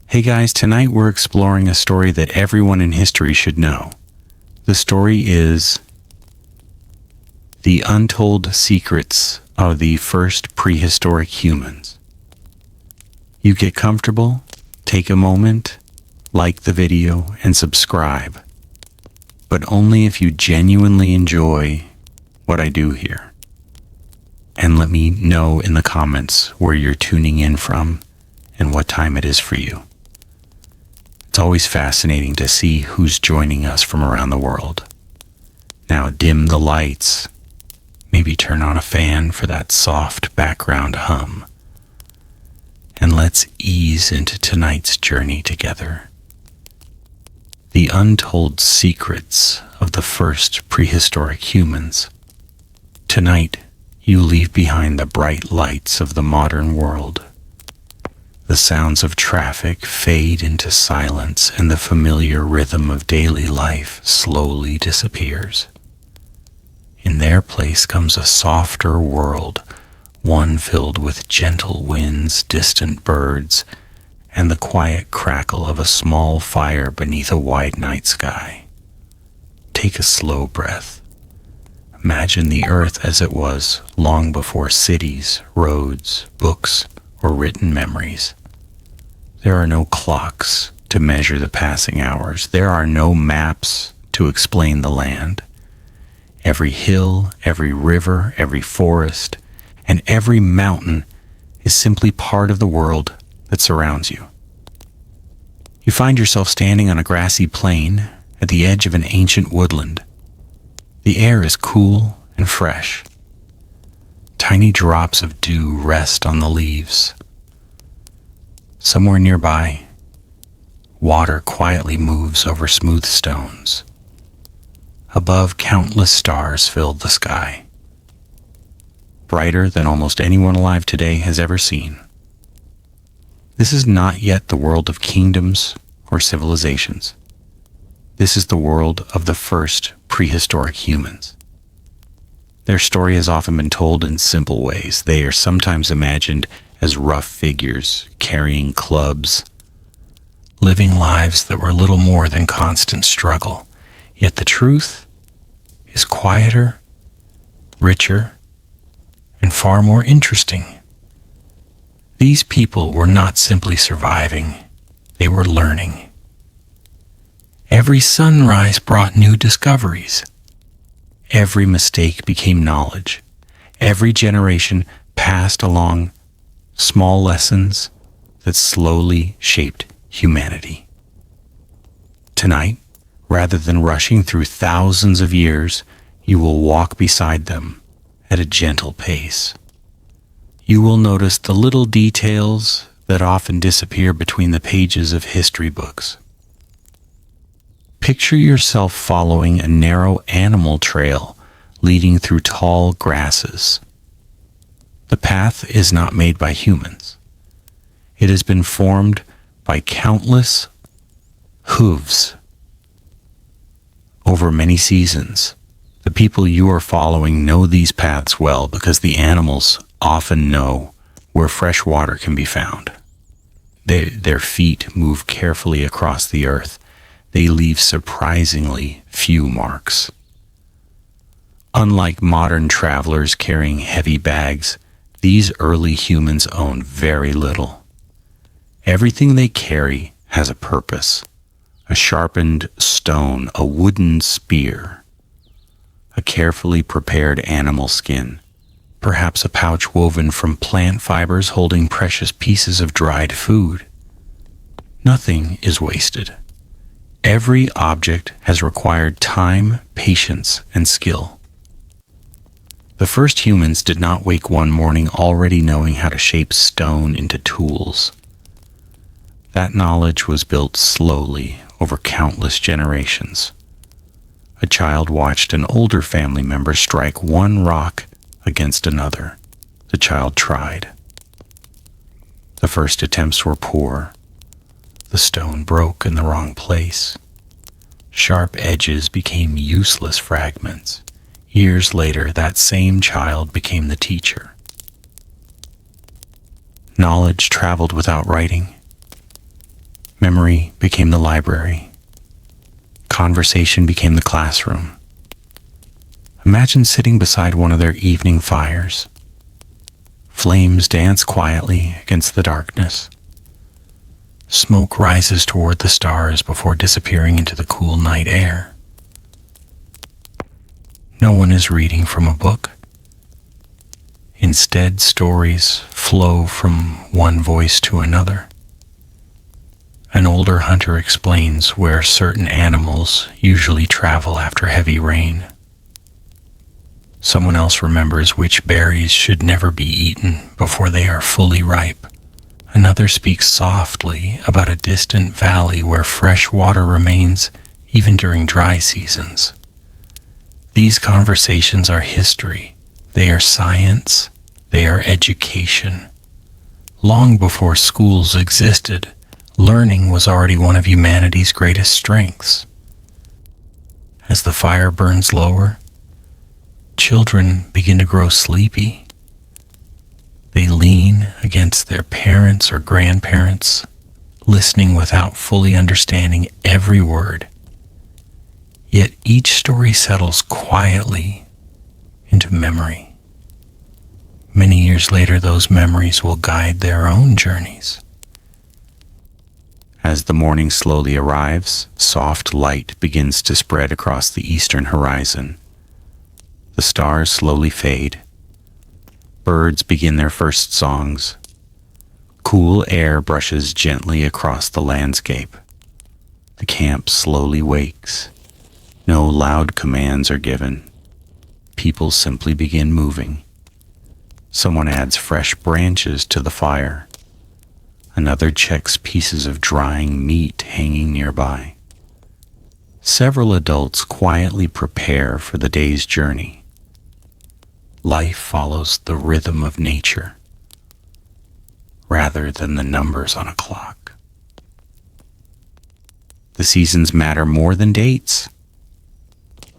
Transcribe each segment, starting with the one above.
Hey guys, tonight we're exploring a story that everyone in history should know. The story is the untold secrets of the first prehistoric humans. You get comfortable, take a moment, like the video, and subscribe. But only if you genuinely enjoy what I do here. And let me know in the comments where you're tuning in from and what time it is for you. It's always fascinating to see who's joining us from around the world. Now dim the lights, maybe turn on a fan for that soft background hum, and let's ease into tonight's journey together. The untold secrets of the first prehistoric humans. Tonight, you leave behind the bright lights of the modern world. The sounds of traffic fade into silence, and the familiar rhythm of daily life slowly disappears. In their place comes a softer world, one filled with gentle winds, distant birds, and the quiet crackle of a small fire beneath a wide night sky. Take a slow breath. Imagine the earth as it was long before cities, roads, books, or written memories. There are no clocks to measure the passing hours. There are no maps to explain the land. Every hill, every river, every forest, and every mountain is simply part of the world that surrounds you. You find yourself standing on a grassy plain at the edge of an ancient woodland. The air is cool and fresh. Tiny drops of dew rest on the leaves. Somewhere nearby, water quietly moves over smooth stones. Above, countless stars fill the sky, brighter than almost anyone alive today has ever seen. This is not yet the world of kingdoms or civilizations. This is the world of the first prehistoric humans. Their story has often been told in simple ways. They are sometimes imagined as rough figures carrying clubs, living lives that were little more than constant struggle. Yet the truth is quieter, richer, and far more interesting. These people were not simply surviving, they were learning. Every sunrise brought new discoveries. Every mistake became knowledge. Every generation passed along small lessons that slowly shaped humanity. Tonight, rather than rushing through thousands of years, you will walk beside them at a gentle pace. You will notice the little details that often disappear between the pages of history books. Picture yourself following a narrow animal trail leading through tall grasses. The path is not made by humans. It has been formed by countless hooves over many seasons. The people you are following know these paths well because the animals often know where fresh water can be found. Their feet move carefully across the earth. They leave surprisingly few marks. Unlike modern travelers carrying heavy bags, these early humans owned very little. Everything they carry has a purpose. A sharpened stone, a wooden spear, a carefully prepared animal skin, perhaps a pouch woven from plant fibers holding precious pieces of dried food. Nothing is wasted. Every object has required time, patience, and skill. The first humans did not wake one morning already knowing how to shape stone into tools. That knowledge was built slowly over countless generations. A child watched an older family member strike one rock against another. The child tried. The first attempts were poor. The stone broke in the wrong place. Sharp edges became useless fragments. Years later, that same child became the teacher. Knowledge traveled without writing. Memory became the library. Conversation became the classroom. Imagine sitting beside one of their evening fires. Flames dance quietly against the darkness. Smoke rises toward the stars before disappearing into the cool night air. No one is reading from a book. Instead, stories flow from one voice to another. An older hunter explains where certain animals usually travel after heavy rain. Someone else remembers which berries should never be eaten before they are fully ripe. Another speaks softly about a distant valley where fresh water remains even during dry seasons. These conversations are history. They are science. They are education. Long before schools existed, learning was already one of humanity's greatest strengths. As the fire burns lower, children begin to grow sleepy. They lean against their parents or grandparents, listening without fully understanding every word. Yet each story settles quietly into memory. Many years later, those memories will guide their own journeys. As the morning slowly arrives, soft light begins to spread across the eastern horizon. The stars slowly fade. Birds begin their first songs. Cool air brushes gently across the landscape. The camp slowly wakes. No loud commands are given. People simply begin moving. Someone adds fresh branches to the fire. Another checks pieces of drying meat hanging nearby. Several adults quietly prepare for the day's journey. Life follows the rhythm of nature rather than the numbers on a clock. The seasons matter more than dates.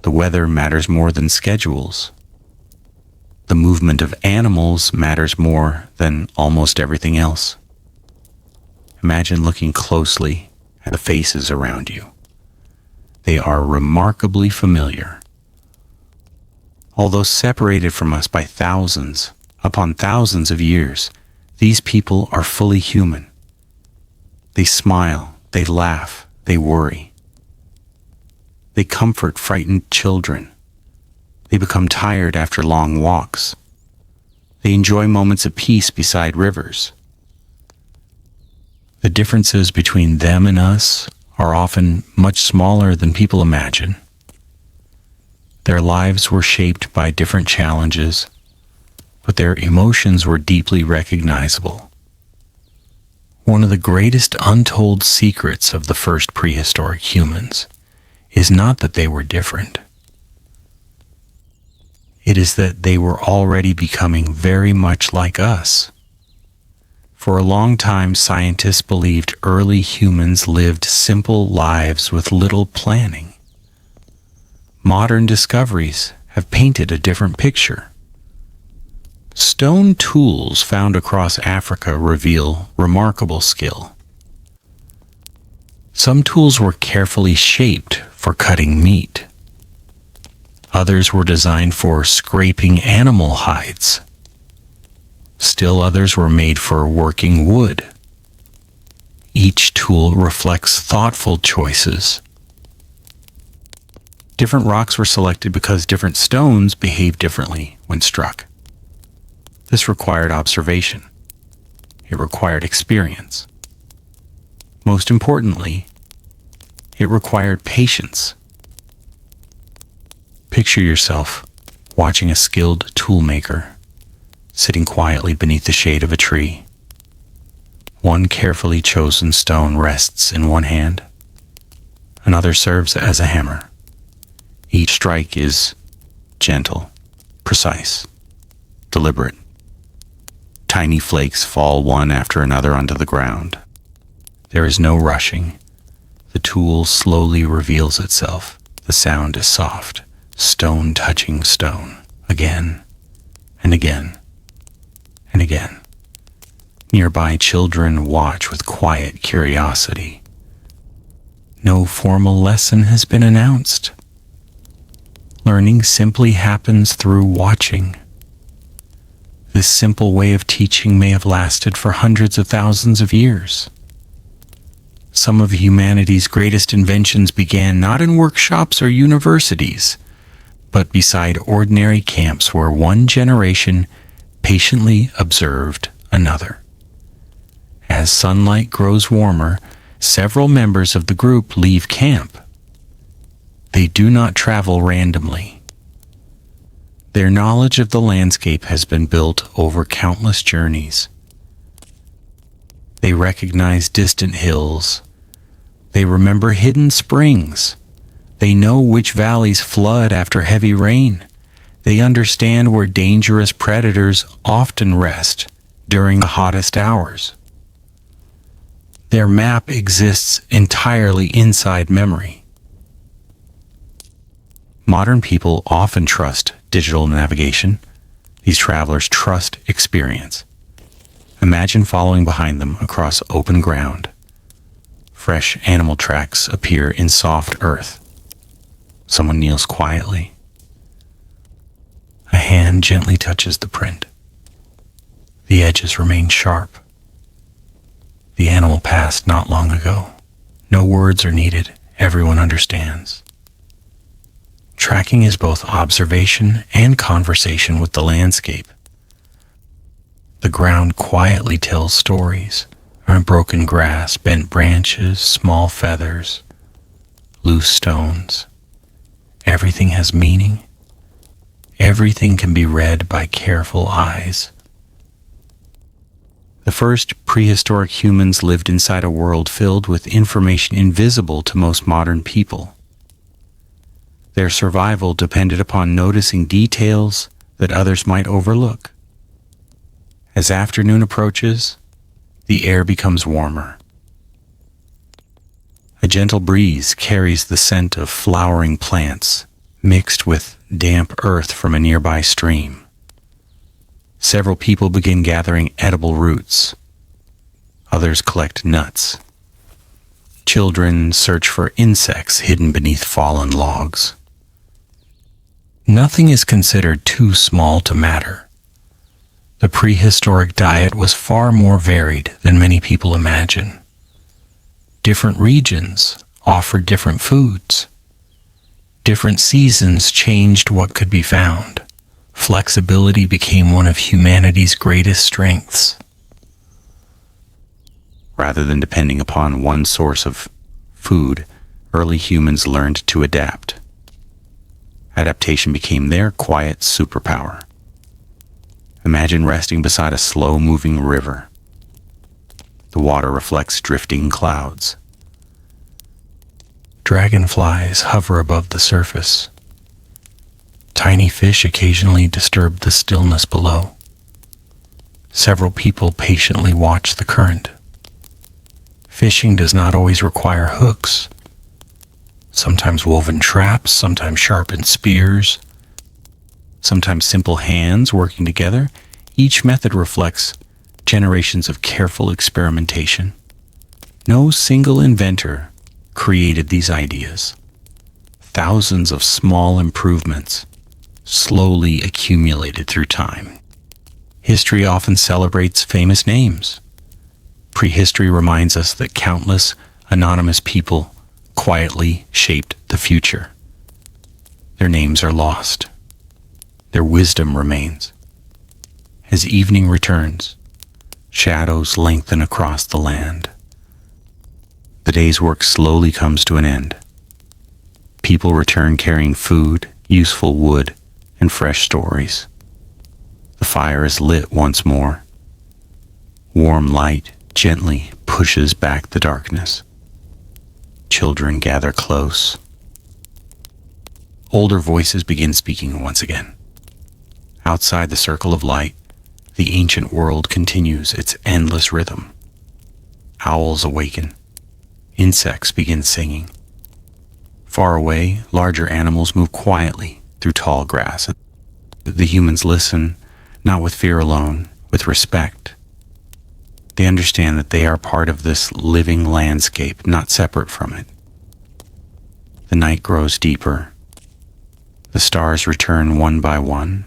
The weather matters more than schedules. The movement of animals matters more than almost everything else. Imagine looking closely at the faces around you. They are remarkably familiar. Although separated from us by thousands upon thousands of years, these people are fully human. They smile, they laugh, they worry. They comfort frightened children. They become tired after long walks. They enjoy moments of peace beside rivers. The differences between them and us are often much smaller than people imagine. Their lives were shaped by different challenges, but their emotions were deeply recognizable. One of the greatest untold secrets of the first prehistoric humans is not that they were different. It is that they were already becoming very much like us. For a long time, scientists believed early humans lived simple lives with little planning. Modern discoveries have painted a different picture. Stone tools found across Africa reveal remarkable skill. Some tools were carefully shaped for cutting meat. Others were designed for scraping animal hides. Still others were made for working wood. Each tool reflects thoughtful choices. Different rocks were selected because different stones behave differently when struck. This required observation. It required experience. Most importantly, it required patience. Picture yourself watching a skilled toolmaker sitting quietly beneath the shade of a tree. One carefully chosen stone rests in one hand. Another serves as a hammer. Each strike is gentle, precise, deliberate. Tiny flakes fall one after another onto the ground. There is no rushing. The tool slowly reveals itself. The sound is soft, stone touching stone, again and again and again. Nearby children watch with quiet curiosity. No formal lesson has been announced. Learning simply happens through watching. This simple way of teaching may have lasted for hundreds of thousands of years. Some of humanity's greatest inventions began not in workshops or universities, but beside ordinary camps where one generation patiently observed another. As sunlight grows warmer, several members of the group leave camp. They do not travel randomly. Their knowledge of the landscape has been built over countless journeys. They recognize distant hills. They remember hidden springs. They know which valleys flood after heavy rain. They understand where dangerous predators often rest during the hottest hours. Their map exists entirely inside memory. Modern people often trust digital navigation. These travelers trust experience. Imagine following behind them across open ground. Fresh animal tracks appear in soft earth. Someone kneels quietly. A hand gently touches the print. The edges remain sharp. The animal passed not long ago. No words are needed. Everyone understands. Tracking is both observation and conversation with the landscape. The ground quietly tells stories. Broken grass, bent branches, small feathers, loose stones. Everything has meaning. Everything can be read by careful eyes. The first prehistoric humans lived inside a world filled with information invisible to most modern people. Their survival depended upon noticing details that others might overlook. As afternoon approaches, the air becomes warmer. A gentle breeze carries the scent of flowering plants mixed with damp earth from a nearby stream. Several people begin gathering edible roots. Others collect nuts. Children search for insects hidden beneath fallen logs. Nothing is considered too small to matter. The prehistoric diet was far more varied than many people imagine. Different regions offered different foods. Different seasons changed what could be found. Flexibility became one of humanity's greatest strengths. Rather than depending upon one source of food, early humans learned to adapt. Adaptation became their quiet superpower. Imagine resting beside a slow-moving river. The water reflects drifting clouds. Dragonflies hover above the surface. Tiny fish occasionally disturb the stillness below. Several people patiently watch the current. Fishing does not always require hooks. Sometimes woven traps, sometimes sharpened spears, sometimes simple hands working together. Each method reflects generations of careful experimentation. No single inventor created these ideas. Thousands of small improvements slowly accumulated through time. History often celebrates famous names. Prehistory reminds us that countless anonymous people quietly shaped the future. Their names are lost. Their wisdom remains. As evening returns, shadows lengthen across the land. The day's work slowly comes to an end. People return carrying food, useful wood, and fresh stories. The fire is lit once more. Warm light gently pushes back the darkness. Children gather close. Older voices begin speaking once again. Outside the circle of light, the ancient world continues its endless rhythm. Owls awaken. Insects begin singing. Far away, larger animals move quietly through tall grass. The humans listen, not with fear alone, with respect. They understand that they are part of this living landscape, not separate from it. The night grows deeper. The stars return one by one.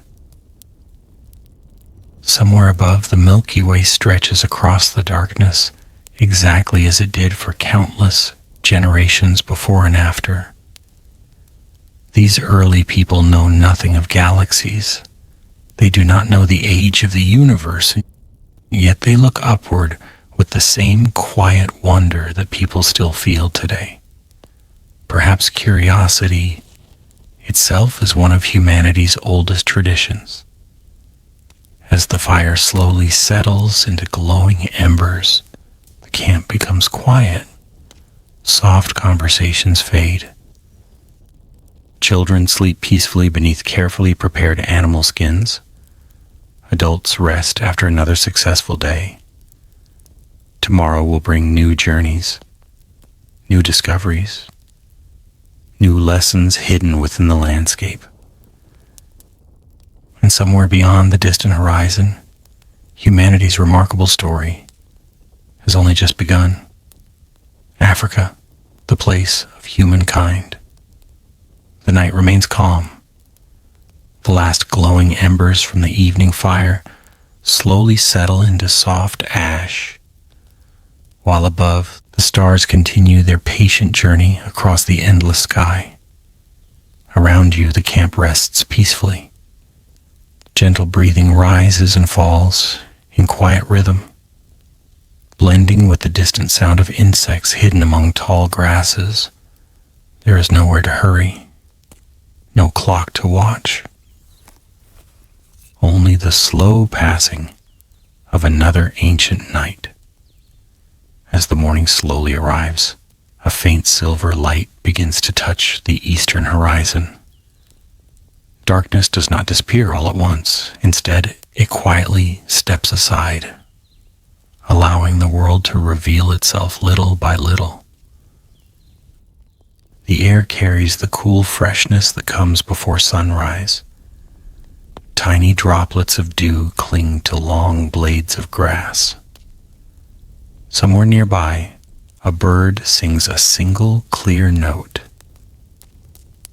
Somewhere above, the Milky Way stretches across the darkness, exactly as it did for countless generations before and after. These early people know nothing of galaxies. They do not know the age of the universe, yet they look upward with the same quiet wonder that people still feel today. Perhaps curiosity itself is one of humanity's oldest traditions. As the fire slowly settles into glowing embers, the camp becomes quiet. Soft conversations fade. Children sleep peacefully beneath carefully prepared animal skins. Adults rest after another successful day. Tomorrow will bring new journeys, new discoveries, new lessons hidden within the landscape. And somewhere beyond the distant horizon, humanity's remarkable story has only just begun. Africa, the place of humankind. The night remains calm. The last glowing embers from the evening fire slowly settle into soft ash, while above, the stars continue their patient journey across the endless sky. Around you, the camp rests peacefully. Gentle breathing rises and falls in quiet rhythm, blending with the distant sound of insects hidden among tall grasses. There is nowhere to hurry, no clock to watch, only the slow passing of another ancient night. As the morning slowly arrives, a faint silver light begins to touch the eastern horizon. Darkness does not disappear all at once. Instead, it quietly steps aside, allowing the world to reveal itself little by little. The air carries the cool freshness that comes before sunrise. Tiny droplets of dew cling to long blades of grass. Somewhere nearby, a bird sings a single clear note,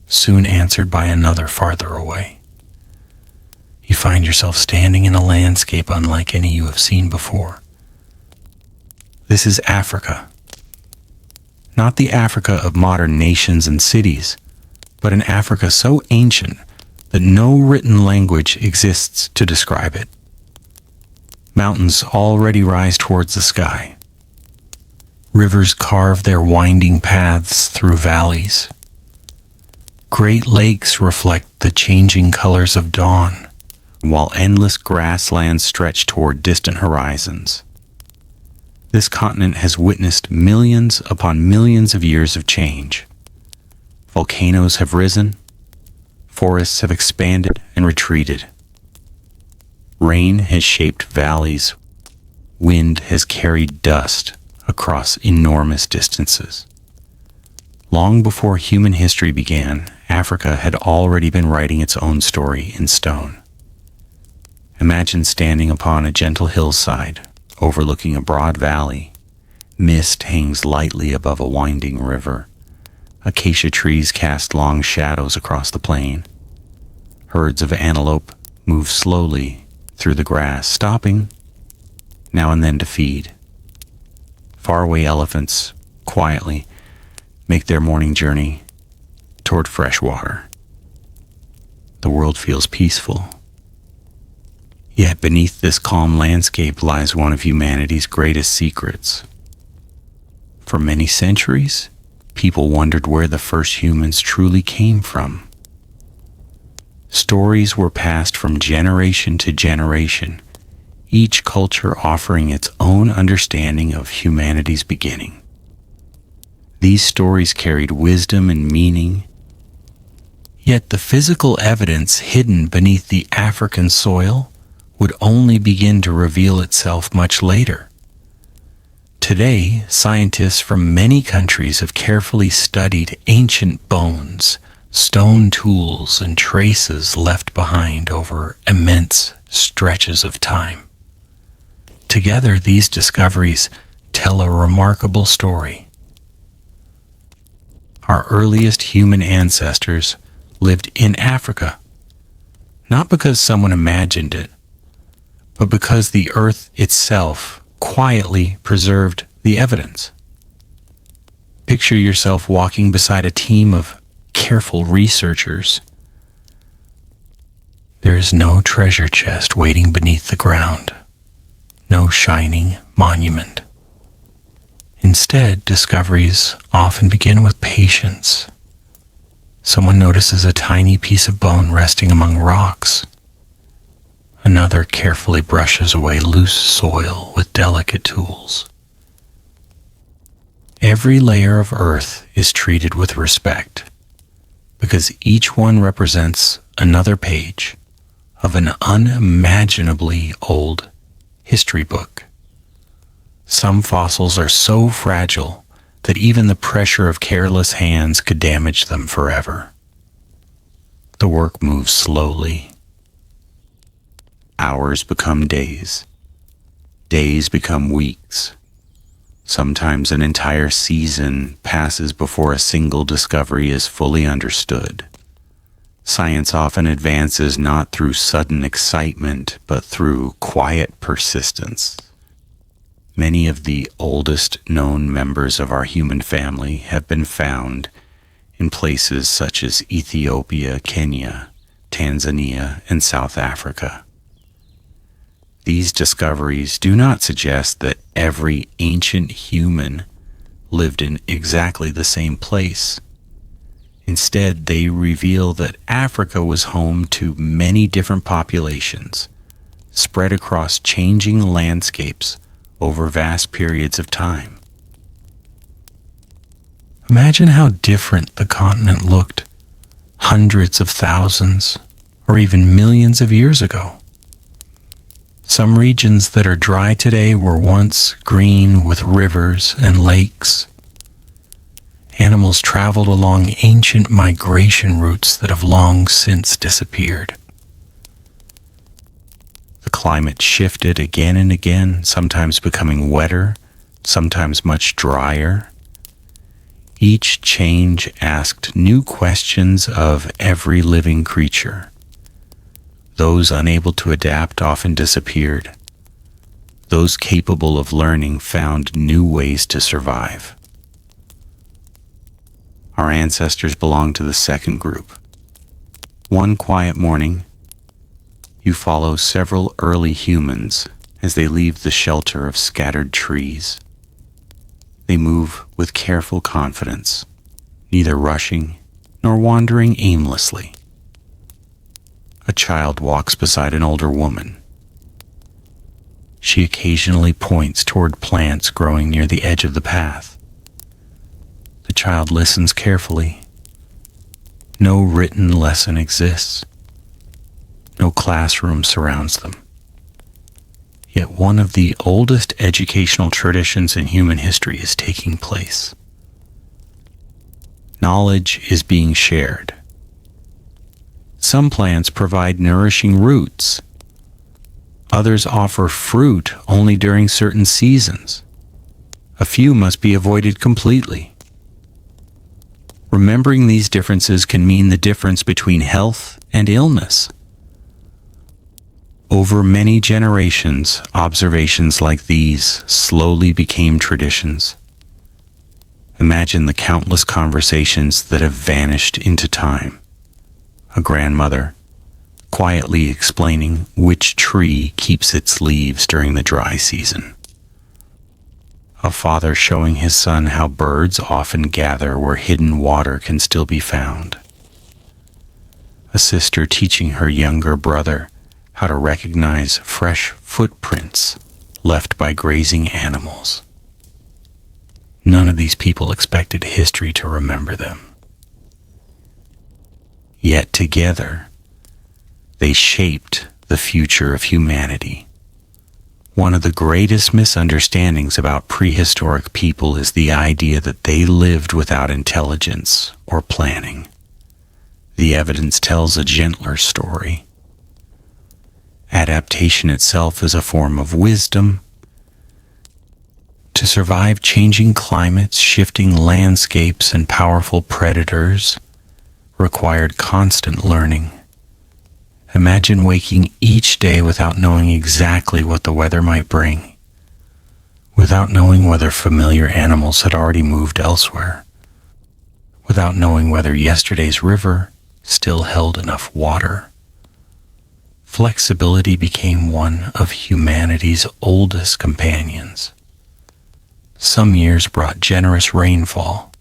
soon answered by another farther away. You find yourself standing in a landscape unlike any you have seen before. This is Africa. Not the Africa of modern nations and cities, but an Africa so ancient that no written language exists to describe it. Mountains already rise towards the sky. Rivers carve their winding paths through valleys. Great lakes reflect the changing colors of dawn, while endless grasslands stretch toward distant horizons. This continent has witnessed millions upon millions of years of change. Volcanoes have risen, forests have expanded and retreated. Rain has shaped valleys, wind has carried dust across enormous distances. Long before human history began, Africa had already been writing its own story in stone. Imagine standing upon a gentle hillside, overlooking a broad valley. Mist hangs lightly above a winding river. Acacia trees cast long shadows across the plain. Herds of antelope move slowly through the grass, stopping now and then to feed. Faraway elephants quietly make their morning journey toward fresh water. The world feels peaceful. Yet beneath this calm landscape lies one of humanity's greatest secrets. For many centuries, people wondered where the first humans truly came from. Stories were passed from generation to generation, each culture offering its own understanding of humanity's beginning. These stories carried wisdom and meaning, yet the physical evidence hidden beneath the African soil would only begin to reveal itself much later. Today, scientists from many countries have carefully studied ancient bones, stone tools, and traces left behind over immense stretches of time. Together, these discoveries tell a remarkable story. Our earliest human ancestors lived in Africa, not because someone imagined it, but because the earth itself quietly preserved the evidence. Picture yourself walking beside a team of careful researchers. There is no treasure chest waiting beneath the ground, no shining monument. Instead, discoveries often begin with patience. Someone notices a tiny piece of bone resting among rocks. Another carefully brushes away loose soil with delicate tools. Every layer of earth is treated with respect, because each one represents another page of an unimaginably old history book. Some fossils are so fragile that even the pressure of careless hands could damage them forever. The work moves slowly. Hours become days. Days become weeks. Sometimes an entire season passes before a single discovery is fully understood. Science often advances not through sudden excitement, but through quiet persistence. Many of the oldest known members of our human family have been found in places such as Ethiopia, Kenya, Tanzania, and South Africa. These discoveries do not suggest that every ancient human lived in exactly the same place. Instead, they reveal that Africa was home to many different populations, spread across changing landscapes over vast periods of time. Imagine how different the continent looked hundreds of thousands or even millions of years ago. Some regions that are dry today were once green with rivers and lakes. Animals traveled along ancient migration routes that have long since disappeared. The climate shifted again and again, sometimes becoming wetter, sometimes much drier. Each change asked new questions of every living creature. Those unable to adapt often disappeared. Those capable of learning found new ways to survive. Our ancestors belong to the second group. One quiet morning, you follow several early humans as they leave the shelter of scattered trees. They move with careful confidence, neither rushing nor wandering aimlessly. A child walks beside an older woman. She occasionally points toward plants growing near the edge of the path. The child listens carefully. No written lesson exists. No classroom surrounds them. Yet one of the oldest educational traditions in human history is taking place. Knowledge is being shared. Some plants provide nourishing roots. Others offer fruit only during certain seasons. A few must be avoided completely. Remembering these differences can mean the difference between health and illness. Over many generations, observations like these slowly became traditions. Imagine the countless conversations that have vanished into time. A grandmother quietly explaining which tree keeps its leaves during the dry season. A father showing his son how birds often gather where hidden water can still be found. A sister teaching her younger brother how to recognize fresh footprints left by grazing animals. None of these people expected history to remember them. Yet together, they shaped the future of humanity. One of the greatest misunderstandings about prehistoric people is the idea that they lived without intelligence or planning. The evidence tells a gentler story. Adaptation itself is a form of wisdom. To survive changing climates, shifting landscapes, and powerful predators required constant learning. Imagine waking each day without knowing exactly what the weather might bring, without knowing whether familiar animals had already moved elsewhere, without knowing whether yesterday's river still held enough water. Flexibility became one of humanity's oldest companions. Some years brought generous rainfall.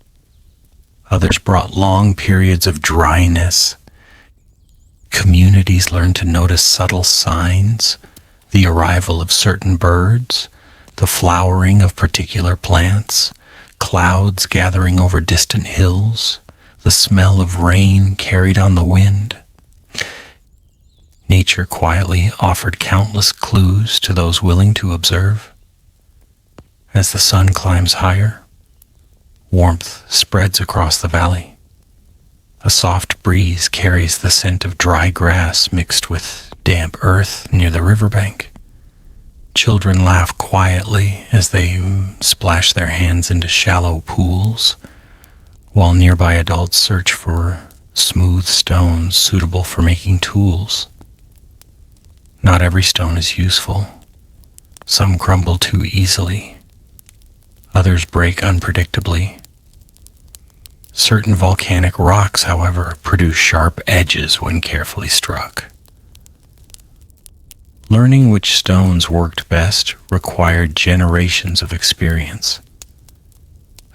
Others brought long periods of dryness. Communities learned to notice subtle signs, the arrival of certain birds, the flowering of particular plants, clouds gathering over distant hills, the smell of rain carried on the wind. Nature quietly offered countless clues to those willing to observe. As the sun climbs higher, warmth spreads across the valley. A soft breeze carries the scent of dry grass mixed with damp earth near the riverbank. Children laugh quietly as they splash their hands into shallow pools, while nearby adults search for smooth stones suitable for making tools. Not every stone is useful. Some crumble too easily. Others break unpredictably. Certain volcanic rocks, however, produce sharp edges when carefully struck. Learning which stones worked best required generations of experience.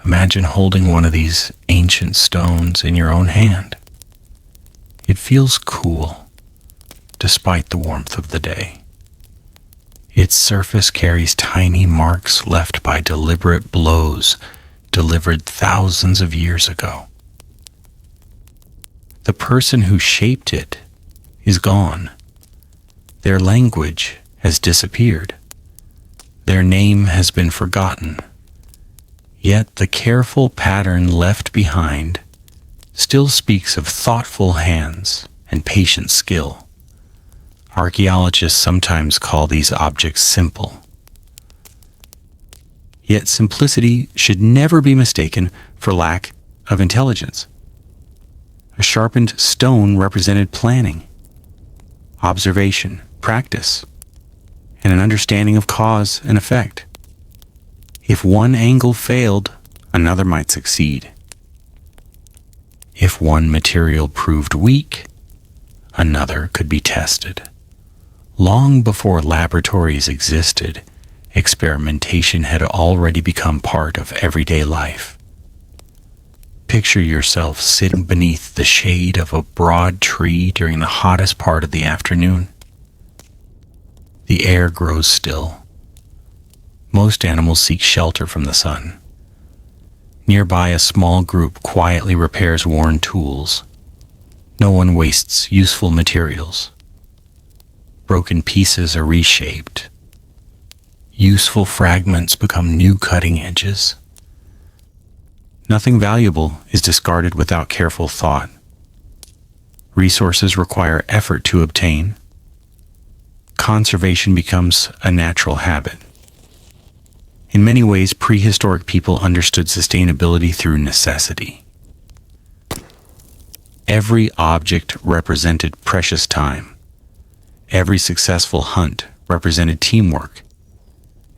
Imagine holding one of these ancient stones in your own hand. It feels cool, despite the warmth of the day. Its surface carries tiny marks left by deliberate blows delivered thousands of years ago. The person who shaped it is gone. Their language has disappeared. Their name has been forgotten. Yet the careful pattern left behind still speaks of thoughtful hands and patient skill. Archaeologists sometimes call these objects simple. Yet simplicity should never be mistaken for lack of intelligence. A sharpened stone represented planning, observation, practice, and an understanding of cause and effect. If one angle failed, another might succeed. If one material proved weak, another could be tested. Long before laboratories existed, experimentation had already become part of everyday life. Picture yourself sitting beneath the shade of a broad tree during the hottest part of the afternoon. The air grows still. Most animals seek shelter from the sun. Nearby, a small group quietly repairs worn tools. No one wastes useful materials. Broken pieces are reshaped. Useful fragments become new cutting edges. Nothing valuable is discarded without careful thought. Resources require effort to obtain. Conservation becomes a natural habit. In many ways, prehistoric people understood sustainability through necessity. Every object represented precious time. Every successful hunt represented teamwork.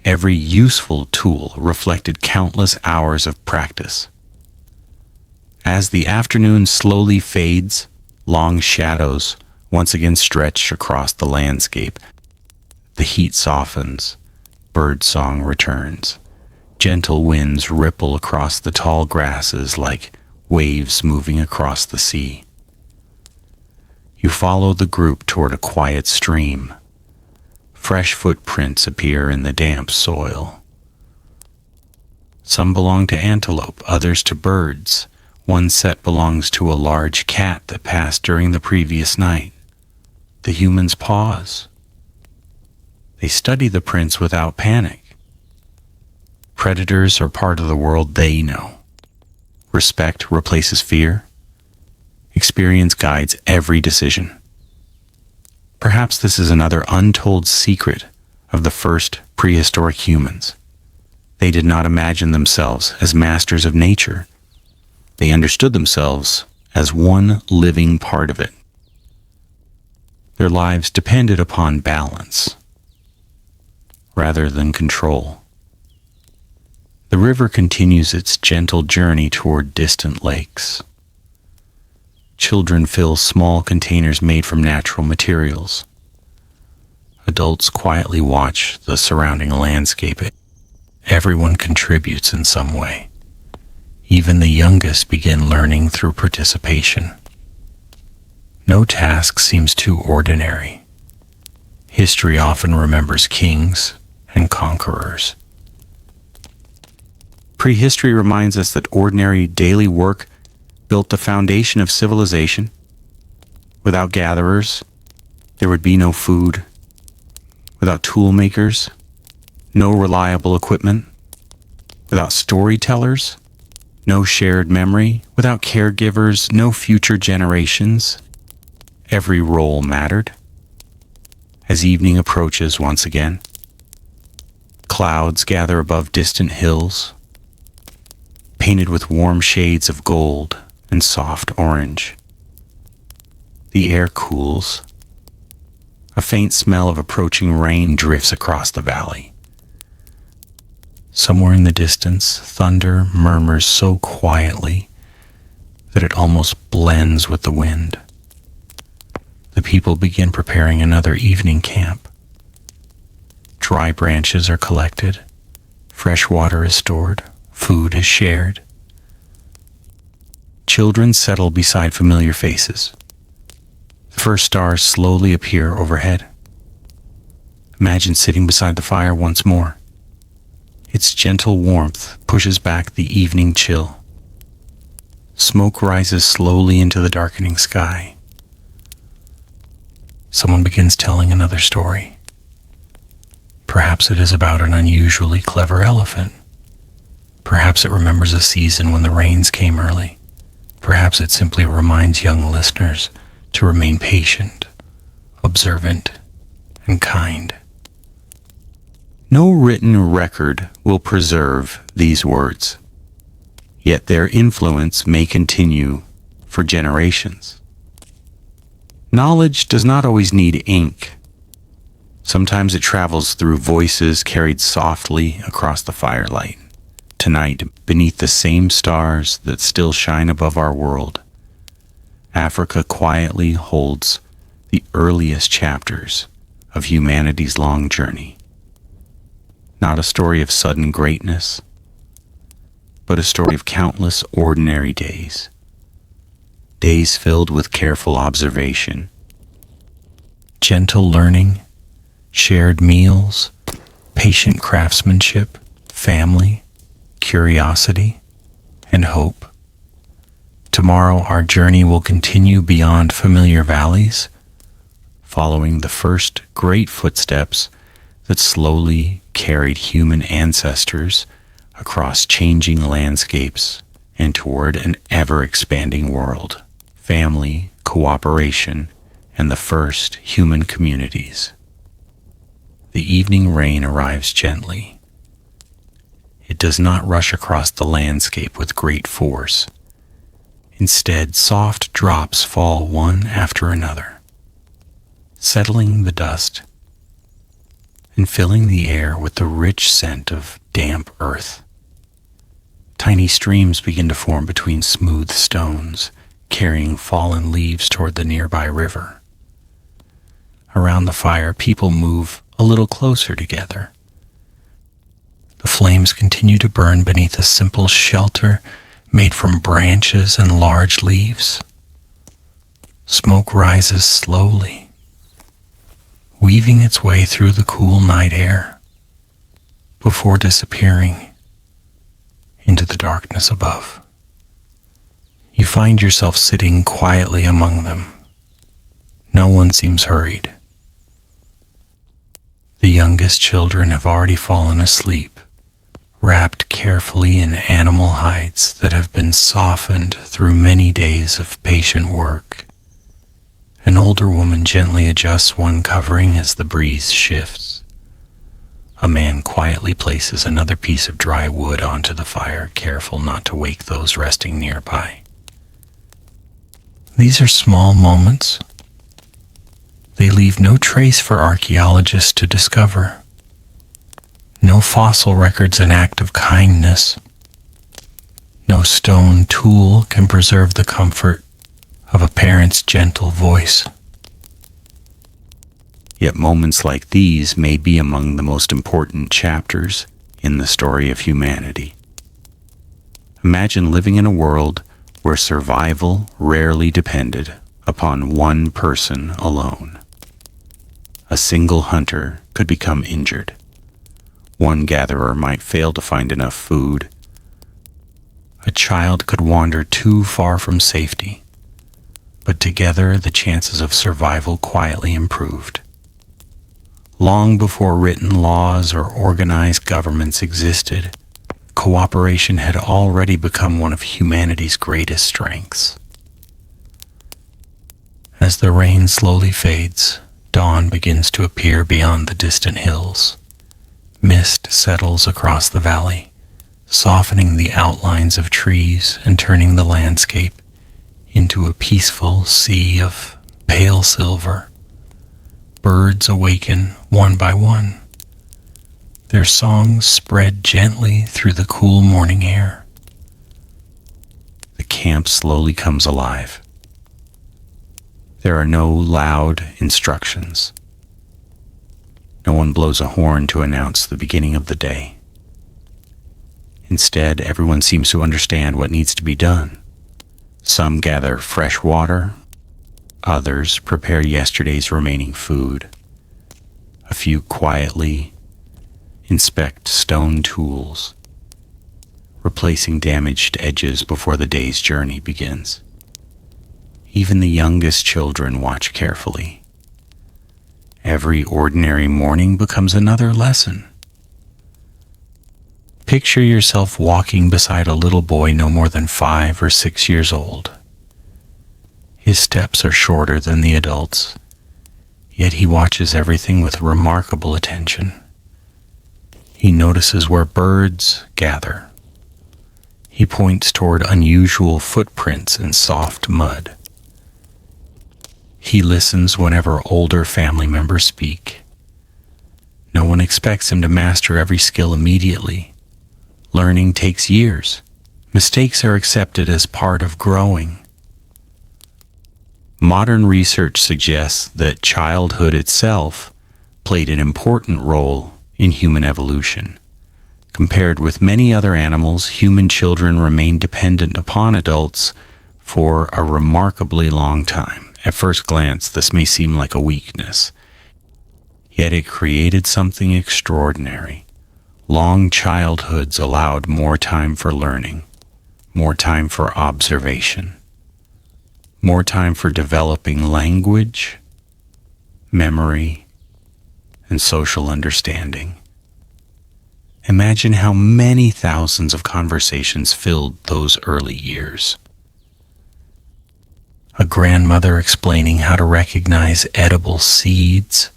Every useful tool reflected countless hours of practice. As the afternoon slowly fades, long shadows once again stretch across the landscape. The heat softens. Birdsong returns. Gentle winds ripple across the tall grasses like waves moving across the sea. You follow the group toward a quiet stream. Fresh footprints appear in the damp soil. Some belong to antelope, others to birds. One set belongs to a large cat that passed during the previous night. The humans pause. They study the prints without panic. Predators are part of the world they know. Respect replaces fear. Experience guides every decision. Perhaps this is another untold secret of the first prehistoric humans. They did not imagine themselves as masters of nature. They understood themselves as one living part of it. Their lives depended upon balance rather than control. The river continues its gentle journey toward distant lakes. Children fill small containers made from natural materials. Adults quietly watch the surrounding landscape. Everyone contributes in some way. Even the youngest begin learning through participation. No task seems too ordinary. History often remembers kings and conquerors. Prehistory reminds us that ordinary daily work built the foundation of civilization. Without gatherers, there would be no food. Without tool makers, no reliable equipment. Without storytellers, no shared memory. Without caregivers, no future generations. Every role mattered. As evening approaches once again, clouds gather above distant hills, painted with warm shades of gold and soft orange. The air cools. A faint smell of approaching rain drifts across the valley. Somewhere in the distance, thunder murmurs so quietly that it almost blends with the wind. The people begin preparing another evening camp. Dry branches are collected, fresh water is stored, food is shared. Children settle beside familiar faces. The first stars slowly appear overhead. Imagine sitting beside the fire once more. Its gentle warmth pushes back the evening chill. Smoke rises slowly into the darkening sky. Someone begins telling another story. Perhaps it is about an unusually clever elephant. Perhaps it remembers a season when the rains came early. Perhaps it simply reminds young listeners to remain patient, observant, and kind. No written record will preserve these words, yet their influence may continue for generations. Knowledge does not always need ink. Sometimes it travels through voices carried softly across the firelight. Tonight, beneath the same stars that still shine above our world, Africa quietly holds the earliest chapters of humanity's long journey. Not a story of sudden greatness, but a story of countless ordinary days. Days filled with careful observation, gentle learning, shared meals, patient craftsmanship, family, curiosity, and hope. Tomorrow our journey will continue beyond familiar valleys, following the first great footsteps that slowly carried human ancestors across changing landscapes and toward an ever-expanding world. Family, cooperation, and the first human communities. The evening rain arrives gently. It does not rush across the landscape with great force. Instead, soft drops fall one after another, settling the dust and filling the air with the rich scent of damp earth. Tiny streams begin to form between smooth stones, carrying fallen leaves toward the nearby river. Around the fire, people move a little closer together. The flames continue to burn beneath a simple shelter made from branches and large leaves. Smoke rises slowly, weaving its way through the cool night air before disappearing into the darkness above. You find yourself sitting quietly among them. No one seems hurried. The youngest children have already fallen asleep, wrapped carefully in animal hides that have been softened through many days of patient work. An older woman gently adjusts one covering as the breeze shifts. A man quietly places another piece of dry wood onto the fire, careful not to wake those resting nearby. These are small moments. They leave no trace for archaeologists to discover. No fossil records an act of kindness. No stone tool can preserve the comfort of a parent's gentle voice. Yet moments like these may be among the most important chapters in the story of humanity. Imagine living in a world where survival rarely depended upon one person alone. A single hunter could become injured. One gatherer might fail to find enough food. A child could wander too far from safety. But together the chances of survival quietly improved. Long before written laws or organized governments existed, cooperation had already become one of humanity's greatest strengths. As the rain slowly fades, dawn begins to appear beyond the distant hills. Mist settles across the valley, softening the outlines of trees and turning the landscape into a peaceful sea of pale silver. Birds awaken one by one. Their songs spread gently through the cool morning air. The camp slowly comes alive. There are no loud instructions. No one blows a horn to announce the beginning of the day. Instead, everyone seems to understand what needs to be done. Some gather fresh water. Others prepare yesterday's remaining food. A few quietly inspect stone tools, replacing damaged edges before the day's journey begins. Even the youngest children watch carefully. Every ordinary morning becomes another lesson. Picture yourself walking beside a little boy no more than 5 or 6 years old. His steps are shorter than the adults, yet he watches everything with remarkable attention. He notices where birds gather. He points toward unusual footprints in soft mud. He listens whenever older family members speak. No one expects him to master every skill immediately. Learning takes years. Mistakes are accepted as part of growing. Modern research suggests that childhood itself played an important role in human evolution. Compared with many other animals, human children remain dependent upon adults for a remarkably long time. At first glance, this may seem like a weakness, yet it created something extraordinary. Long childhoods allowed more time for learning, more time for observation, more time for developing language, memory, and social understanding. Imagine how many thousands of conversations filled those early years. A grandmother explaining how to recognize edible seeds,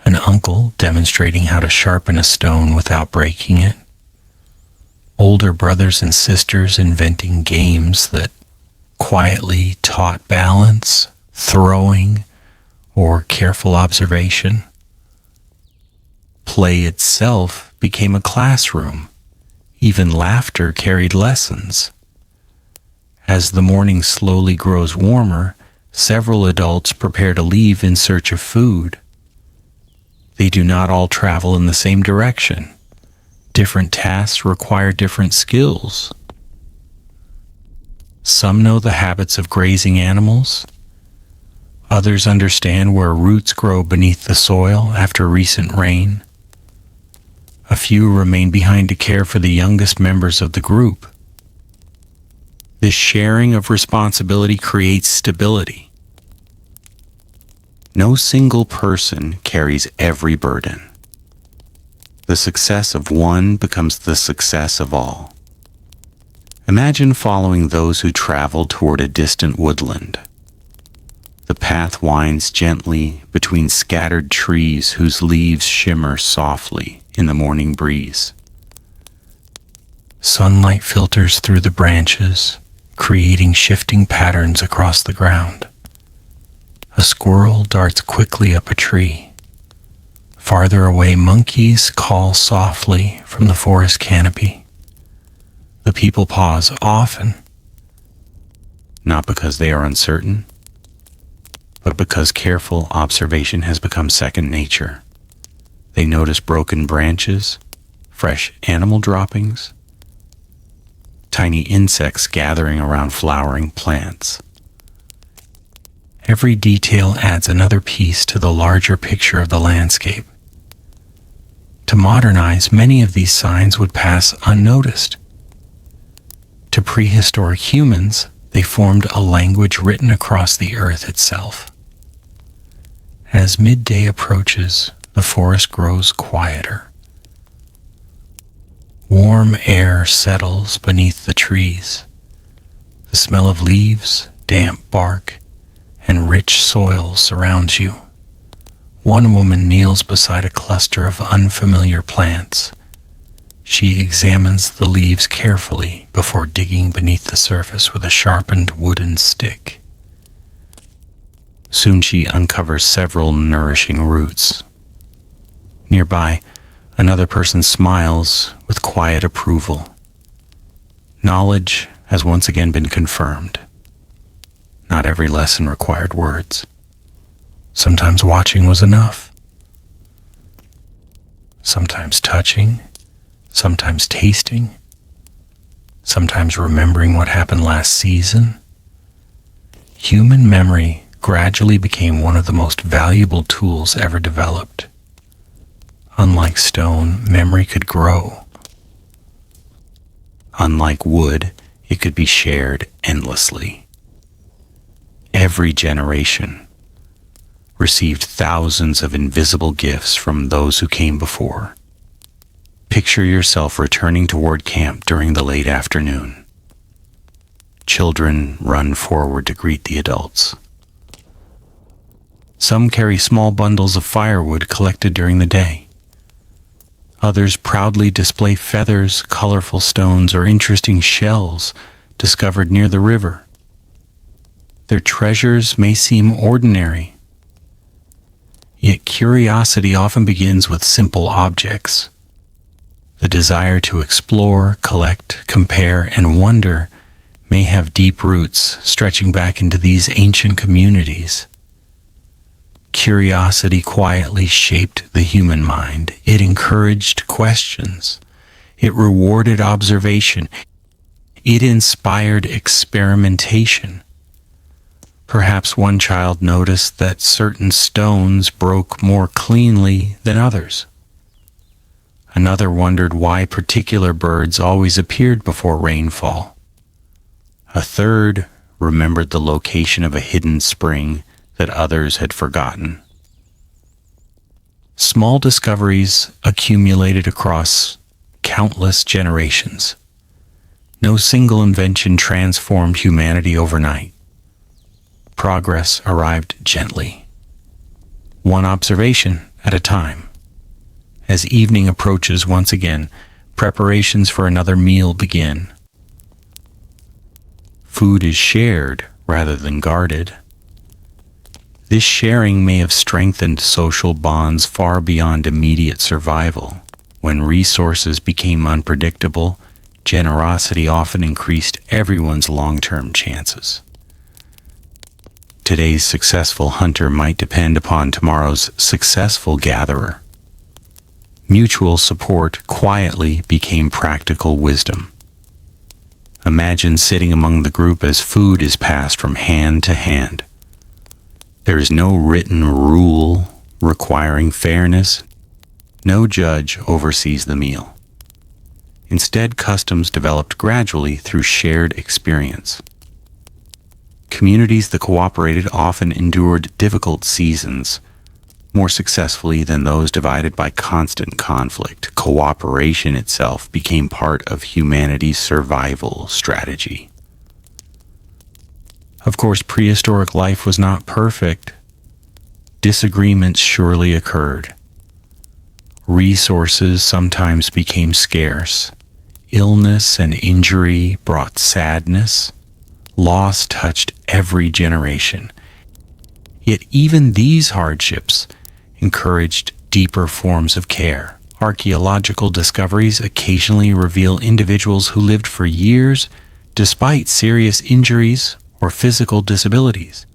an uncle demonstrating how to sharpen a stone without breaking it, older brothers and sisters inventing games that quietly taught balance, throwing, or careful observation. Play itself became a classroom. Even laughter carried lessons. As the morning slowly grows warmer, several adults prepare to leave in search of food. They do not all travel in the same direction. Different tasks require different skills. Some know the habits of grazing animals. Others understand where roots grow beneath the soil after recent rain. A few remain behind to care for the youngest members of the group. This sharing of responsibility creates stability. No single person carries every burden. The success of one becomes the success of all. Imagine following those who travel toward a distant woodland. The path winds gently between scattered trees whose leaves shimmer softly in the morning breeze. Sunlight filters through the branches, creating shifting patterns across the ground. A squirrel darts quickly up a tree. Farther away, monkeys call softly from the forest canopy. The people pause often, not because they are uncertain, but because careful observation has become second nature. They notice broken branches, fresh animal droppings, tiny insects gathering around flowering plants. Every detail adds another piece to the larger picture of the landscape. To modernize, many of these signs would pass unnoticed. To prehistoric humans, they formed a language written across the earth itself. As midday approaches, the forest grows quieter. Warm air settles beneath the trees. The smell of leaves, damp bark, and rich soil surrounds you. One woman kneels beside a cluster of unfamiliar plants. She examines the leaves carefully before digging beneath the surface with a sharpened wooden stick. Soon she uncovers several nourishing roots. Nearby, another person smiles with quiet approval. Knowledge has once again been confirmed. Not every lesson required words. Sometimes watching was enough. Sometimes touching, sometimes tasting, sometimes remembering what happened last season. Human memory gradually became one of the most valuable tools ever developed. Unlike stone, memory could grow. Unlike wood, it could be shared endlessly. Every generation received thousands of invisible gifts from those who came before. Picture yourself returning toward camp during the late afternoon. Children run forward to greet the adults. Some carry small bundles of firewood collected during the day. Others proudly display feathers, colorful stones, or interesting shells discovered near the river. Their treasures may seem ordinary, yet curiosity often begins with simple objects. The desire to explore, collect, compare, and wonder may have deep roots stretching back into these ancient communities. Curiosity quietly shaped the human mind. It encouraged questions. It rewarded observation. It inspired experimentation. Perhaps one child noticed that certain stones broke more cleanly than others. Another wondered why particular birds always appeared before rainfall. A third remembered the location of a hidden spring that others had forgotten. Small discoveries accumulated across countless generations. No single invention transformed humanity overnight. Progress arrived gently, one observation at a time. As evening approaches once again, preparations for another meal begin. Food is shared rather than guarded. This sharing may have strengthened social bonds far beyond immediate survival. When resources became unpredictable, generosity often increased everyone's long-term chances. Today's successful hunter might depend upon tomorrow's successful gatherer. Mutual support quietly became practical wisdom. Imagine sitting among the group as food is passed from hand to hand. There is no written rule requiring fairness. No judge oversees the meal. Instead, customs developed gradually through shared experience. Communities that cooperated often endured difficult seasons more successfully than those divided by constant conflict. Cooperation itself became part of humanity's survival strategy. Of course, prehistoric life was not perfect. Disagreements surely occurred. Resources sometimes became scarce. Illness and injury brought sadness. Loss touched every generation. Yet even these hardships encouraged deeper forms of care. Archaeological discoveries occasionally reveal individuals who lived for years despite serious injuries or physical disabilities.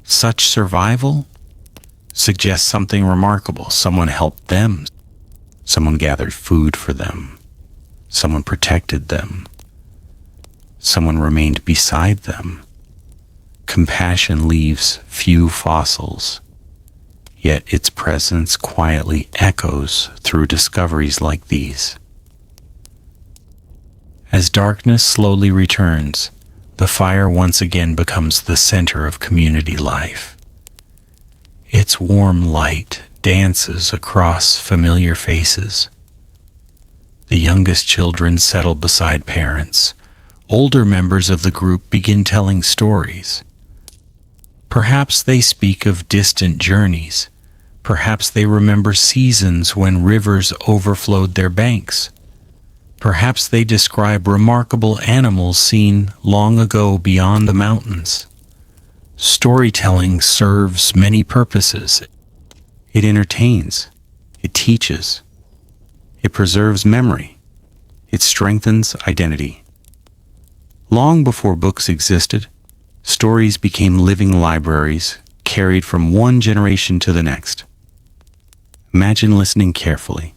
Such survival suggests something remarkable. Someone helped them. Someone gathered food for them. Someone protected them. Someone remained beside them. Compassion leaves few fossils, yet its presence quietly echoes through discoveries like these. As darkness slowly returns, the fire once again becomes the center of community life. Its warm light dances across familiar faces. The youngest children settle beside parents. Older members of the group begin telling stories. Perhaps they speak of distant journeys. Perhaps they remember seasons when rivers overflowed their banks. Perhaps they describe remarkable animals seen long ago beyond the mountains. Storytelling serves many purposes. It entertains. It teaches. It preserves memory. It strengthens identity. Long before books existed, stories became living libraries carried from one generation to the next. Imagine listening carefully.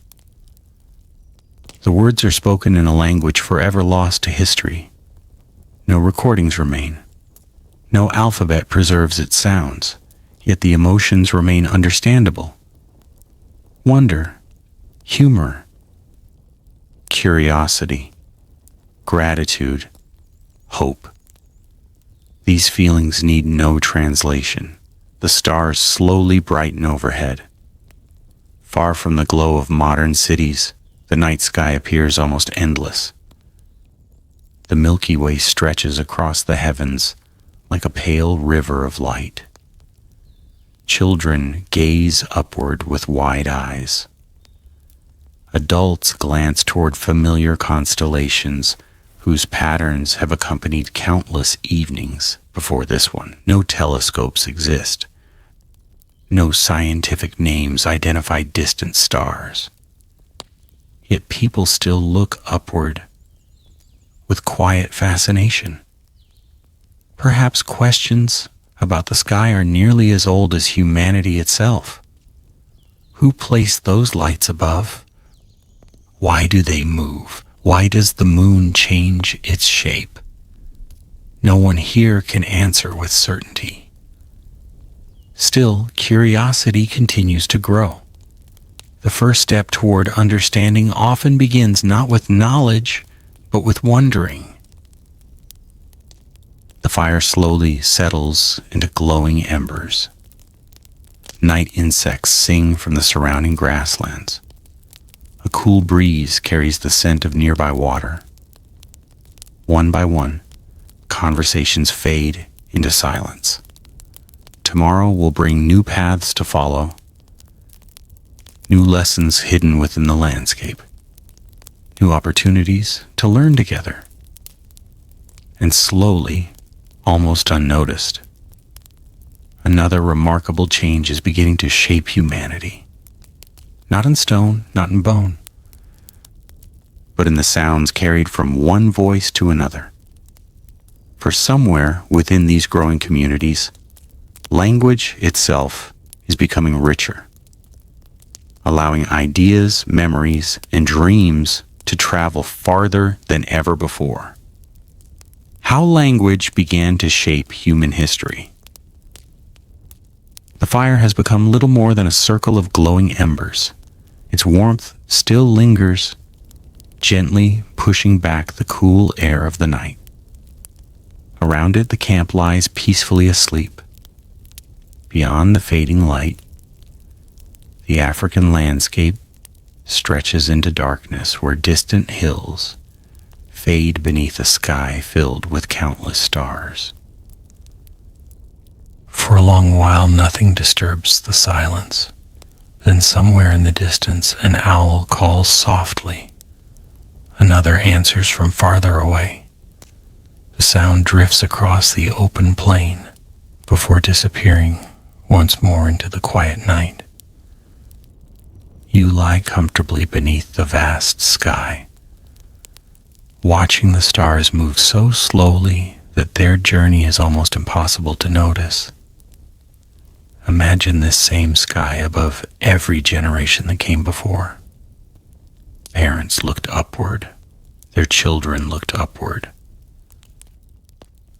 The words are spoken in a language forever lost to history. No recordings remain. No alphabet preserves its sounds, yet the emotions remain understandable. Wonder, humor, curiosity, gratitude, hope. These feelings need no translation. The stars slowly brighten overhead. Far from the glow of modern cities, the night sky appears almost endless. The Milky Way stretches across the heavens like a pale river of light. Children gaze upward with wide eyes. Adults glance toward familiar constellations whose patterns have accompanied countless evenings before this one. No telescopes exist. No scientific names identify distant stars. Yet people still look upward with quiet fascination. Perhaps questions about the sky are nearly as old as humanity itself. Who placed those lights above? Why do they move? Why does the moon change its shape? No one here can answer with certainty. Still, curiosity continues to grow. The first step toward understanding often begins not with knowledge, but with wondering. The fire slowly settles into glowing embers. Night insects sing from the surrounding grasslands. A cool breeze carries the scent of nearby water. One by one, conversations fade into silence. Tomorrow will bring new paths to follow, new lessons hidden within the landscape, new opportunities to learn together. And slowly, almost unnoticed, another remarkable change is beginning to shape humanity. Not in stone, not in bone, but in the sounds carried from one voice to another. For somewhere within these growing communities, language itself is becoming richer, allowing ideas, memories, and dreams to travel farther than ever before. How language began to shape human history. The fire has become little more than a circle of glowing embers. Its warmth still lingers, gently pushing back the cool air of the night. Around it, the camp lies peacefully asleep. Beyond the fading light, the African landscape stretches into darkness where distant hills fade beneath a sky filled with countless stars. For a long while, nothing disturbs the silence. Then somewhere in the distance, an owl calls softly. Another answers from farther away. The sound drifts across the open plain before disappearing once more into the quiet night. You lie comfortably beneath the vast sky, watching the stars move so slowly that their journey is almost impossible to notice. Imagine this same sky above every generation that came before. Parents looked upward. Their children looked upward.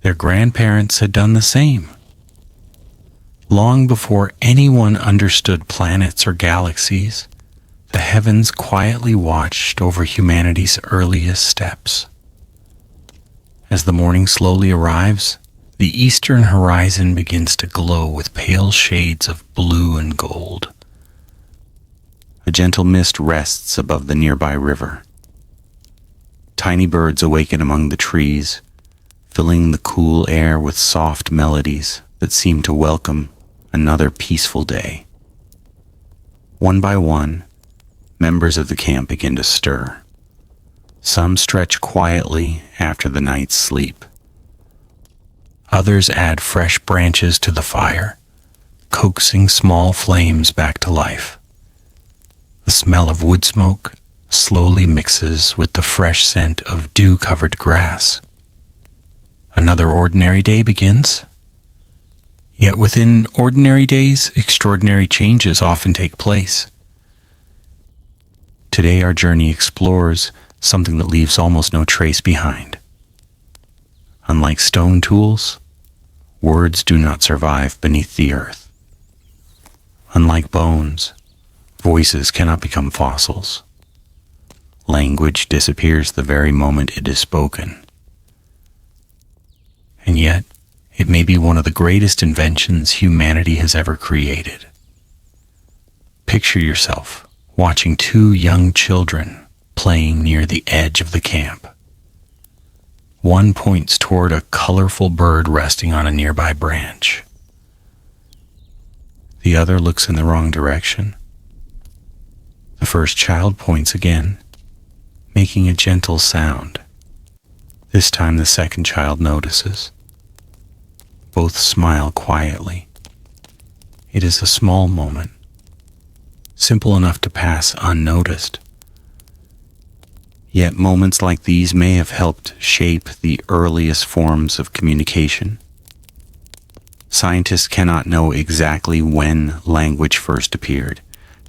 Their grandparents had done the same. Long before anyone understood planets or galaxies, the heavens quietly watched over humanity's earliest steps. As the morning slowly arrives, the eastern horizon begins to glow with pale shades of blue and gold. A gentle mist rests above the nearby river. Tiny birds awaken among the trees, filling the cool air with soft melodies that seem to welcome another peaceful day. One by one, members of the camp begin to stir. Some stretch quietly after the night's sleep. Others add fresh branches to the fire, coaxing small flames back to life. The smell of wood smoke slowly mixes with the fresh scent of dew-covered grass. Another ordinary day begins. Yet within ordinary days, extraordinary changes often take place. Today our journey explores something that leaves almost no trace behind. Unlike stone tools, words do not survive beneath the earth. Unlike bones, voices cannot become fossils. Language disappears the very moment it is spoken. And yet, it may be one of the greatest inventions humanity has ever created. Picture yourself watching two young children playing near the edge of the camp. One points toward a colorful bird resting on a nearby branch. The other looks in the wrong direction. The first child points again, making a gentle sound. This time the second child notices. Both smile quietly. It is a small moment, simple enough to pass unnoticed. Yet moments like these may have helped shape the earliest forms of communication. Scientists cannot know exactly when language first appeared.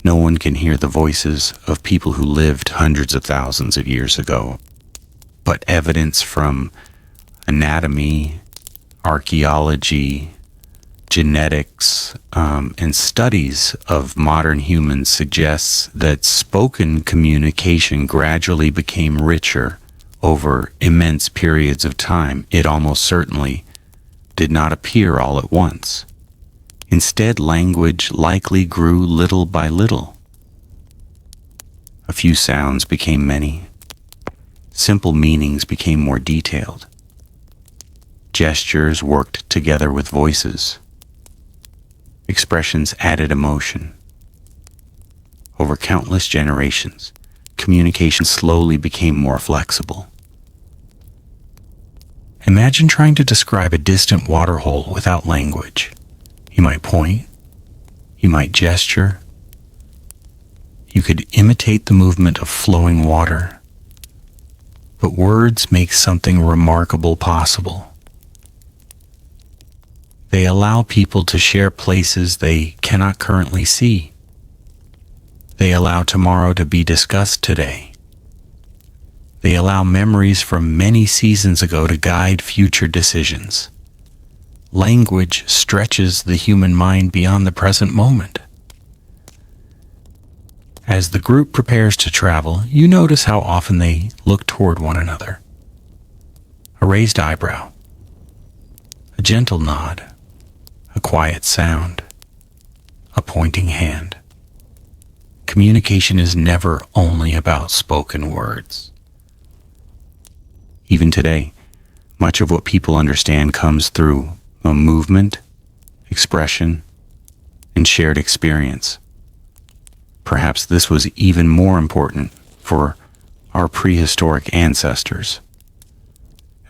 No one can hear the voices of people who lived hundreds of thousands of years ago. But evidence from anatomy, archaeology, genetics, and studies of modern humans suggests that spoken communication gradually became richer over immense periods of time. It almost certainly did not appear all at once. Instead, language likely grew little by little. A few sounds became many. Simple meanings became more detailed. Gestures worked together with voices. Expressions added emotion. Over countless generations, communication slowly became more flexible. Imagine trying to describe a distant waterhole without language. You might point, you might gesture, you could imitate the movement of flowing water, but words make something remarkable possible. They allow people to share places they cannot currently see. They allow tomorrow to be discussed today. They allow memories from many seasons ago to guide future decisions. Language stretches the human mind beyond the present moment. As the group prepares to travel, you notice how often they look toward one another. A raised eyebrow, a gentle nod, a quiet sound, a pointing hand. Communication is never only about spoken words. Even today, much of what people understand comes through a movement, expression, and shared experience. Perhaps this was even more important for our prehistoric ancestors.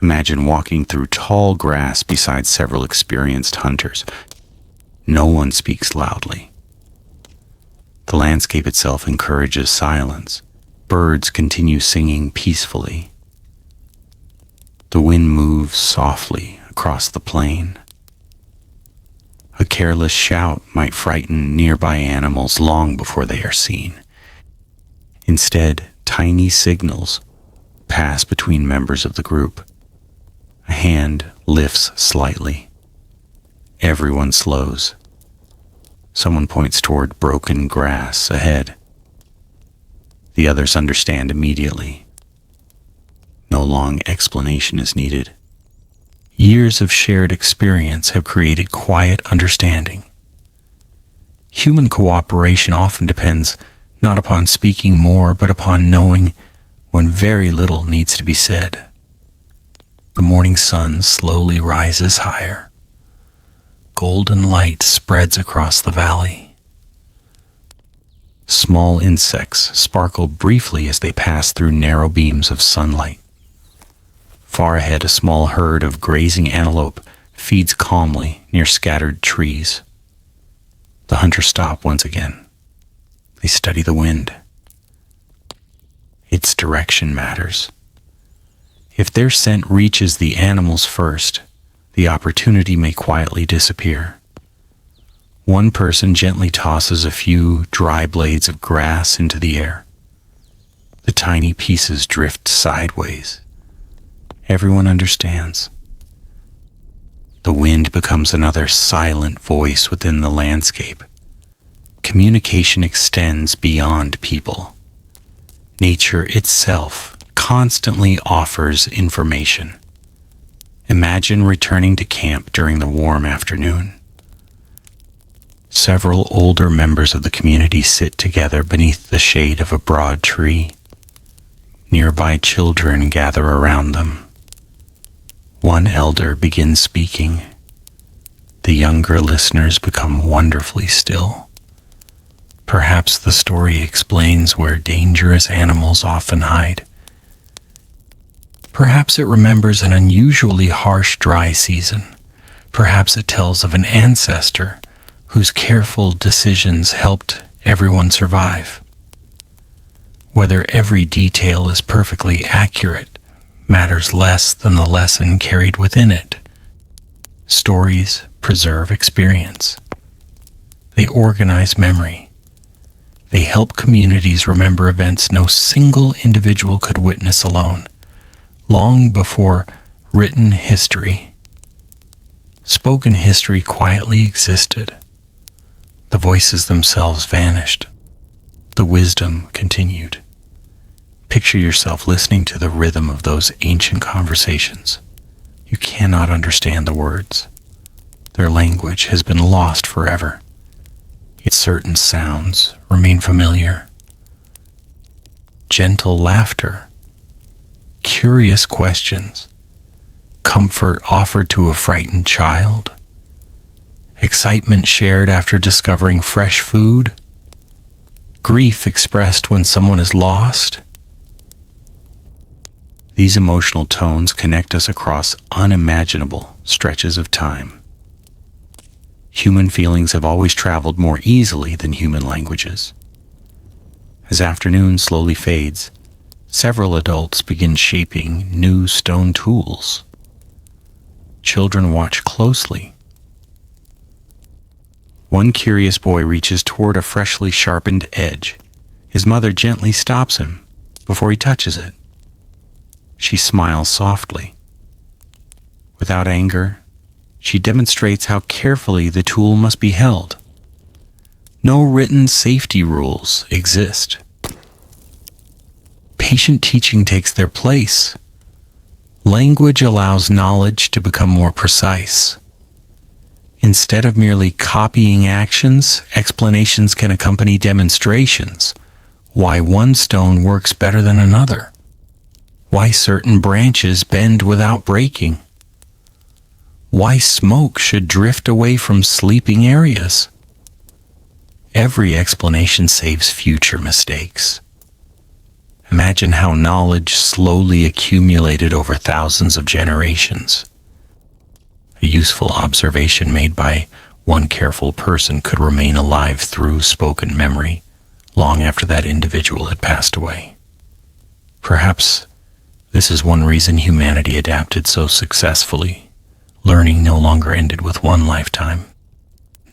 Imagine walking through tall grass beside several experienced hunters. No one speaks loudly. The landscape itself encourages silence. Birds continue singing peacefully. The wind moves softly across the plain. A careless shout might frighten nearby animals long before they are seen. Instead, tiny signals pass between members of the group. A hand lifts slightly. Everyone slows. Someone points toward broken grass ahead. The others understand immediately. No long explanation is needed. Years of shared experience have created quiet understanding. Human cooperation often depends not upon speaking more, but upon knowing when very little needs to be said. The morning sun slowly rises higher. Golden light spreads across the valley. Small insects sparkle briefly as they pass through narrow beams of sunlight. Far ahead, a small herd of grazing antelope feeds calmly near scattered trees. The hunters stop once again. They study the wind. Its direction matters. If their scent reaches the animals first, the opportunity may quietly disappear. One person gently tosses a few dry blades of grass into the air. The tiny pieces drift sideways. Everyone understands. The wind becomes another silent voice within the landscape. Communication extends beyond people. Nature itself constantly offers information. Imagine returning to camp during the warm afternoon. Several older members of the community sit together beneath the shade of a broad tree. Nearby children gather around them. One elder begins speaking. The younger listeners become wonderfully still. Perhaps the story explains where dangerous animals often hide. Perhaps it remembers an unusually harsh dry season. Perhaps it tells of an ancestor whose careful decisions helped everyone survive. Whether every detail is perfectly accurate matters less than the lesson carried within it. Stories preserve experience. They organize memory. They help communities remember events no single individual could witness alone. Long before written history, spoken history quietly existed. The voices themselves vanished. The wisdom continued. Picture yourself listening to the rhythm of those ancient conversations. You cannot understand the words. Their language has been lost forever. Yet certain sounds remain familiar. Gentle laughter, curious questions, comfort offered to a frightened child, excitement shared after discovering fresh food, grief expressed when someone is lost. These emotional tones connect us across unimaginable stretches of time. Human feelings have always traveled more easily than human languages. As afternoon slowly fades, several adults begin shaping new stone tools. Children watch closely. One curious boy reaches toward a freshly sharpened edge. His mother gently stops him before he touches it. She smiles softly. Without anger, she demonstrates how carefully the tool must be held. No written safety rules exist. Patient teaching takes their place. Language allows knowledge to become more precise. Instead of merely copying actions, explanations can accompany demonstrations. Why one stone works better than another. Why certain branches bend without breaking. why smoke should drift away from sleeping areas. Every explanation saves future mistakes. Imagine how knowledge slowly accumulated over thousands of generations. A useful observation made by one careful person could remain alive through spoken memory long after that individual had passed away. Perhaps this is one reason humanity adapted so successfully. Learning no longer ended with one lifetime.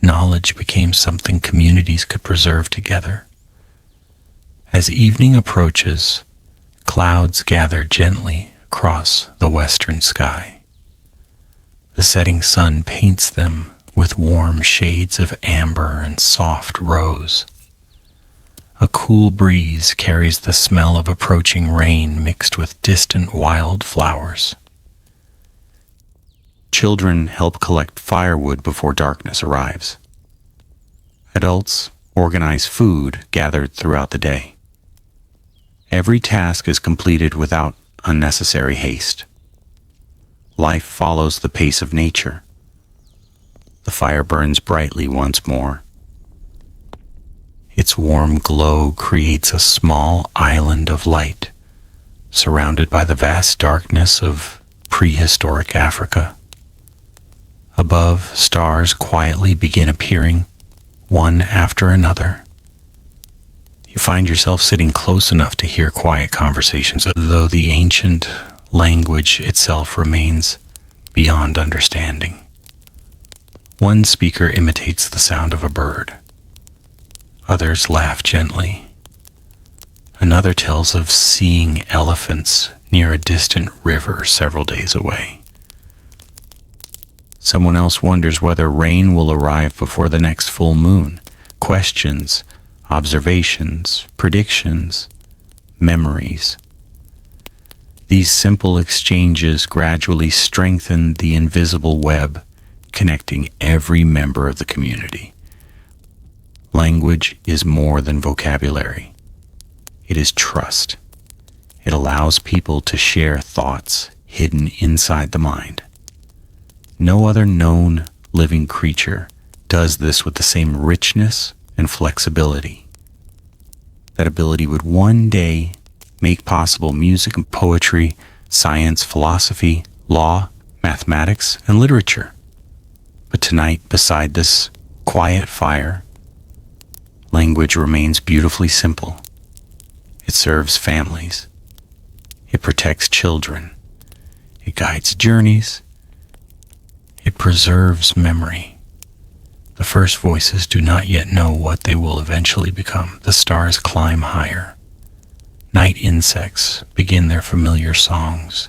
Knowledge became something communities could preserve together. As evening approaches, clouds gather gently across the western sky. The setting sun paints them with warm shades of amber and soft rose. A cool breeze carries the smell of approaching rain mixed with distant wild flowers. Children help collect firewood before darkness arrives. Adults organize food gathered throughout the day. Every task is completed without unnecessary haste. Life follows the pace of nature. The fire burns brightly once more. Its warm glow creates a small island of light, surrounded by the vast darkness of prehistoric Africa. Above, stars quietly begin appearing, one after another. You find yourself sitting close enough to hear quiet conversations, though the ancient language itself remains beyond understanding. One speaker imitates the sound of a bird. Others laugh gently. Another tells of seeing elephants near a distant river several days away. Someone else wonders whether rain will arrive before the next full moon. Questions, observations, predictions, memories. These simple exchanges gradually strengthen the invisible web connecting every member of the community. Language is more than vocabulary. It is trust. It allows people to share thoughts hidden inside the mind. No other known living creature does this with the same richness and flexibility. That ability would one day make possible music and poetry, science, philosophy, law, mathematics, and literature. But tonight, beside this quiet fire, language remains beautifully simple. It serves families. It protects children. It guides journeys. It preserves memory. The first voices do not yet know what they will eventually become. The stars climb higher. Night insects begin their familiar songs.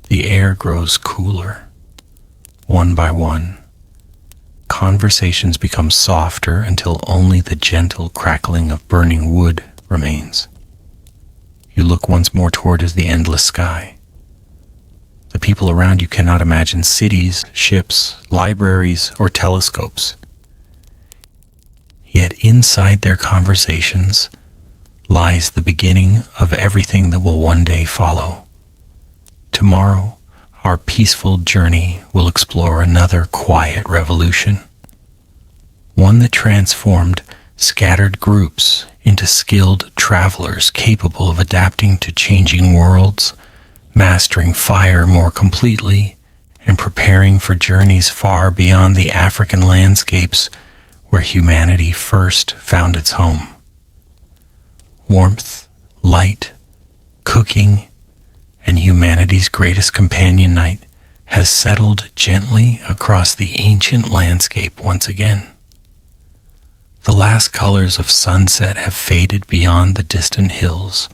The air grows cooler. One by one, conversations become softer until only the gentle crackling of burning wood remains. You look once more toward the endless sky. The people around you cannot imagine cities, ships, libraries, or telescopes. Yet inside their conversations lies the beginning of everything that will one day follow. Tomorrow, our peaceful journey will explore another quiet revolution, one that transformed scattered groups into skilled travelers capable of adapting to changing worlds, mastering fire more completely, and preparing for journeys far beyond the African landscapes where humanity first found its home. Warmth, light, cooking, and humanity's greatest companion night has settled gently across the ancient landscape once again. The last colors of sunset have faded beyond the distant hills,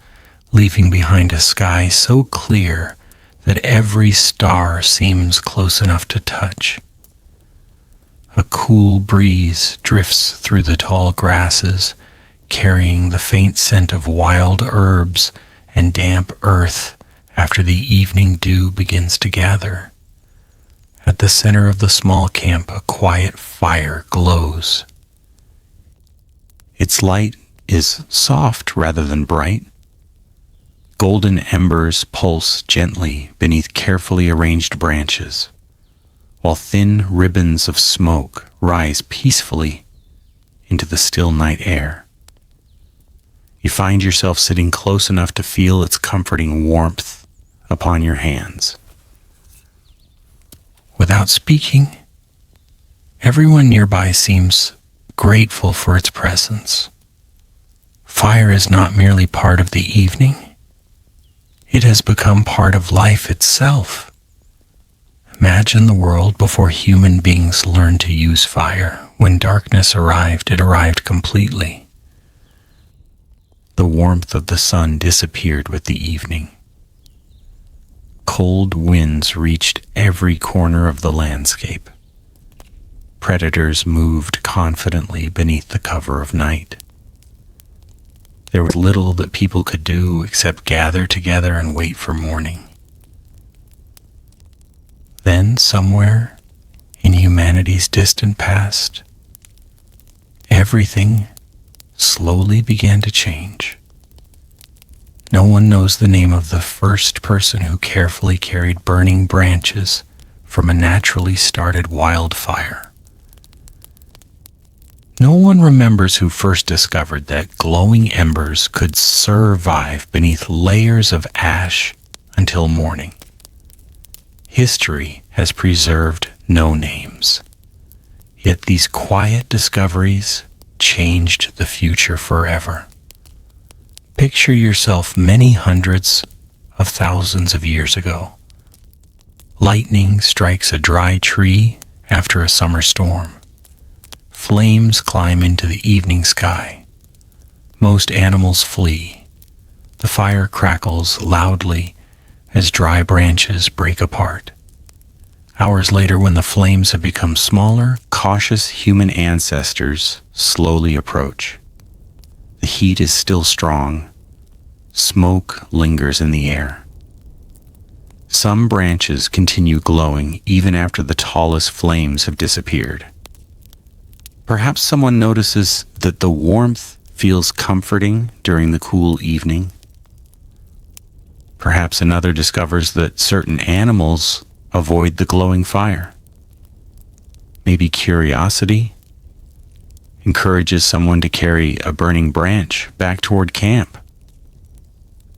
leaving behind a sky so clear that every star seems close enough to touch. A cool breeze drifts through the tall grasses, carrying the faint scent of wild herbs and damp earth after the evening dew begins to gather. At the center of the small camp, a quiet fire glows. Its light is soft rather than bright. Golden embers pulse gently beneath carefully arranged branches. while thin ribbons of smoke rise peacefully into the still night air. You find yourself sitting close enough to feel its comforting warmth upon your hands. Without speaking, everyone nearby seems grateful for its presence. Fire is not merely part of the evening, it has become part of life itself. Imagine the world before human beings learned to use fire. When darkness arrived, it arrived completely. The warmth of the sun disappeared with the evening. Cold winds reached every corner of the landscape. Predators moved confidently beneath the cover of night. There was little that people could do except gather together and wait for morning. Then, somewhere in humanity's distant past, everything slowly began to change. No one knows the name of the first person who carefully carried burning branches from a naturally started wildfire. No one remembers who first discovered that glowing embers could survive beneath layers of ash until morning. History has preserved no names, yet these quiet discoveries changed the future forever. Picture yourself many hundreds of thousands of years ago. Lightning strikes a dry tree after a summer storm. Flames climb into the evening sky. Most animals flee. The fire crackles loudly as dry branches break apart. Hours later, when the flames have become smaller, cautious human ancestors slowly approach. The heat is still strong. Smoke lingers in the air. Some branches continue glowing even after the tallest flames have disappeared. Perhaps someone notices that the warmth feels comforting during the cool evening. Perhaps another discovers that certain animals avoid the glowing fire. Maybe curiosity encourages someone to carry a burning branch back toward camp.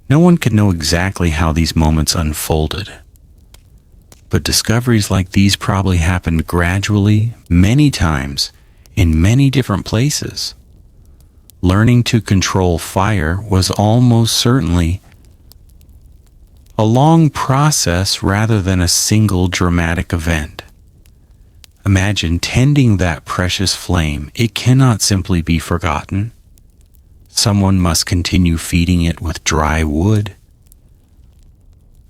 No one can know exactly how these moments unfolded, but discoveries like these probably happened gradually, many times, in many different places. Learning to control fire was almost certainly a long process rather than a single dramatic event. Imagine tending that precious flame. It cannot simply be forgotten. Someone must continue feeding it with dry wood.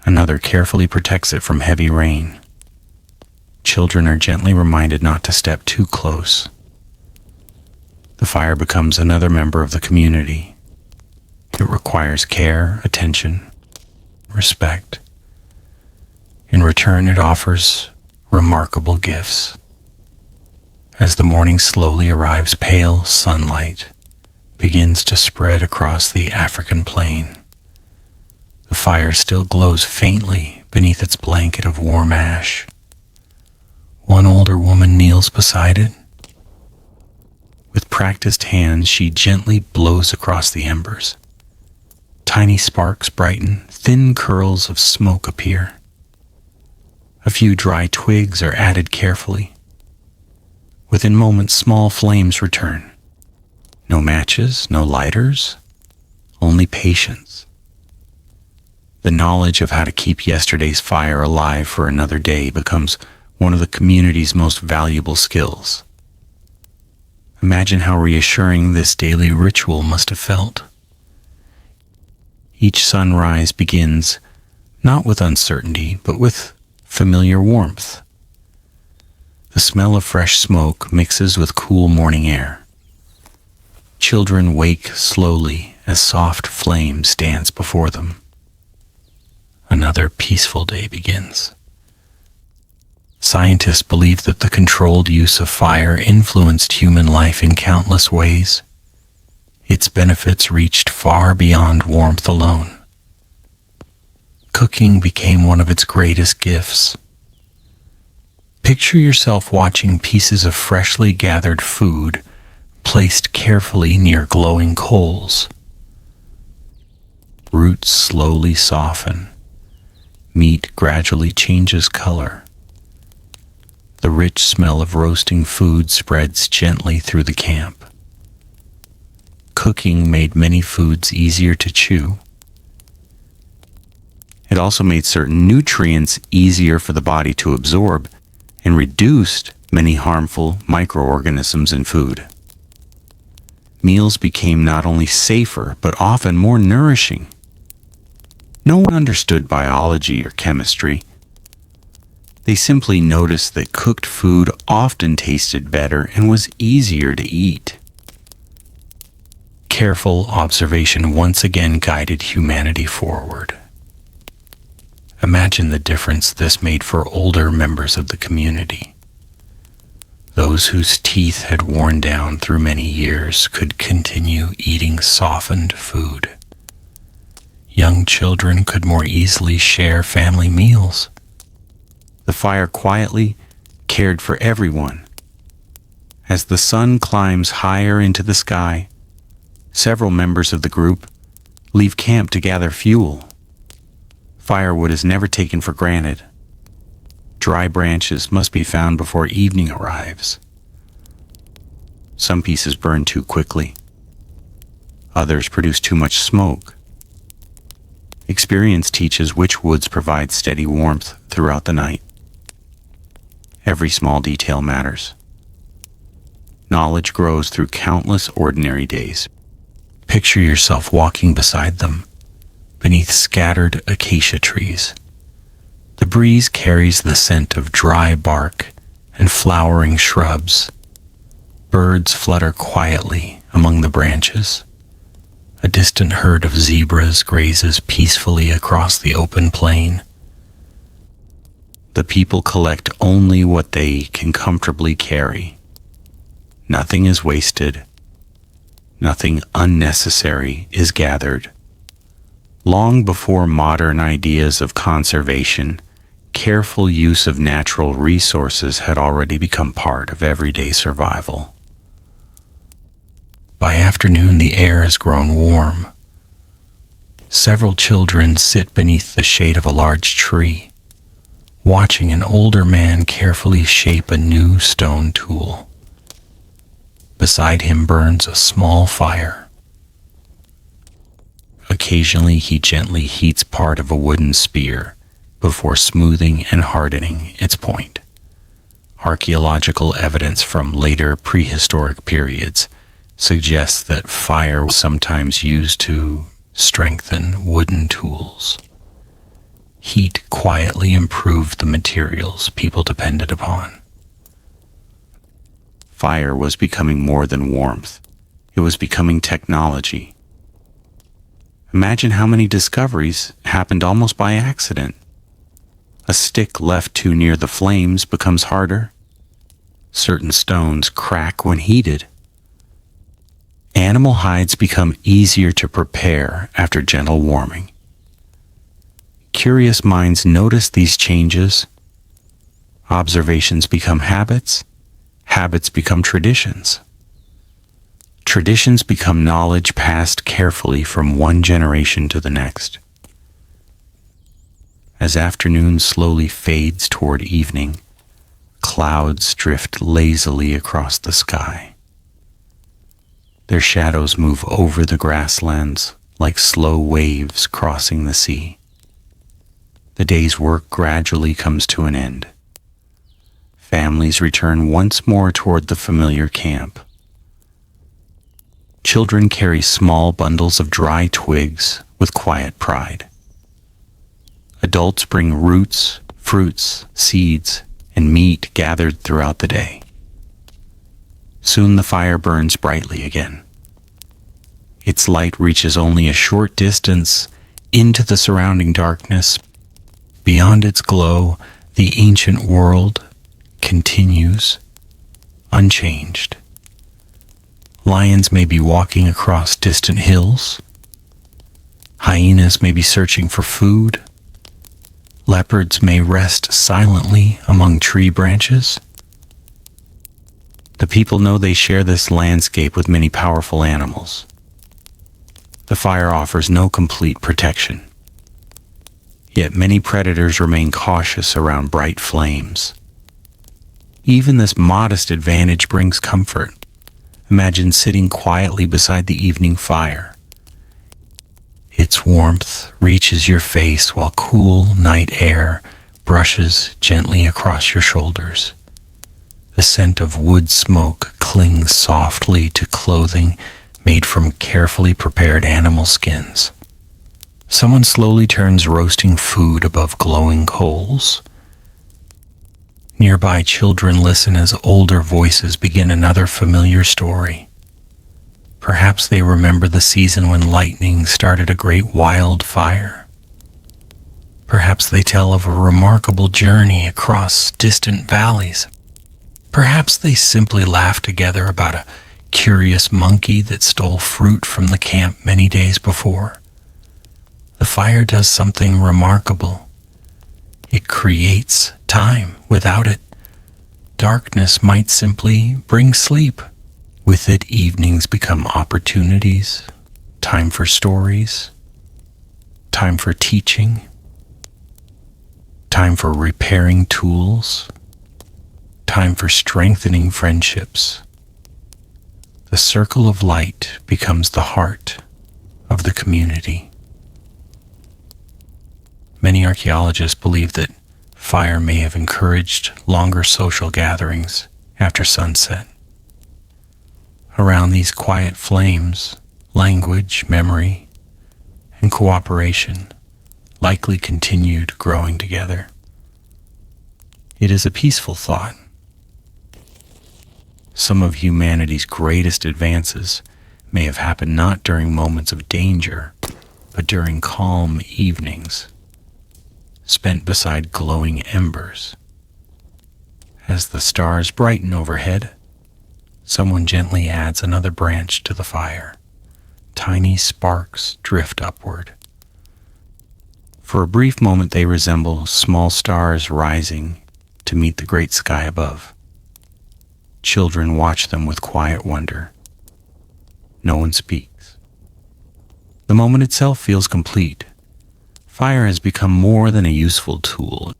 Another carefully protects it from heavy rain. Children are gently reminded not to step too close. The fire becomes another member of the community. It requires care, attention, respect. In return, it offers remarkable gifts. As the morning slowly arrives, pale sunlight begins to spread across the African plain. The fire still glows faintly beneath its blanket of warm ash. One older woman kneels beside it. With practiced hands, she gently blows across the embers. Tiny sparks brighten, thin curls of smoke appear. A few dry twigs are added carefully. Within moments, small flames return. No matches, no lighters, only patience. The knowledge of how to keep yesterday's fire alive for another day becomes one of the community's most valuable skills. Imagine how reassuring this daily ritual must have felt. Each sunrise begins not with uncertainty, but with familiar warmth. The smell of fresh smoke mixes with cool morning air. Children wake slowly as soft flames dance before them. Another peaceful day begins. Scientists believe that the controlled use of fire influenced human life in countless ways. Its benefits reached far beyond warmth alone. Cooking became one of its greatest gifts. Picture yourself watching pieces of freshly gathered food placed carefully near glowing coals. Roots slowly soften. Meat gradually changes color. The rich smell of roasting food spreads gently through the camp. Cooking made many foods easier to chew. It also made certain nutrients easier for the body to absorb and reduced many harmful microorganisms in food. Meals became not only safer, but often more nourishing. No one understood biology or chemistry. They simply noticed that cooked food often tasted better and was easier to eat. Careful observation once again guided humanity forward. Imagine the difference this made for older members of the community. Those whose teeth had worn down through many years could continue eating softened food. Young children could more easily share family meals. The fire quietly cared for everyone. As the sun climbs higher into the sky, several members of the group leave camp to gather fuel. Firewood is never taken for granted. Dry branches must be found before evening arrives. Some pieces burn too quickly. Others produce too much smoke. Experience teaches which woods provide steady warmth throughout the night. Every small detail matters. Knowledge grows through countless ordinary days. Picture yourself walking beside them, beneath scattered acacia trees. The breeze carries the scent of dry bark and flowering shrubs. Birds flutter quietly among the branches. A distant herd of zebras grazes peacefully across the open plain. The people collect only what they can comfortably carry. Nothing is wasted. Nothing unnecessary is gathered. Long before modern ideas of conservation, careful use of natural resources had already become part of everyday survival. By afternoon, the air has grown warm. Several children sit beneath the shade of a large tree, watching an older man carefully shape a new stone tool. Beside him burns a small fire. Occasionally, he gently heats part of a wooden spear before smoothing and hardening its point. Archaeological evidence from later prehistoric periods suggests that fire was sometimes used to strengthen wooden tools. Heat quietly improved the materials people depended upon. Fire was becoming more than warmth. It was becoming technology. Imagine how many discoveries happened almost by accident. A stick left too near the flames becomes harder. Certain stones crack when heated. Animal hides become easier to prepare after gentle warming. Curious minds notice these changes. Observations become habits. Habits become traditions. Traditions become knowledge passed carefully from one generation to the next. As afternoon slowly fades toward evening, clouds drift lazily across the sky. Their shadows move over the grasslands like slow waves crossing the sea. The day's work gradually comes to an end. Families return once more toward the familiar camp. Children carry small bundles of dry twigs with quiet pride. Adults bring roots, fruits, seeds, and meat gathered throughout the day. Soon the fire burns brightly again. Its light reaches only a short distance into the surrounding darkness. Beyond its glow, the ancient world continues unchanged. Lions may be walking across distant hills. Hyenas may be searching for food. Leopards may rest silently among tree branches. The people know they share this landscape with many powerful animals. The fire offers no complete protection. Yet many predators remain cautious around bright flames. Even this modest advantage brings comfort. Imagine sitting quietly beside the evening fire. Its warmth reaches your face while cool night air brushes gently across your shoulders. The scent of wood smoke clings softly to clothing made from carefully prepared animal skins. Someone slowly turns roasting food above glowing coals. Nearby children listen as older voices begin another familiar story. Perhaps they remember the season when lightning started a great wildfire. Perhaps they tell of a remarkable journey across distant valleys. Perhaps they simply laugh together about a curious monkey that stole fruit from the camp many days before. The fire does something remarkable. It creates time. Without it, darkness might simply bring sleep. With it, evenings become opportunities, time for stories, time for teaching, time for repairing tools, time for strengthening friendships. The circle of light becomes the heart of the community. Many archaeologists believe that fire may have encouraged longer social gatherings after sunset. Around these quiet flames, language, memory, and cooperation likely continued growing together. It is a peaceful thought. Some of humanity's greatest advances may have happened not during moments of danger, but during calm evenings spent beside glowing embers. As the stars brighten overhead, someone gently adds another branch to the fire. Tiny sparks drift upward. For a brief moment they resemble small stars rising to meet the great sky above. Children watch them with quiet wonder. No one speaks. The moment itself feels complete. Fire has become more than a useful tool.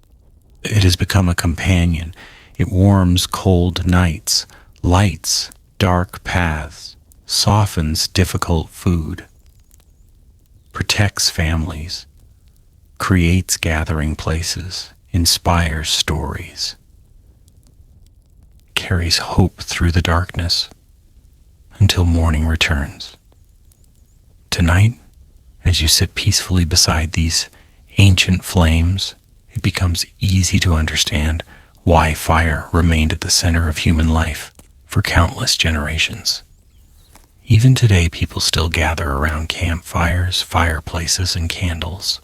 It has become a companion. It warms cold nights, lights dark paths, softens difficult food, protects families, creates gathering places, inspires stories, carries hope through the darkness until morning returns. Tonight, as you sit peacefully beside these ancient flames, it becomes easy to understand why fire remained at the center of human life for countless generations. Even today, people still gather around campfires, fireplaces, and candles.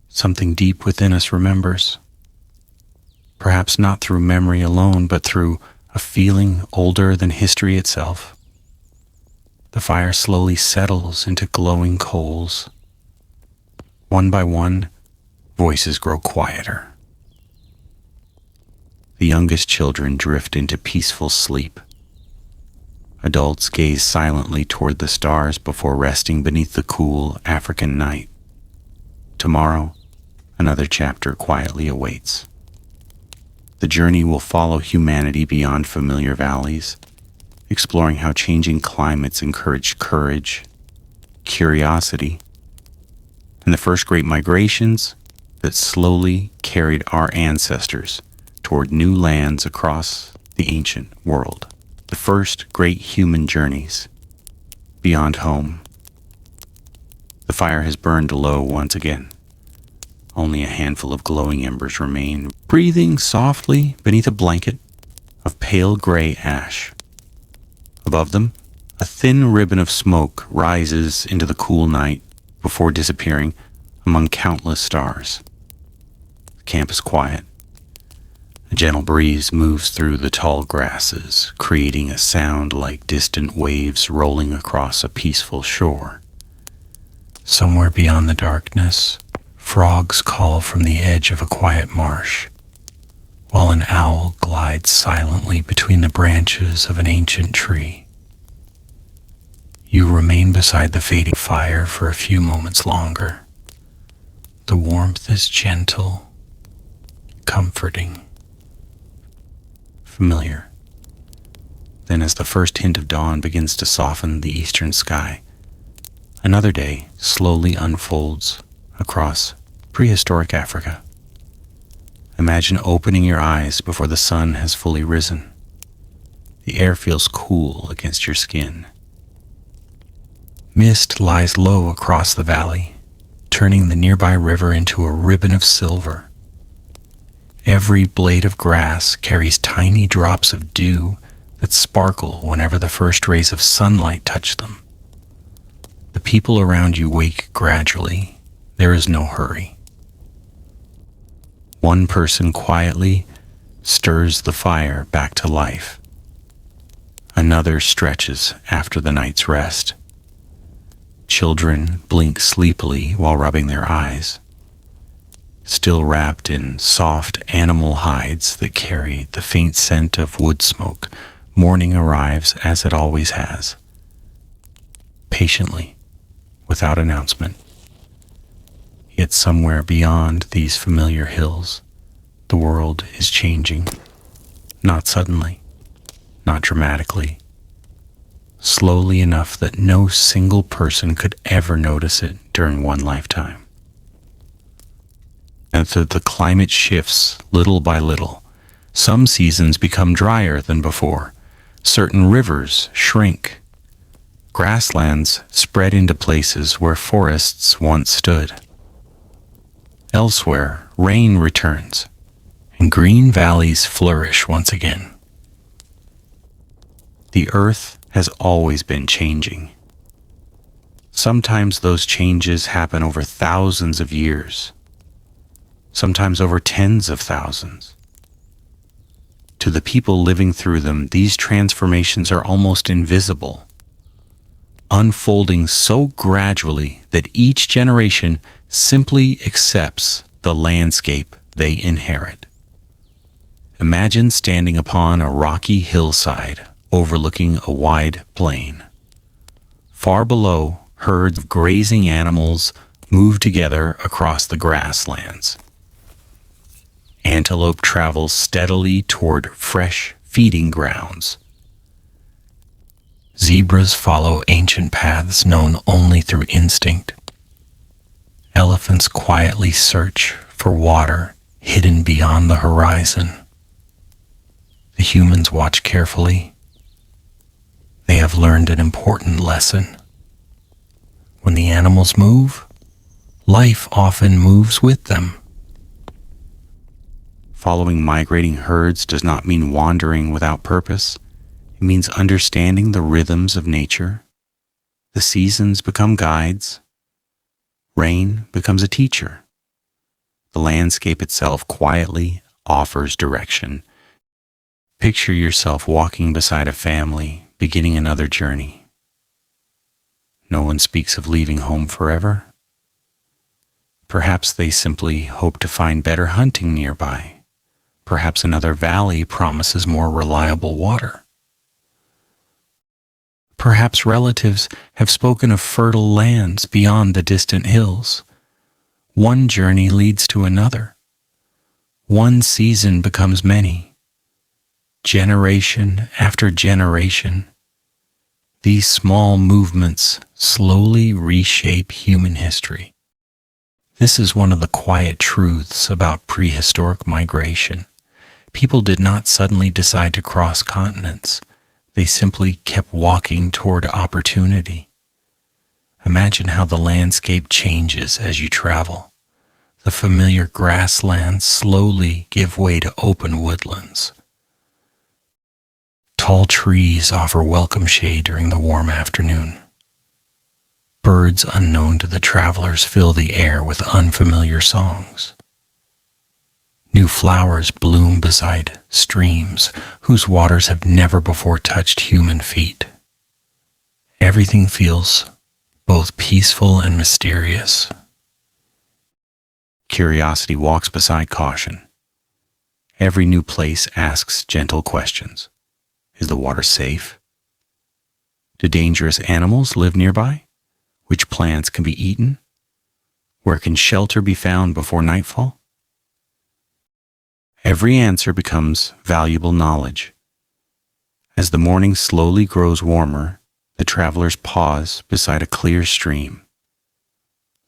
Something deep within us remembers, perhaps not through memory alone, but through a feeling older than history itself. The fire slowly settles into glowing coals. One by one, voices grow quieter. The youngest children drift into peaceful sleep. Adults gaze silently toward the stars before resting beneath the cool African night. Tomorrow, another chapter quietly awaits. The journey will follow humanity beyond familiar valleys, exploring how changing climates encouraged courage, curiosity, and the first great migrations that slowly carried our ancestors toward new lands across the ancient world. The first great human journeys beyond home. The fire has burned low once again. Only a handful of glowing embers remain, breathing softly beneath a blanket of pale gray ash. Above them, a thin ribbon of smoke rises into the cool night before disappearing among countless stars. The camp is quiet. A gentle breeze moves through the tall grasses, creating a sound like distant waves rolling across a peaceful shore. Somewhere beyond the darkness, Frogs call from the edge of a quiet marsh, while an owl glides silently between the branches of an ancient tree. You remain beside the fading fire for a few moments longer. The warmth is gentle, comforting, familiar. Then, as the first hint of dawn begins to soften the eastern sky, another day slowly unfolds across prehistoric Africa. Imagine opening your eyes before the sun has fully risen. The air feels cool against your skin. Mist lies low across the valley, turning the nearby river into a ribbon of silver. Every blade of grass carries tiny drops of dew that sparkle whenever the first rays of sunlight touch them. The people around you wake gradually. There is no hurry. One person quietly stirs the fire back to life. Another stretches after the night's rest. Children blink sleepily while rubbing their eyes. Still wrapped in soft animal hides that carry the faint scent of wood smoke, morning arrives as it always has. Patiently, without announcement. Yet somewhere beyond these familiar hills, the world is changing. Not suddenly, not dramatically. Slowly enough that no single person could ever notice it during one lifetime. As the climate shifts little by little, some seasons become drier than before. Certain rivers shrink. Grasslands spread into places where forests once stood. Elsewhere, rain returns, and green valleys flourish once again. The earth has always been changing. Sometimes those changes happen over thousands of years, sometimes over tens of thousands. To the people living through them, these transformations are almost invisible, unfolding so gradually that each generation simply accepts the landscape they inherit. Imagine standing upon a rocky hillside overlooking a wide plain. Far below, herds of grazing animals move together across the grasslands. Antelope travels steadily toward fresh feeding grounds. Zebras follow ancient paths known only through instinct. Elephants quietly search for water hidden beyond the horizon. The humans watch carefully. They have learned an important lesson. When the animals move, life often moves with them. Following migrating herds does not mean wandering without purpose. It means understanding the rhythms of nature. The seasons become guides. Rain becomes a teacher. The landscape itself quietly offers direction. Picture yourself walking beside a family, beginning another journey. No one speaks of leaving home forever. Perhaps they simply hope to find better hunting nearby. Perhaps another valley promises more reliable water. Perhaps relatives have spoken of fertile lands beyond the distant hills. One journey leads to another. One season becomes many. Generation after generation, these small movements slowly reshape human history. This is one of the quiet truths about prehistoric migration. People did not suddenly decide to cross continents. They simply kept walking toward opportunity. Imagine how the landscape changes as you travel. The familiar grasslands slowly give way to open woodlands. Tall trees offer welcome shade during the warm afternoon. Birds unknown to the travelers fill the air with unfamiliar songs. New flowers bloom beside streams whose waters have never before touched human feet. Everything feels both peaceful and mysterious. Curiosity walks beside caution. Every new place asks gentle questions. Is the water safe? Do dangerous animals live nearby? Which plants can be eaten? Where can shelter be found before nightfall? Every answer becomes valuable knowledge. As the morning slowly grows warmer, the travelers pause beside a clear stream.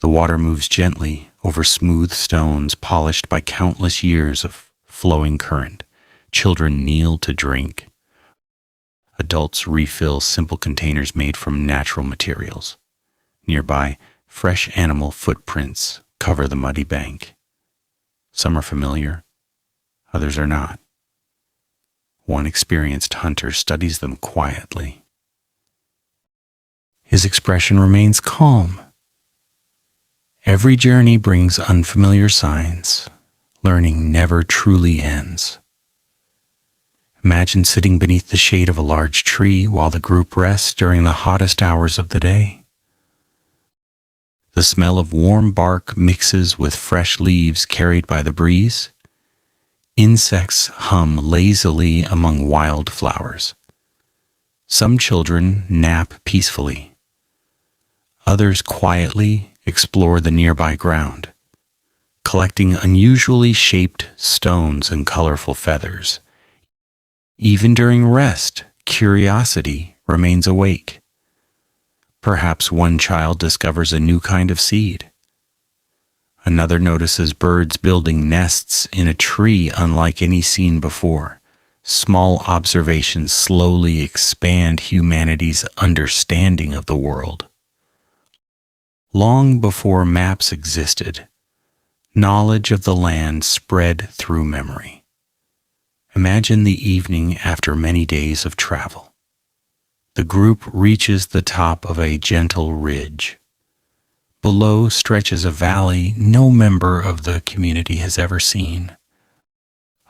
The water moves gently over smooth stones polished by countless years of flowing current. Children kneel to drink. Adults refill simple containers made from natural materials. Nearby, fresh animal footprints cover the muddy bank. Some are familiar, others are not. One experienced hunter studies them quietly. His expression remains calm. Every journey brings unfamiliar signs. Learning never truly ends. Imagine sitting beneath the shade of a large tree while the group rests during the hottest hours of the day. The smell of warm bark mixes with fresh leaves carried by the breeze. Insects hum lazily among wild flowers. Some children nap peacefully. Others quietly explore the nearby ground, collecting unusually shaped stones and colorful feathers. Even during rest, curiosity remains awake. Perhaps one child discovers a new kind of seed. Another notices birds building nests in a tree unlike any seen before. Small observations slowly expand humanity's understanding of the world. Long before maps existed, knowledge of the land spread through memory. Imagine the evening after many days of travel. The group reaches the top of a gentle ridge. Below stretches a valley no member of the community has ever seen.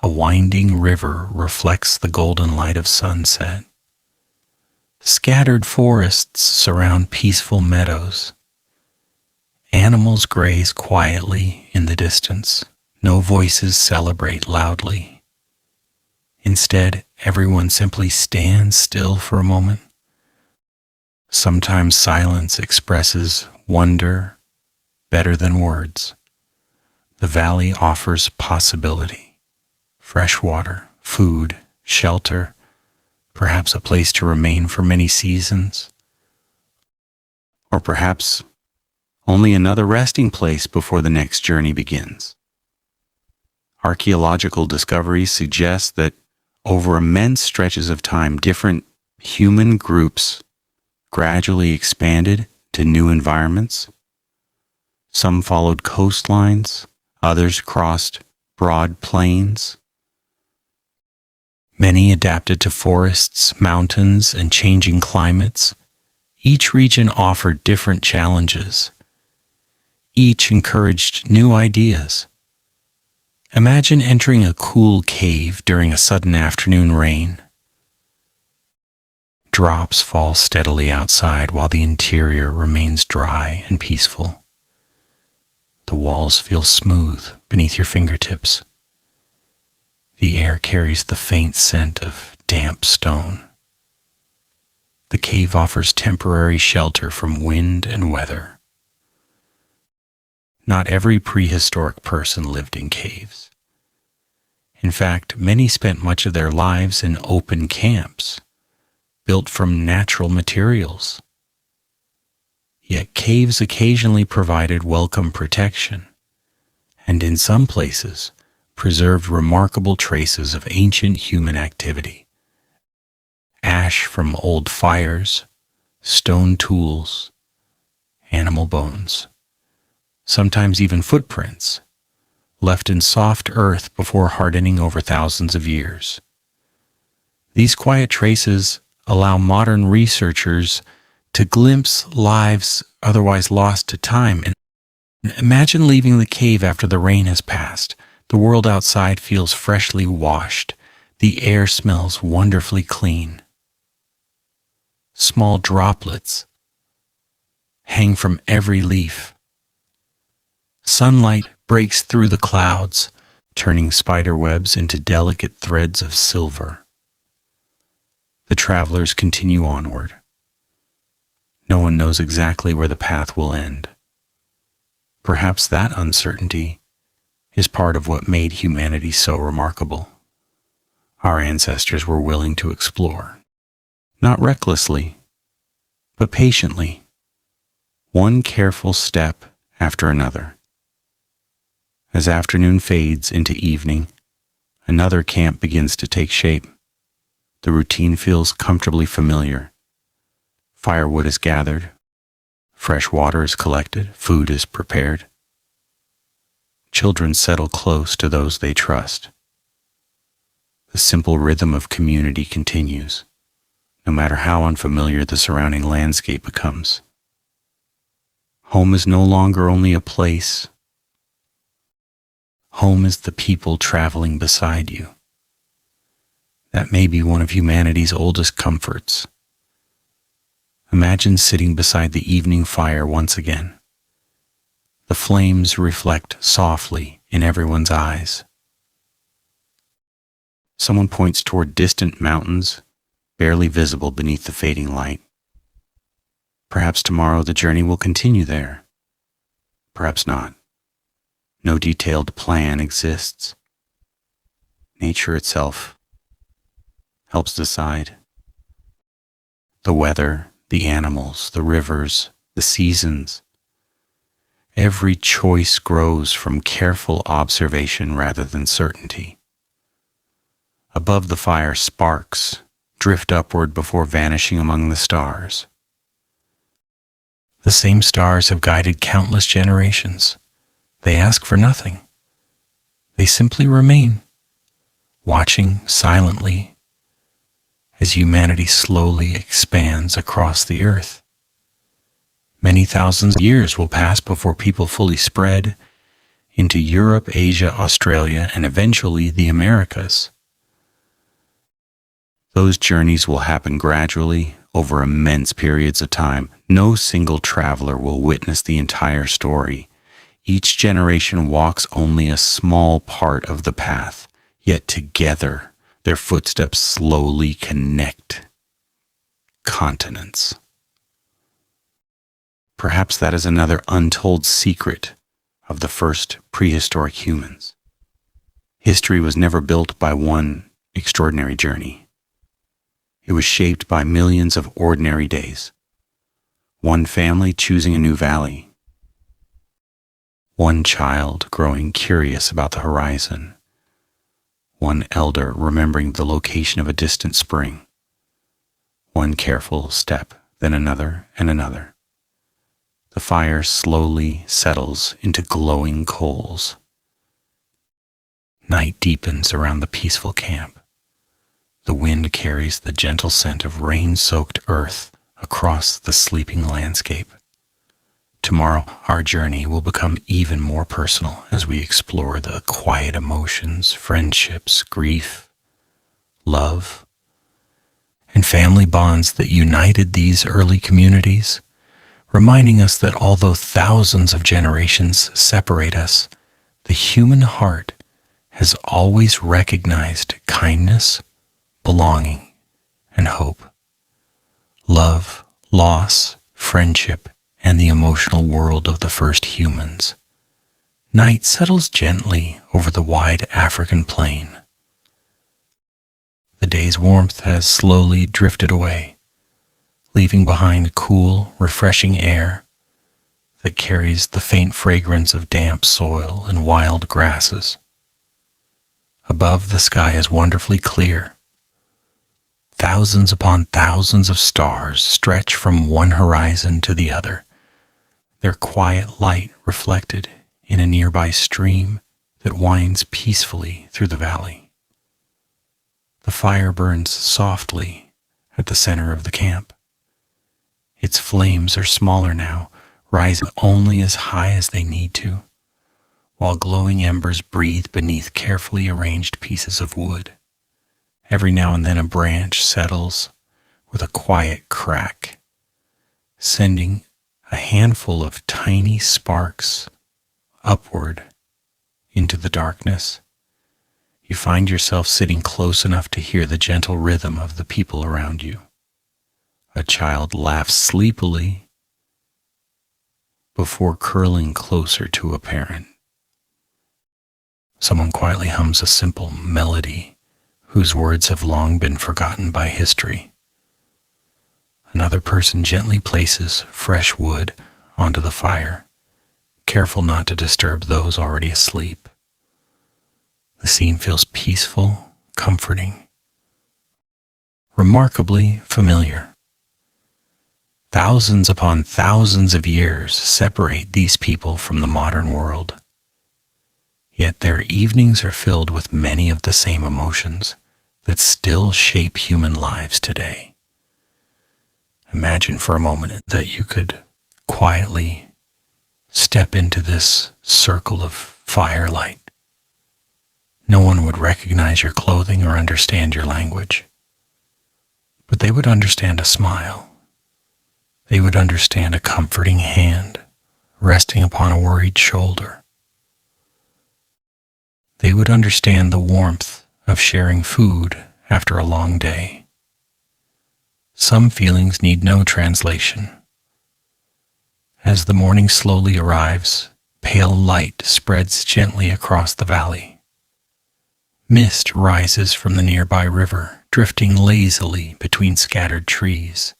A winding river reflects the golden light of sunset. Scattered forests surround peaceful meadows. Animals graze quietly in the distance. No voices celebrate loudly. Instead, everyone simply stands still for a moment. Sometimes silence expresses wonder better than words. The valley offers possibility. Fresh water, food, shelter, perhaps a place to remain for many seasons. Or perhaps only another resting place before the next journey begins. Archaeological discoveries suggest that over immense stretches of time, different human groups gradually expanded to new environments. Some followed coastlines, others crossed broad plains. Many adapted to forests, mountains, and changing climates. Each region offered different challenges. Each encouraged new ideas. Imagine entering a cool cave during a sudden afternoon rain. Drops fall steadily outside while the interior remains dry and peaceful. The walls feel smooth beneath your fingertips. The air carries the faint scent of damp stone. The cave offers temporary shelter from wind and weather. Not every prehistoric person lived in caves. In fact, many spent much of their lives in open camps, built from natural materials. Yet caves occasionally provided welcome protection, and in some places preserved remarkable traces of ancient human activity. Ash from old fires, stone tools, animal bones, sometimes even footprints, left in soft earth before hardening over thousands of years. These quiet traces allow modern researchers to glimpse lives otherwise lost to time. And imagine leaving the cave after the rain has passed. The world outside feels freshly washed. The air smells wonderfully clean. Small droplets hang from every leaf. Sunlight breaks through the clouds, turning spider webs into delicate threads of silver. The travelers continue onward. No one knows exactly where the path will end. Perhaps that uncertainty is part of what made humanity so remarkable. Our ancestors were willing to explore, not recklessly, but patiently, one careful step after another. As afternoon fades into evening, another camp begins to take shape. The routine feels comfortably familiar. Firewood is gathered, fresh water is collected, food is prepared. Children settle close to those they trust. The simple rhythm of community continues, no matter how unfamiliar the surrounding landscape becomes. Home is no longer only a place. Home is the people traveling beside you. That may be one of humanity's oldest comforts. Imagine sitting beside the evening fire once again. The flames reflect softly in everyone's eyes. Someone points toward distant mountains, barely visible beneath the fading light. Perhaps tomorrow the journey will continue there. Perhaps not. No detailed plan exists. Nature itself helps decide. The weather, the animals, the rivers, the seasons. Every choice grows from careful observation rather than certainty. Above the fire, sparks drift upward before vanishing among the stars. The same stars have guided countless generations. They ask for nothing. They simply remain, watching silently as humanity slowly expands across the earth. Many thousands of years will pass before people fully spread into Europe, Asia, Australia, and eventually the Americas. Those journeys will happen gradually over immense periods of time. No single traveler will witness the entire story. Each generation walks only a small part of the path, yet together their footsteps slowly connect continents. Perhaps that is another untold secret of the first prehistoric humans. History was never built by one extraordinary journey. It was shaped by millions of ordinary days. One family choosing a new valley. One child growing curious about the horizon. One elder remembering the location of a distant spring. One careful step, then another and another. The fire slowly settles into glowing coals. Night deepens around the peaceful camp. The wind carries the gentle scent of rain-soaked earth across the sleeping landscape. Tomorrow, our journey will become even more personal as we explore the quiet emotions, friendships, grief, love, and family bonds that united these early communities, reminding us that although thousands of generations separate us, the human heart has always recognized kindness, belonging, and hope. Love, loss, friendship, and the emotional world of the first humans. Night settles gently over the wide African plain. The day's warmth has slowly drifted away, leaving behind cool, refreshing air that carries the faint fragrance of damp soil and wild grasses. Above, the sky is wonderfully clear. Thousands upon thousands of stars stretch from one horizon to the other, their quiet light reflected in a nearby stream that winds peacefully through the valley. The fire burns softly at the center of the camp. Its flames are smaller now, rising only as high as they need to, while glowing embers breathe beneath carefully arranged pieces of wood. Every now and then a branch settles with a quiet crack, sending a handful of tiny sparks upward into the darkness. You find yourself sitting close enough to hear the gentle rhythm of the people around you. A child laughs sleepily before curling closer to a parent. Someone quietly hums a simple melody whose words have long been forgotten by history. Another person gently places fresh wood onto the fire, careful not to disturb those already asleep. The scene feels peaceful, comforting, remarkably familiar. Thousands upon thousands of years separate these people from the modern world. Yet their evenings are filled with many of the same emotions that still shape human lives today. Imagine for a moment that you could quietly step into this circle of firelight. No one would recognize your clothing or understand your language, but they would understand a smile. They would understand a comforting hand resting upon a worried shoulder. They would understand the warmth of sharing food after a long day. Some feelings need no translation. As the morning slowly arrives, pale light spreads gently across the valley. Mist rises from the nearby river, drifting lazily between scattered trees.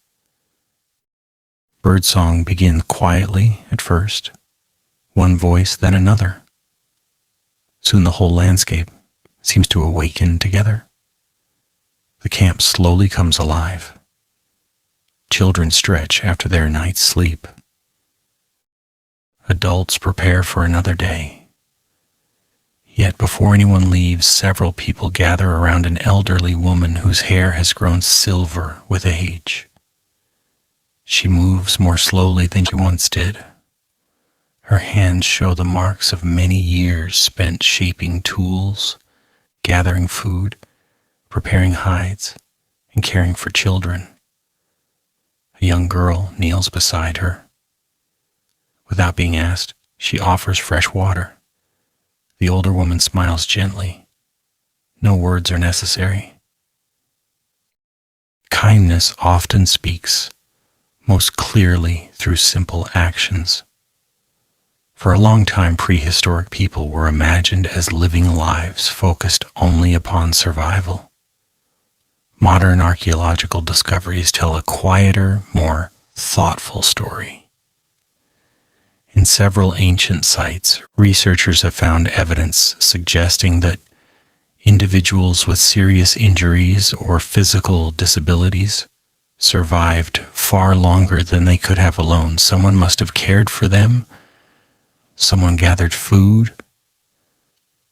Birdsong begins quietly at first, one voice then another. Soon the whole landscape seems to awaken together. The camp slowly comes alive. Children stretch after their night's sleep. Adults prepare for another day. Yet before anyone leaves, several people gather around an elderly woman whose hair has grown silver with age. She moves more slowly than she once did. Her hands show the marks of many years spent shaping tools, gathering food, preparing hides, and caring for children. A young girl kneels beside her. Without being asked, she offers fresh water. The older woman smiles gently. No words are necessary. Kindness often speaks most clearly through simple actions. For a long time, prehistoric people were imagined as living lives focused only upon survival. Modern archaeological discoveries tell a quieter, more thoughtful story. In several ancient sites, researchers have found evidence suggesting that individuals with serious injuries or physical disabilities survived far longer than they could have alone. Someone must have cared for them. Someone gathered food.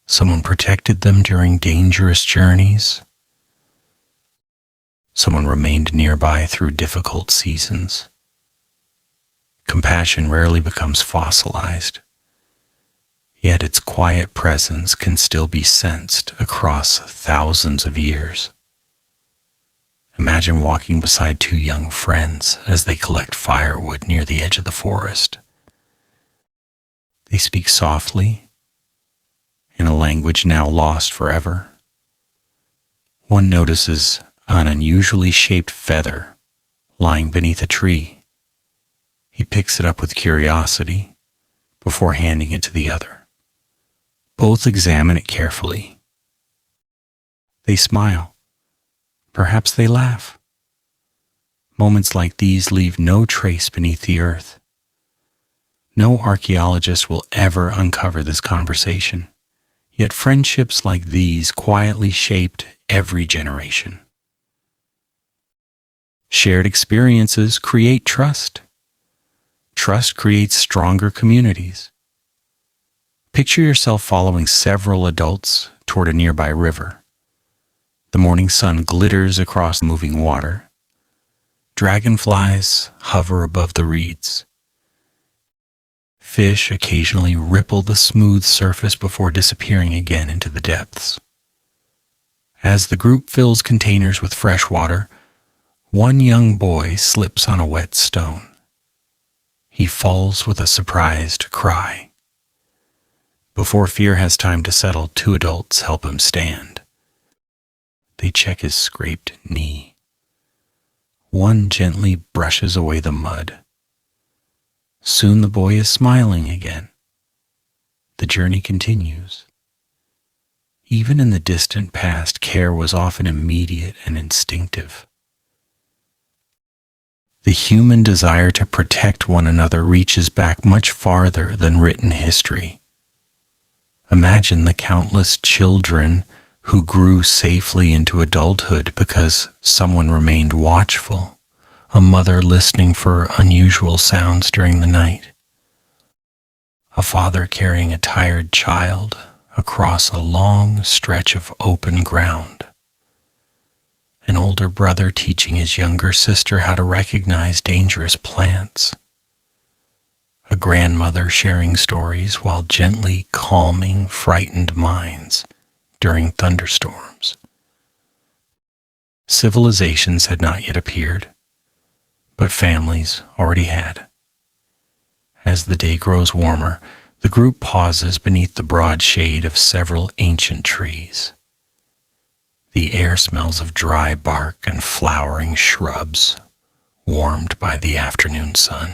Someone protected them during dangerous journeys. Someone remained nearby through difficult seasons. Compassion rarely becomes fossilized, yet its quiet presence can still be sensed across thousands of years. Imagine walking beside two young friends as they collect firewood near the edge of the forest. They speak softly, in a language now lost forever. One notices an unusually shaped feather lying beneath a tree. He picks it up with curiosity before handing it to the other. Both examine it carefully. They smile. Perhaps they laugh. Moments like these leave no trace beneath the earth. No archaeologist will ever uncover this conversation, yet friendships like these quietly shaped every generation. Shared experiences create trust. Trust creates stronger communities. Picture yourself following several adults toward a nearby river. The morning sun glitters across moving water. Dragonflies hover above the reeds. Fish occasionally ripple the smooth surface before disappearing again into the depths. As the group fills containers with fresh water, one young boy slips on a wet stone. He falls with a surprised cry. Before fear has time to settle, two adults help him stand. They check his scraped knee. One gently brushes away the mud. Soon the boy is smiling again. The journey continues. Even in the distant past, care was often immediate and instinctive. The human desire to protect one another reaches back much farther than written history. Imagine the countless children who grew safely into adulthood because someone remained watchful, a mother listening for unusual sounds during the night, a father carrying a tired child across a long stretch of open ground, an older brother teaching his younger sister how to recognize dangerous plants, a grandmother sharing stories while gently calming frightened minds during thunderstorms. Civilizations had not yet appeared, but families already had. As the day grows warmer, the group pauses beneath the broad shade of several ancient trees. The air smells of dry bark and flowering shrubs, warmed by the afternoon sun.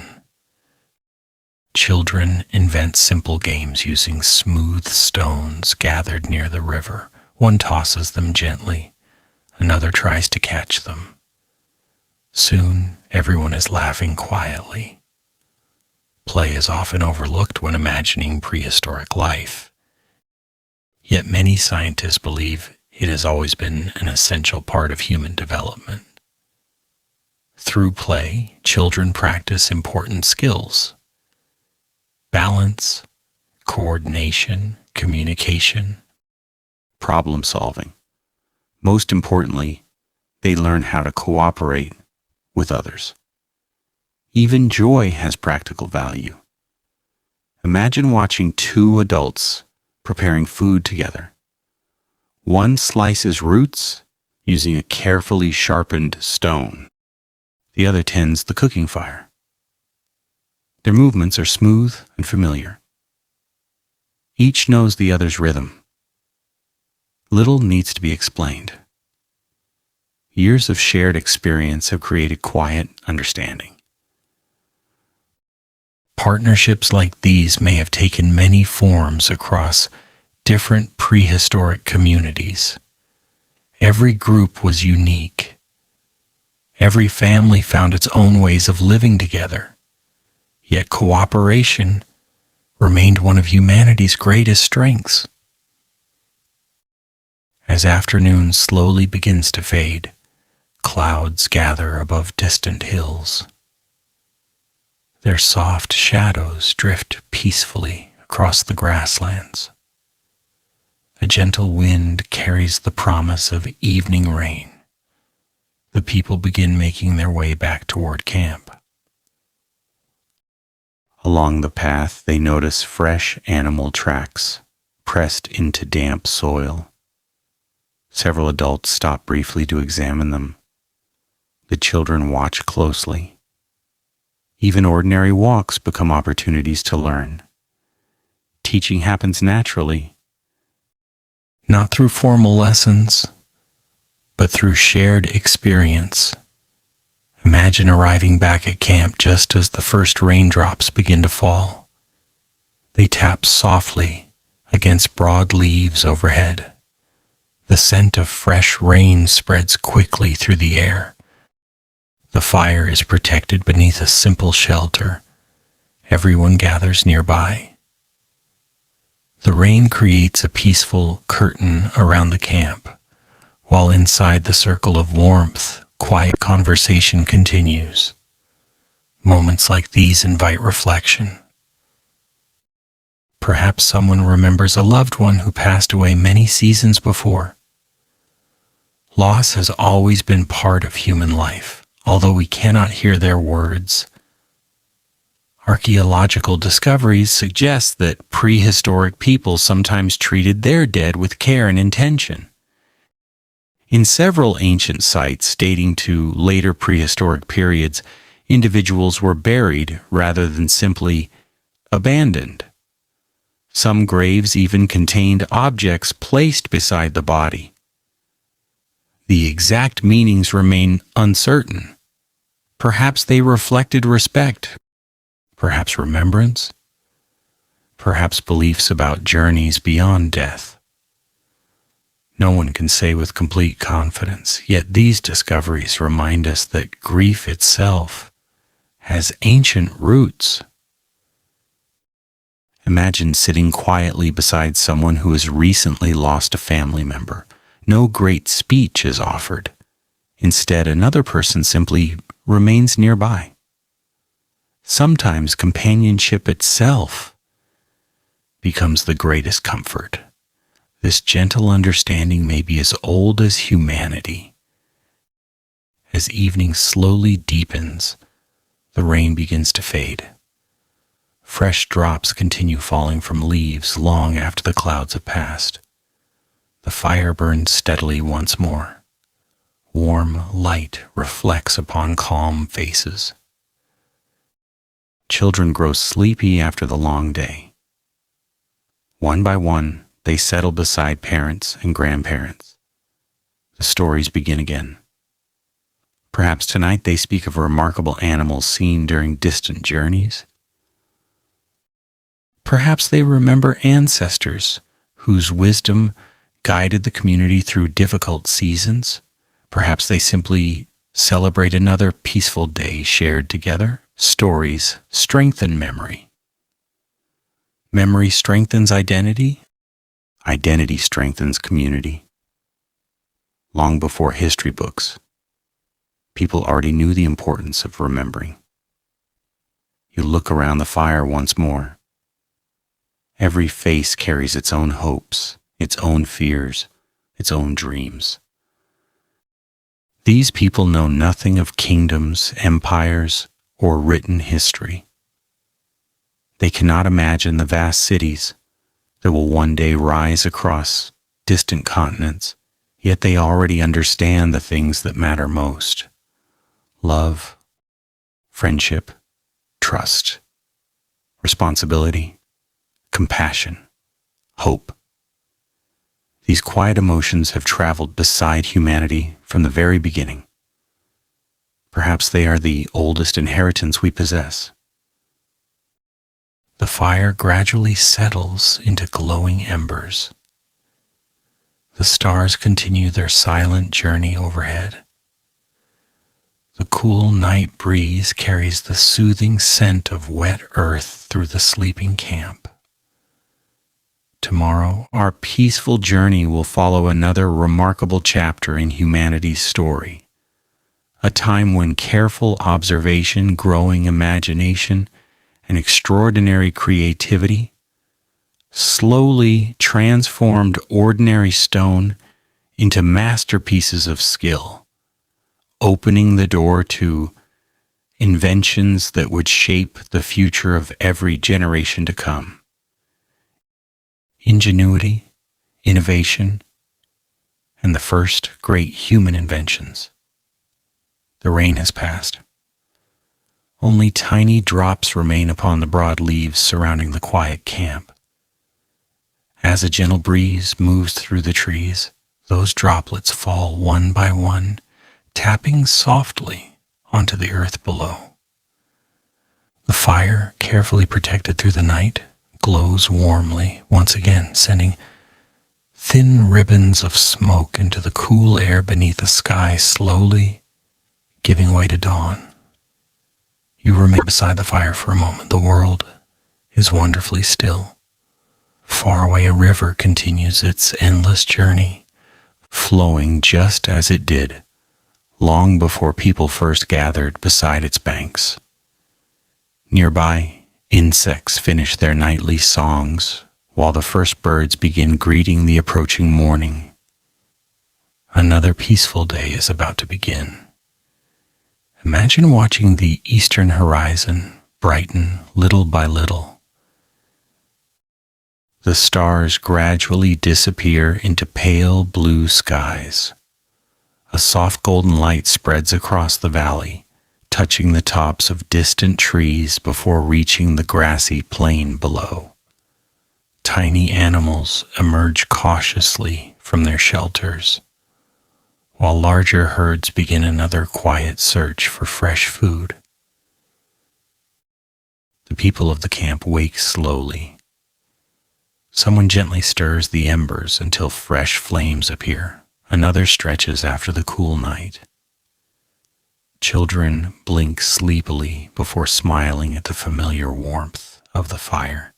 Children invent simple games using smooth stones gathered near the river. One tosses them gently, another tries to catch them. Soon, everyone is laughing quietly. Play is often overlooked when imagining prehistoric life. Yet many scientists believe it has always been an essential part of human development. Through play, children practice important skills: balance, coordination, communication, problem solving. Most importantly, they learn how to cooperate with others. Even joy has practical value. Imagine watching two adults preparing food together. One slices roots using a carefully sharpened stone. The other tends the cooking fire. Their movements are smooth and familiar. Each knows the other's rhythm. Little needs to be explained. Years of shared experience have created quiet understanding. Partnerships like these may have taken many forms across different prehistoric communities. Every group was unique. Every family found its own ways of living together. Yet cooperation remained one of humanity's greatest strengths. As afternoon slowly begins to fade, clouds gather above distant hills. Their soft shadows drift peacefully across the grasslands. A gentle wind carries the promise of evening rain. The people begin making their way back toward camp. Along the path, they notice fresh animal tracks pressed into damp soil. Several adults stop briefly to examine them. The children watch closely. Even ordinary walks become opportunities to learn. Teaching happens naturally, not through formal lessons, but through shared experience. Imagine arriving back at camp just as the first raindrops begin to fall. They tap softly against broad leaves overhead. The scent of fresh rain spreads quickly through the air. The fire is protected beneath a simple shelter. Everyone gathers nearby. The rain creates a peaceful curtain around the camp, while inside the circle of warmth, quiet conversation continues. Moments like these invite reflection. Perhaps someone remembers a loved one who passed away many seasons before. Loss has always been part of human life, although we cannot hear their words. Archaeological discoveries suggest that prehistoric people sometimes treated their dead with care and intention. In several ancient sites dating to later prehistoric periods, individuals were buried rather than simply abandoned. Some graves even contained objects placed beside the body. The exact meanings remain uncertain. Perhaps they reflected respect, perhaps remembrance, perhaps beliefs about journeys beyond death. No one can say with complete confidence, yet these discoveries remind us that grief itself has ancient roots. Imagine sitting quietly beside someone who has recently lost a family member. No great speech is offered. Instead, another person simply remains nearby. Sometimes companionship itself becomes the greatest comfort. This gentle understanding may be as old as humanity. As evening slowly deepens, the rain begins to fade. Fresh drops continue falling from leaves long after the clouds have passed. The fire burns steadily once more. Warm light reflects upon calm faces. Children grow sleepy after the long day. One by one, they settle beside parents and grandparents. The stories begin again. Perhaps tonight they speak of remarkable animals seen during distant journeys. Perhaps they remember ancestors whose wisdom guided the community through difficult seasons. Perhaps they simply celebrate another peaceful day shared together. Stories strengthen memory. Memory strengthens identity. Identity strengthens community. Long before history books, people already knew the importance of remembering. You look around the fire once more. Every face carries its own hopes, its own fears, its own dreams. These people know nothing of kingdoms, empires, or written history. They cannot imagine the vast cities that will one day rise across distant continents, yet they already understand the things that matter most: love, friendship, trust, responsibility, compassion, hope. These quiet emotions have traveled beside humanity from the very beginning. Perhaps they are the oldest inheritance we possess. The fire gradually settles into glowing embers. The stars continue their silent journey overhead. The cool night breeze carries the soothing scent of wet earth through the sleeping camp. Tomorrow, our peaceful journey will follow another remarkable chapter in humanity's story, a time when careful observation, growing imagination, and extraordinary creativity slowly transformed ordinary stone into masterpieces of skill, opening the door to inventions that would shape the future of every generation to come. Ingenuity, innovation, and the first great human inventions. The rain has passed. Only tiny drops remain upon the broad leaves surrounding the quiet camp. As a gentle breeze moves through the trees, those droplets fall one by one, tapping softly onto the earth below. The fire, carefully protected through the night, glows warmly, once again sending thin ribbons of smoke into the cool air beneath the sky, slowly giving way to dawn. You remain beside the fire for a moment. The world is wonderfully still. Far away, a river continues its endless journey, flowing just as it did long before people first gathered beside its banks. Nearby, insects finish their nightly songs, while the first birds begin greeting the approaching morning. Another peaceful day is about to begin. Imagine watching the eastern horizon brighten little by little. The stars gradually disappear into pale blue skies. A soft golden light spreads across the valley, touching the tops of distant trees before reaching the grassy plain below. Tiny animals emerge cautiously from their shelters, while larger herds begin another quiet search for fresh food. The people of the camp wake slowly. Someone gently stirs the embers until fresh flames appear. Another stretches after the cool night. Children blink sleepily before smiling at the familiar warmth of the fire.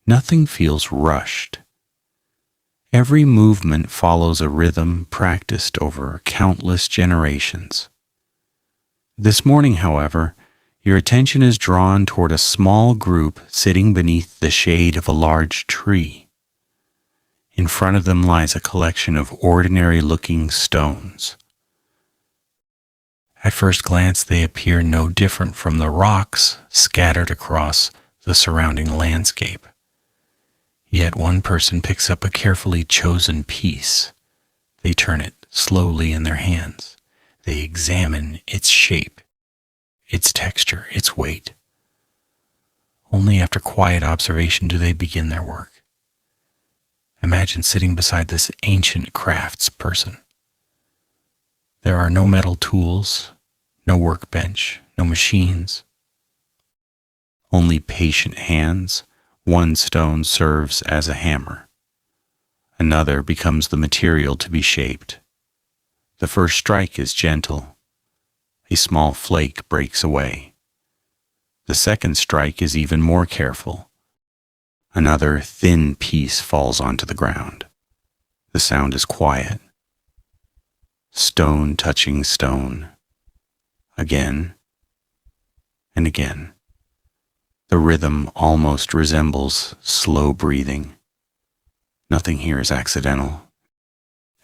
Nothing feels rushed. Every movement follows a rhythm practiced over countless generations. This morning, however, your attention is drawn toward a small group sitting beneath the shade of a large tree. In front of them lies a collection of ordinary-looking stones. At first glance, they appear no different from the rocks scattered across the surrounding landscape. Yet one person picks up a carefully chosen piece. They turn it slowly in their hands. They examine its shape, its texture, its weight. Only after quiet observation do they begin their work. Imagine sitting beside this ancient crafts person. There are no metal tools, no workbench, no machines. Only patient hands. One stone serves as a hammer. Another becomes the material to be shaped. The first strike is gentle. A small flake breaks away. The second strike is even more careful. Another thin piece falls onto the ground. The sound is quiet. Stone touching stone. Again and again. The rhythm almost resembles slow breathing. Nothing here is accidental.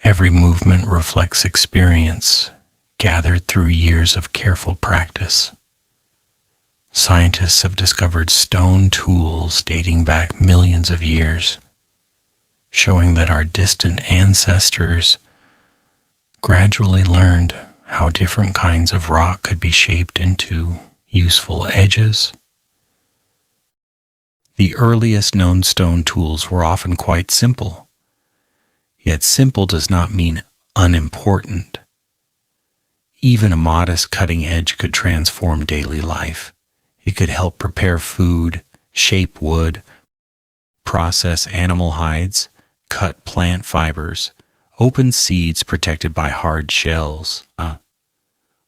Every movement reflects experience gathered through years of careful practice. Scientists have discovered stone tools dating back millions of years, showing that our distant ancestors gradually learned how different kinds of rock could be shaped into useful edges. The earliest known stone tools were often quite simple, yet simple does not mean unimportant. Even a modest cutting edge could transform daily life. It could help prepare food, shape wood, process animal hides, cut plant fibers, open seeds protected by hard shells.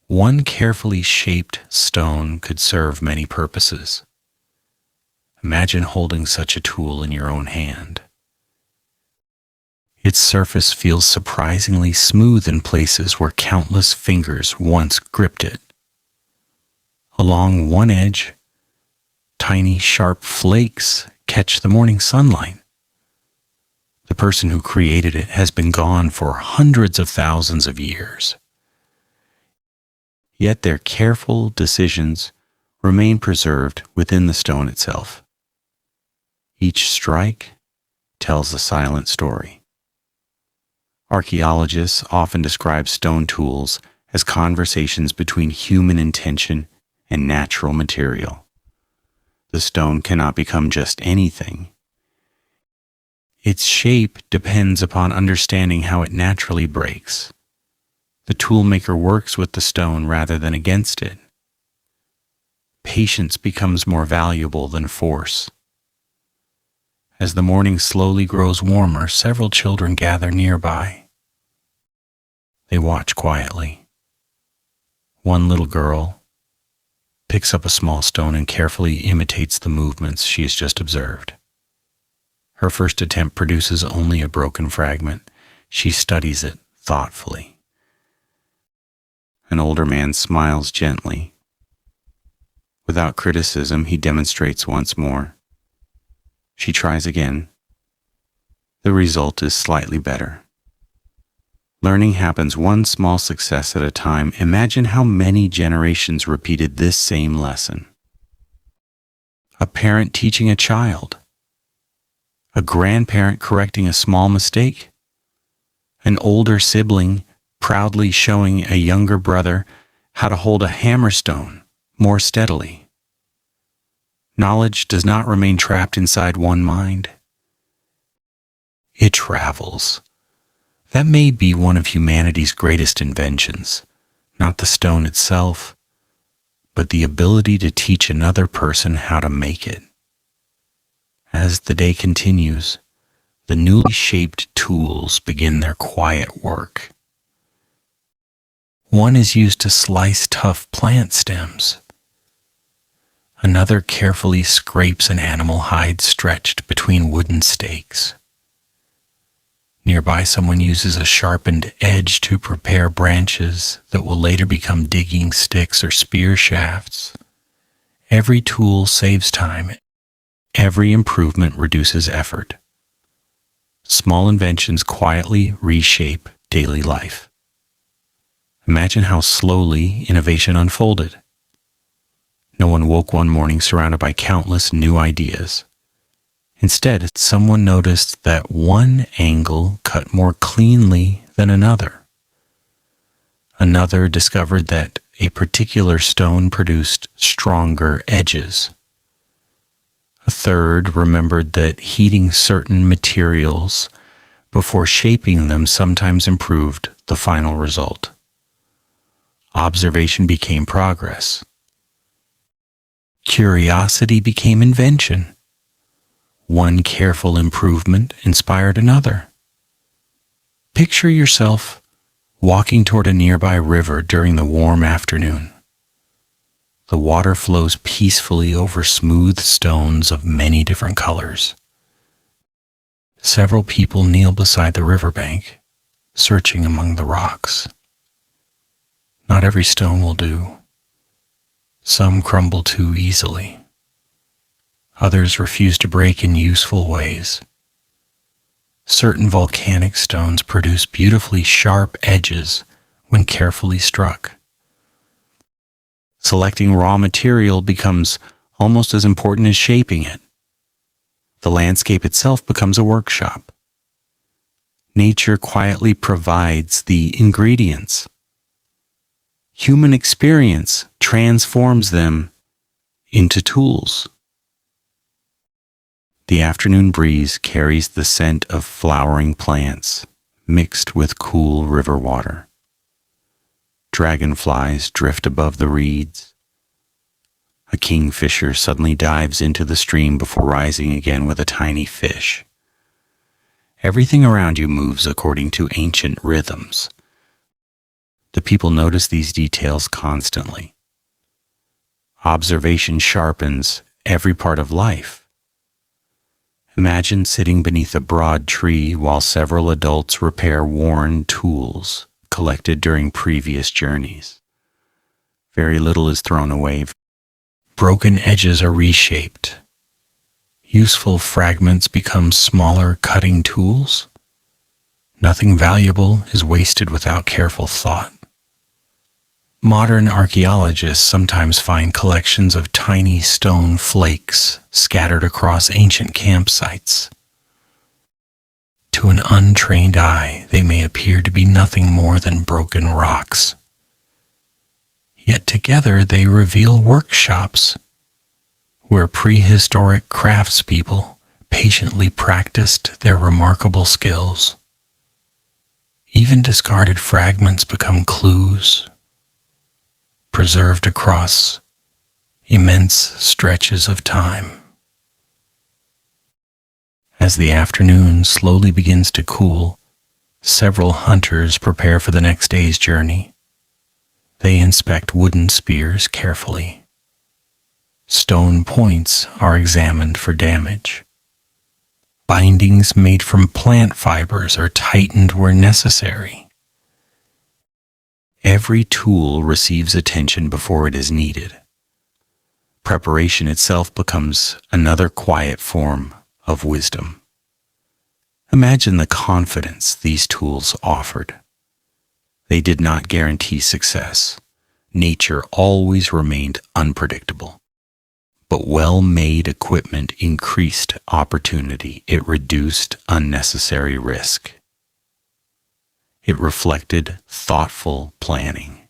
One carefully shaped stone could serve many purposes. Imagine holding such a tool in your own hand. Its surface feels surprisingly smooth in places where countless fingers once gripped it. Along one edge, tiny sharp flakes catch the morning sunlight. The person who created it has been gone for hundreds of thousands of years. Yet their careful decisions remain preserved within the stone itself. Each strike tells a silent story. Archaeologists often describe stone tools as conversations between human intention and natural material. The stone cannot become just anything. Its shape depends upon understanding how it naturally breaks. The toolmaker works with the stone rather than against it. Patience becomes more valuable than force. As the morning slowly grows warmer, several children gather nearby. They watch quietly. One little girl picks up a small stone and carefully imitates the movements she has just observed. Her first attempt produces only a broken fragment. She studies it thoughtfully. An older man smiles gently. Without criticism, he demonstrates once more. She tries again. The result is slightly better. Learning happens one small success at a time. Imagine how many generations repeated this same lesson. A parent teaching a child. A grandparent correcting a small mistake. An older sibling proudly showing a younger brother how to hold a hammerstone more steadily. Knowledge does not remain trapped inside one mind. It travels. That may be one of humanity's greatest inventions, not the stone itself, but the ability to teach another person how to make it. As the day continues, the newly shaped tools begin their quiet work. One is used to slice tough plant stems. Another carefully scrapes an animal hide stretched between wooden stakes. Nearby, someone uses a sharpened edge to prepare branches that will later become digging sticks or spear shafts. Every tool saves time. Every improvement reduces effort. Small inventions quietly reshape daily life. Imagine how slowly innovation unfolded. No one woke one morning surrounded by countless new ideas. Instead, someone noticed that one angle cut more cleanly than another. Another discovered that a particular stone produced stronger edges. A third remembered that heating certain materials before shaping them sometimes improved the final result. Observation became progress. Curiosity became invention. One careful improvement inspired another. Picture yourself walking toward a nearby river during the warm afternoon. The water flows peacefully over smooth stones of many different colors. Several people kneel beside the riverbank, searching among the rocks. Not every stone will do. Some crumble too easily. Others refuse to break in useful ways. Certain volcanic stones produce beautifully sharp edges when carefully struck. Selecting raw material becomes almost as important as shaping it. The landscape itself becomes a workshop. Nature quietly provides the ingredients. Human experience transforms them into tools. The afternoon breeze carries the scent of flowering plants mixed with cool river water. Dragonflies drift above the reeds. A kingfisher suddenly dives into the stream before rising again with a tiny fish. Everything around you moves according to ancient rhythms. The people notice these details constantly. Observation sharpens every part of life. Imagine sitting beneath a broad tree while several adults repair worn tools collected during previous journeys. Very little is thrown away. Broken edges are reshaped. Useful fragments become smaller cutting tools. Nothing valuable is wasted without careful thought. Modern archaeologists sometimes find collections of tiny stone flakes scattered across ancient campsites. To an untrained eye, they may appear to be nothing more than broken rocks. Yet together they reveal workshops where prehistoric craftspeople patiently practiced their remarkable skills. Even discarded fragments become clues, preserved across immense stretches of time. As the afternoon slowly begins to cool, several hunters prepare for the next day's journey. They inspect wooden spears carefully. Stone points are examined for damage. Bindings made from plant fibers are tightened where necessary. Every tool receives attention before it is needed. Preparation itself becomes another quiet form of wisdom. Imagine the confidence these tools offered. They did not guarantee success. Nature always remained unpredictable. But well-made equipment increased opportunity. It reduced unnecessary risk. It reflected thoughtful planning.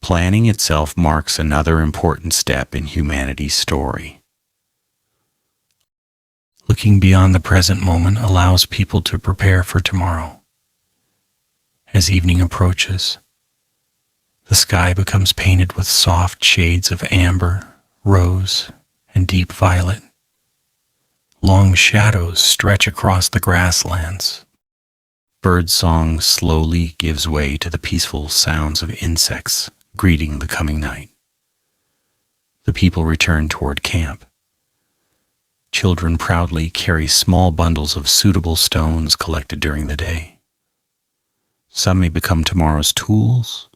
Planning itself marks another important step in humanity's story. Looking beyond the present moment allows people to prepare for tomorrow. As evening approaches, the sky becomes painted with soft shades of amber, rose, and deep violet. Long shadows stretch across the grasslands. Birdsong slowly gives way to the peaceful sounds of insects greeting the coming night. The people return toward camp. Children proudly carry small bundles of suitable stones collected during the day. Some may become tomorrow's tools.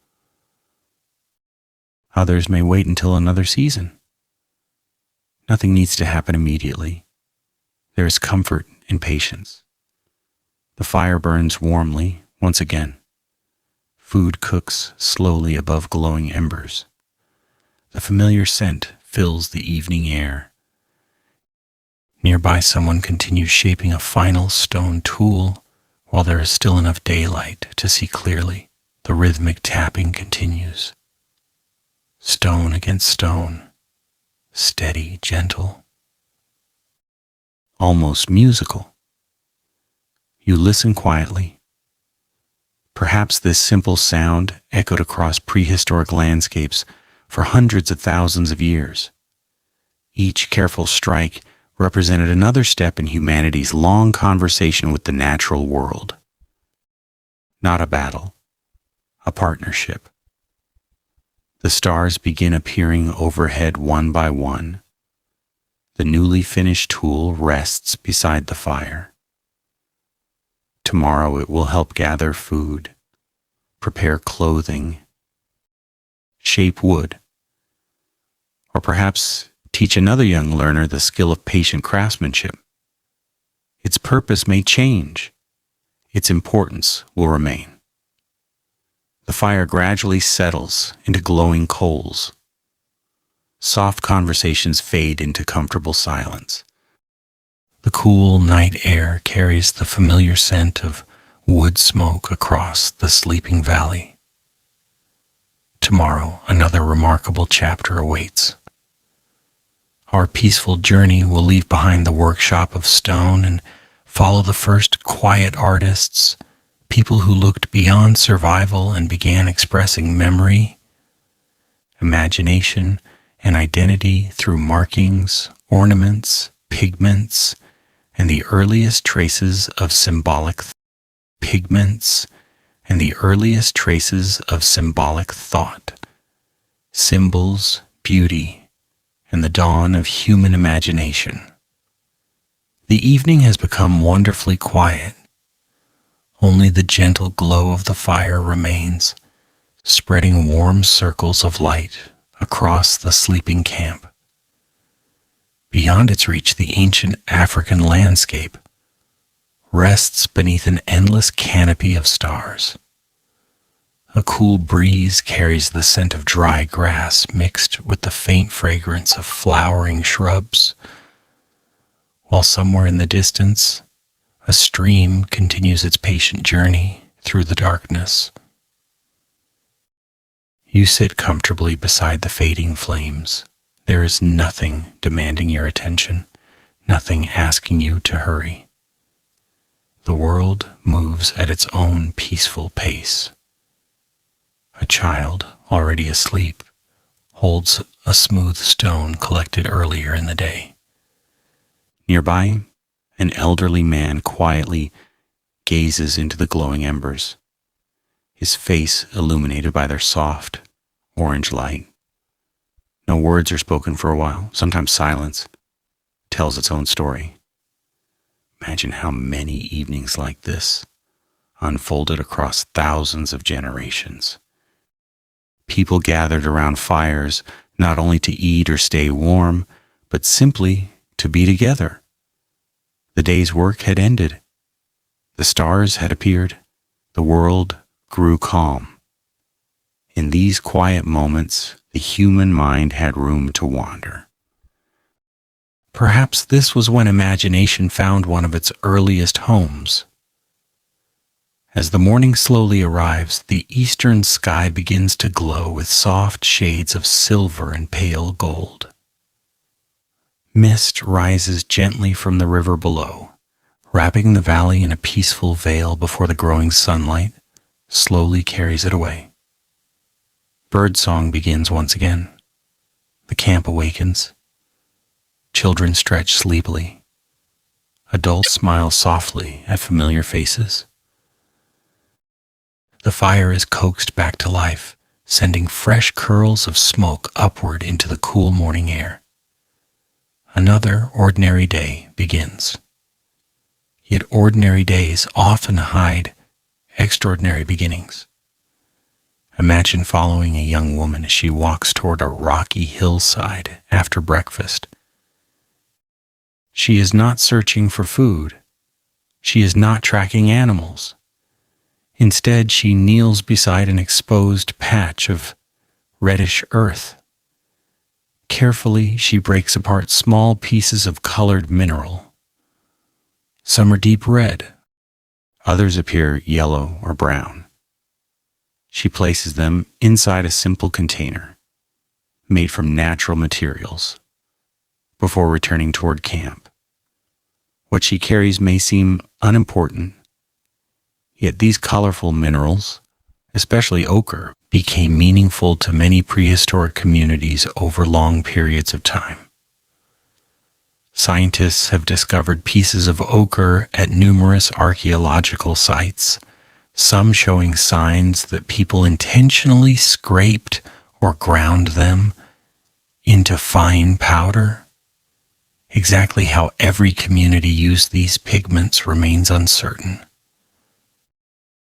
Others may wait until another season. Nothing needs to happen immediately. There is comfort in patience. The fire burns warmly once again. Food cooks slowly above glowing embers. The familiar scent fills the evening air. Nearby, someone continues shaping a final stone tool while there is still enough daylight to see clearly. The rhythmic tapping continues. Stone against stone, steady, gentle, almost musical. You listen quietly. Perhaps this simple sound echoed across prehistoric landscapes for hundreds of thousands of years. Each careful strike represented another step in humanity's long conversation with the natural world. Not a battle, a partnership. The stars begin appearing overhead one by one. The newly finished tool rests beside the fire. Tomorrow it will help gather food, prepare clothing, shape wood, or perhaps teach another young learner the skill of patient craftsmanship. Its purpose may change. Its importance will remain. The fire gradually settles into glowing coals. Soft conversations fade into comfortable silence. The cool night air carries the familiar scent of wood smoke across the sleeping valley. Tomorrow, another remarkable chapter awaits. Our peaceful journey will leave behind the workshop of stone and follow the first quiet artists, people who looked beyond survival and began expressing memory, imagination, and identity through markings, ornaments, pigments, and the earliest traces of symbolic thought, symbols, beauty, and the dawn of human imagination. The evening has become wonderfully quiet. Only the gentle glow of the fire remains, spreading warm circles of light across the sleeping camp. Beyond its reach, the ancient African landscape rests beneath an endless canopy of stars. A cool breeze carries the scent of dry grass mixed with the faint fragrance of flowering shrubs, while somewhere in the distance, a stream continues its patient journey through the darkness. You sit comfortably beside the fading flames. There is nothing demanding your attention, nothing asking you to hurry. The world moves at its own peaceful pace. A child, already asleep, holds a smooth stone collected earlier in the day. Nearby, an elderly man quietly gazes into the glowing embers, his face illuminated by their soft, orange light. No words are spoken for a while. Sometimes silence tells its own story. Imagine how many evenings like this unfolded across thousands of generations. People gathered around fires not only to eat or stay warm, but simply to be together. The day's work had ended. The stars had appeared. The world grew calm. In these quiet moments, the human mind had room to wander. Perhaps this was when imagination found one of its earliest homes. As the morning slowly arrives, the eastern sky begins to glow with soft shades of silver and pale gold. Mist rises gently from the river below, wrapping the valley in a peaceful veil before the growing sunlight slowly carries it away. Birdsong begins once again. The camp awakens. Children stretch sleepily. Adults smile softly at familiar faces. The fire is coaxed back to life, sending fresh curls of smoke upward into the cool morning air. Another ordinary day begins. Yet ordinary days often hide extraordinary beginnings. Imagine following a young woman as she walks toward a rocky hillside after breakfast. She is not searching for food. She is not tracking animals. Instead, she kneels beside an exposed patch of reddish earth. Carefully, she breaks apart small pieces of colored mineral. Some are deep red. Others appear yellow or brown. She places them inside a simple container, made from natural materials, before returning toward camp. What she carries may seem unimportant, yet these colorful minerals, especially ochre, became meaningful to many prehistoric communities over long periods of time. Scientists have discovered pieces of ochre at numerous archaeological sites, some showing signs that people intentionally scraped or ground them into fine powder. Exactly how every community used these pigments remains uncertain.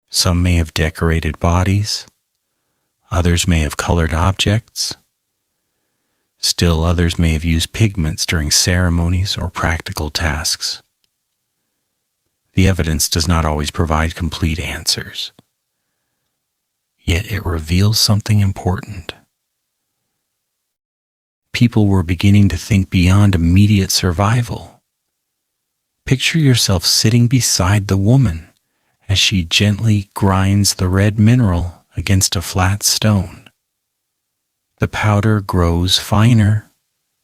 Some may have decorated bodies, others may have colored objects. Still others may have used pigments during ceremonies or practical tasks. The evidence does not always provide complete answers, yet it reveals something important. People were beginning to think beyond immediate survival. Picture yourself sitting beside the woman as she gently grinds the red mineral against a flat stone. The powder grows finer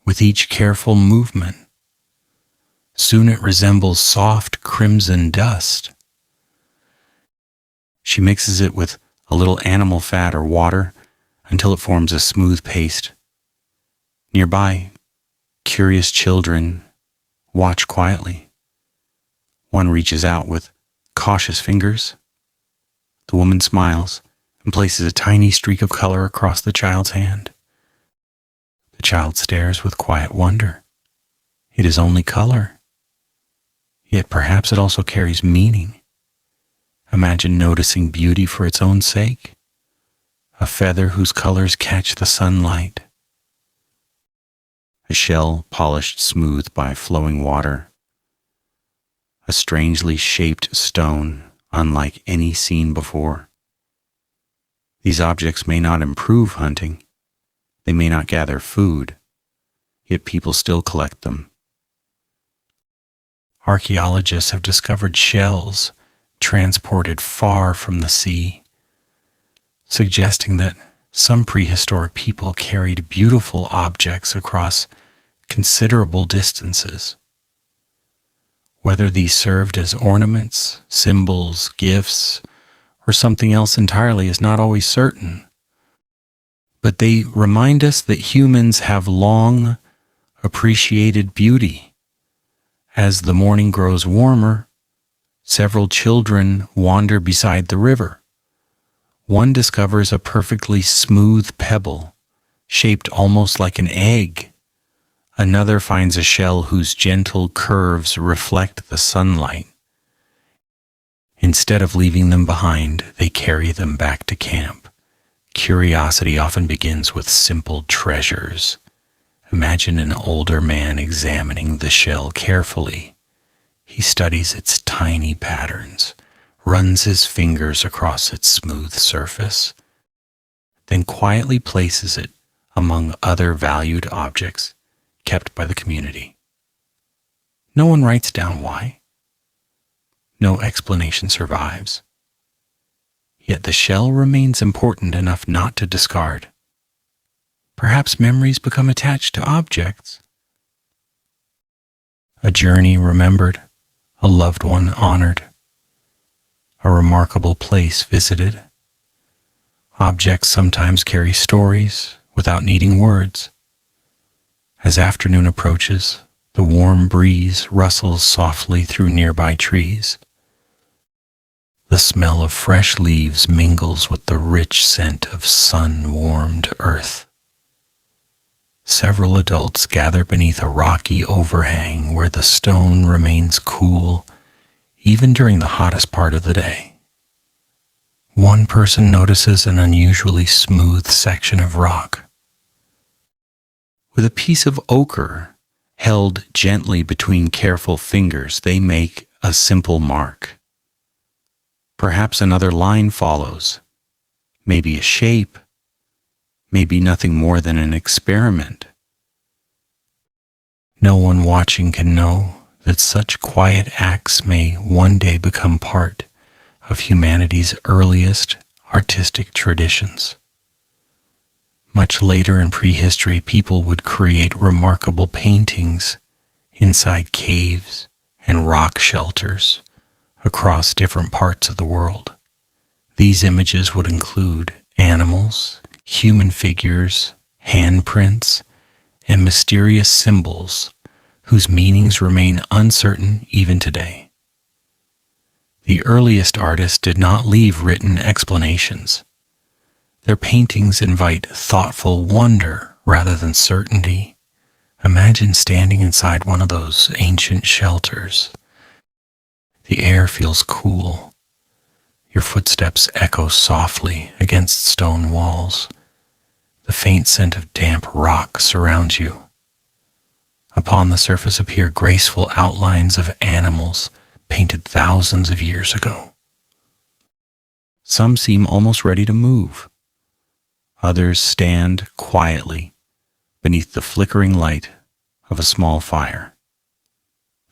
with each careful movement. Soon it resembles soft crimson dust. She mixes it with a little animal fat or water until it forms a smooth paste. Nearby, curious children watch quietly. One reaches out with cautious fingers. The woman smiles and places a tiny streak of color across the child's hand. The child stares with quiet wonder. It is only color. Yet perhaps it also carries meaning. Imagine noticing beauty for its own sake. A feather whose colors catch the sunlight. A shell polished smooth by flowing water. A strangely shaped stone unlike any seen before. These objects may not improve hunting. They may not gather food, yet people still collect them. Archaeologists have discovered shells transported far from the sea, suggesting that some prehistoric people carried beautiful objects across considerable distances. Whether these served as ornaments, symbols, gifts, or something else entirely is not always certain. But they remind us that humans have long appreciated beauty. As the morning grows warmer, several children wander beside the river. One discovers a perfectly smooth pebble, shaped almost like an egg. Another finds a shell whose gentle curves reflect the sunlight. Instead of leaving them behind, they carry them back to camp. Curiosity often begins with simple treasures. Imagine an older man examining the shell carefully. He studies its tiny patterns, runs his fingers across its smooth surface, then quietly places it among other valued objects kept by the community. No one writes down why. No explanation survives. Yet the shell remains important enough not to discard. Perhaps memories become attached to objects. A journey remembered, a loved one honored, a remarkable place visited. Objects sometimes carry stories without needing words. As afternoon approaches, the warm breeze rustles softly through nearby trees. The smell of fresh leaves mingles with the rich scent of sun-warmed earth. Several adults gather beneath a rocky overhang where the stone remains cool even during the hottest part of the day. One person notices an unusually smooth section of rock. With a piece of ochre held gently between careful fingers, they make a simple mark. Perhaps another line follows, maybe a shape, maybe nothing more than an experiment. No one watching can know that such quiet acts may one day become part of humanity's earliest artistic traditions. Much later in prehistory, people would create remarkable paintings inside caves and rock shelters across different parts of the world. These images would include animals, human figures, handprints, and mysterious symbols whose meanings remain uncertain even today. The earliest artists did not leave written explanations. Their paintings invite thoughtful wonder rather than certainty. Imagine standing inside one of those ancient shelters. The air feels cool. Your footsteps echo softly against stone walls. The faint scent of damp rock surrounds you. Upon the surface appear graceful outlines of animals painted thousands of years ago. Some seem almost ready to move. Others stand quietly beneath the flickering light of a small fire.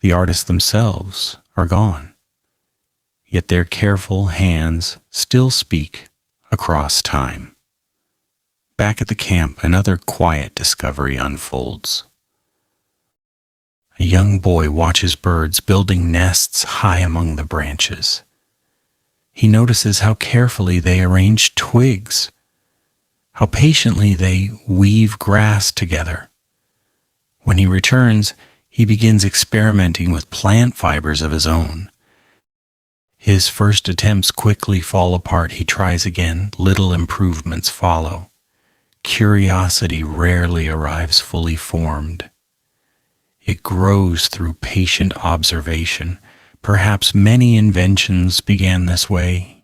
The artists themselves are gone, yet their careful hands still speak across time. Back at the camp, another quiet discovery unfolds. A young boy watches birds building nests high among the branches. He notices how carefully they arrange twigs, how patiently they weave grass together. When he returns, he begins experimenting with plant fibers of his own. His first attempts quickly fall apart. He tries again. Little improvements follow. Curiosity rarely arrives fully formed. It grows through patient observation. Perhaps many inventions began this way,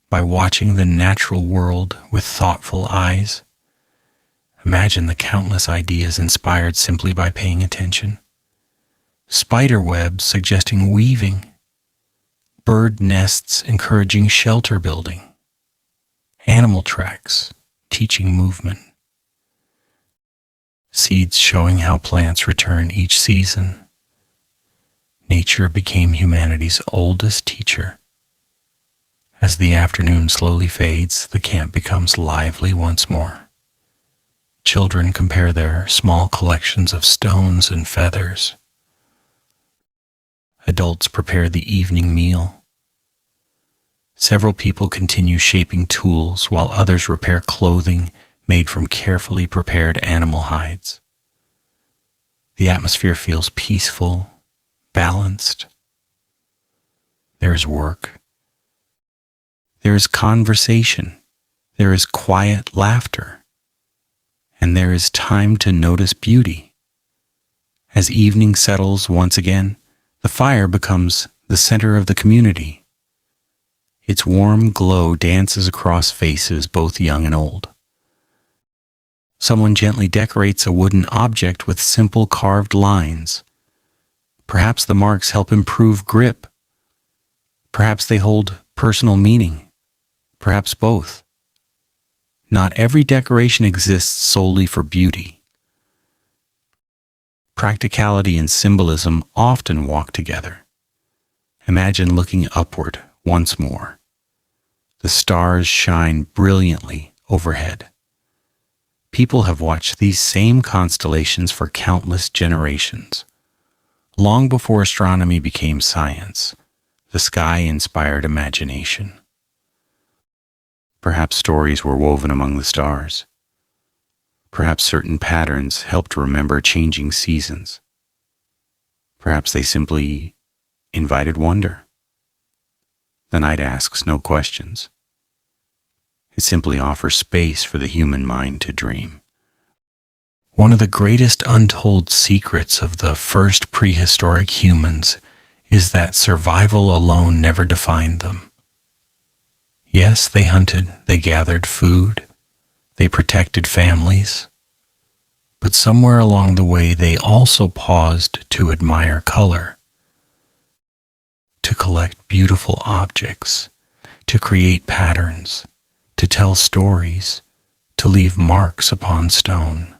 by watching the natural world with thoughtful eyes. Imagine the countless ideas inspired simply by paying attention. Spider webs suggesting weaving. Bird nests encouraging shelter building. Animal tracks teaching movement. Seeds showing how plants return each season. Nature became humanity's oldest teacher. As the afternoon slowly fades, the camp becomes lively once more. Children compare their small collections of stones and feathers. Adults prepare the evening meal. Several people continue shaping tools while others repair clothing made from carefully prepared animal hides. The atmosphere feels peaceful, balanced. There is work. There is conversation. There is quiet laughter. And there is time to notice beauty. As evening settles once again, the fire becomes the center of the community. Its warm glow dances across faces, both young and old. Someone gently decorates a wooden object with simple carved lines. Perhaps the marks help improve grip. Perhaps they hold personal meaning. Perhaps both. Not every decoration exists solely for beauty. Practicality and symbolism often walk together. Imagine looking upward once more. The stars shine brilliantly overhead. People have watched these same constellations for countless generations. Long before astronomy became science, the sky inspired imagination. Perhaps stories were woven among the stars. Perhaps certain patterns helped remember changing seasons. Perhaps they simply invited wonder. The night asks no questions. It simply offers space for the human mind to dream. One of the greatest untold secrets of the first prehistoric humans is that survival alone never defined them. Yes, they hunted, they gathered food, they protected families, but somewhere along the way they also paused to admire color, to collect beautiful objects, to create patterns, to tell stories, to leave marks upon stone.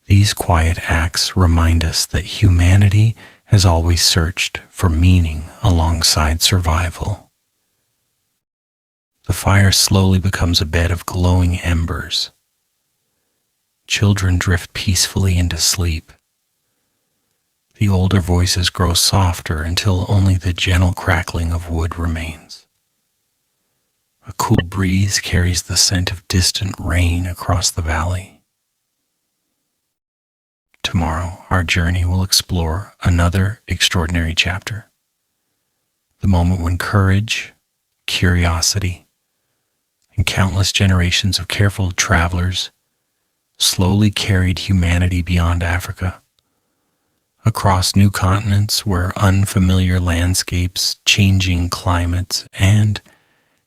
These quiet acts remind us that humanity has always searched for meaning alongside survival. The fire slowly becomes a bed of glowing embers. Children drift peacefully into sleep. The older voices grow softer until only the gentle crackling of wood remains. A cool breeze carries the scent of distant rain across the valley. Tomorrow, our journey will explore another extraordinary chapter. The moment when courage, curiosity, and countless generations of careful travelers slowly carried humanity beyond Africa, across new continents where unfamiliar landscapes, changing climates, and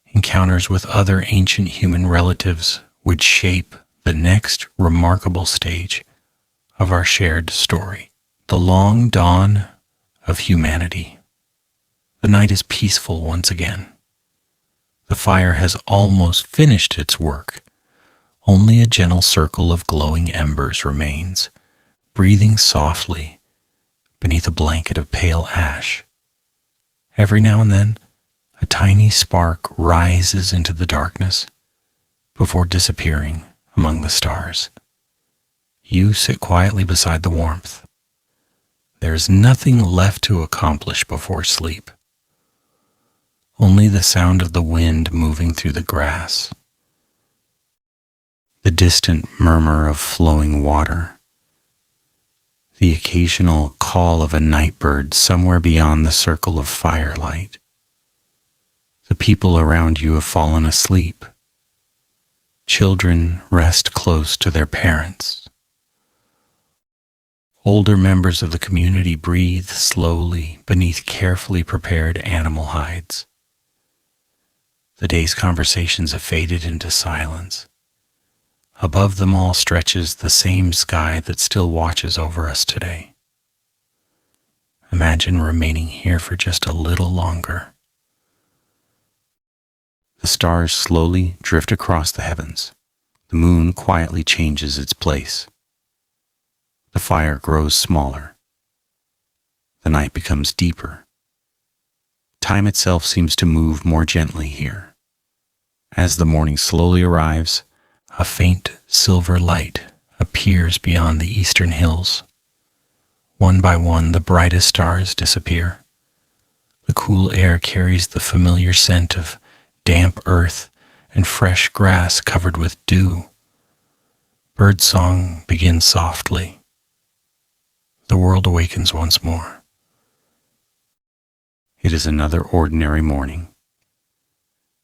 encounters with other ancient human relatives would shape the next remarkable stage of our shared story. The long dawn of humanity. The night is peaceful once again. The fire has almost finished its work. Only a gentle circle of glowing embers remains, breathing softly beneath a blanket of pale ash. Every now and then, a tiny spark rises into the darkness before disappearing among the stars. You sit quietly beside the warmth. There is nothing left to accomplish before sleep. Only the sound of the wind moving through the grass, the distant murmur of flowing water, the occasional call of a night bird somewhere beyond the circle of firelight. The people around you have fallen asleep. Children rest close to their parents. Older members of the community breathe slowly beneath carefully prepared animal hides. The day's conversations have faded into silence. Above them all stretches the same sky that still watches over us today. Imagine remaining here for just a little longer. The stars slowly drift across the heavens. The moon quietly changes its place. The fire grows smaller. The night becomes deeper. Time itself seems to move more gently here. As the morning slowly arrives, a faint silver light appears beyond the eastern hills. One by one, the brightest stars disappear. The cool air carries the familiar scent of damp earth and fresh grass covered with dew. Birdsong begins softly. The world awakens once more. It is another ordinary morning.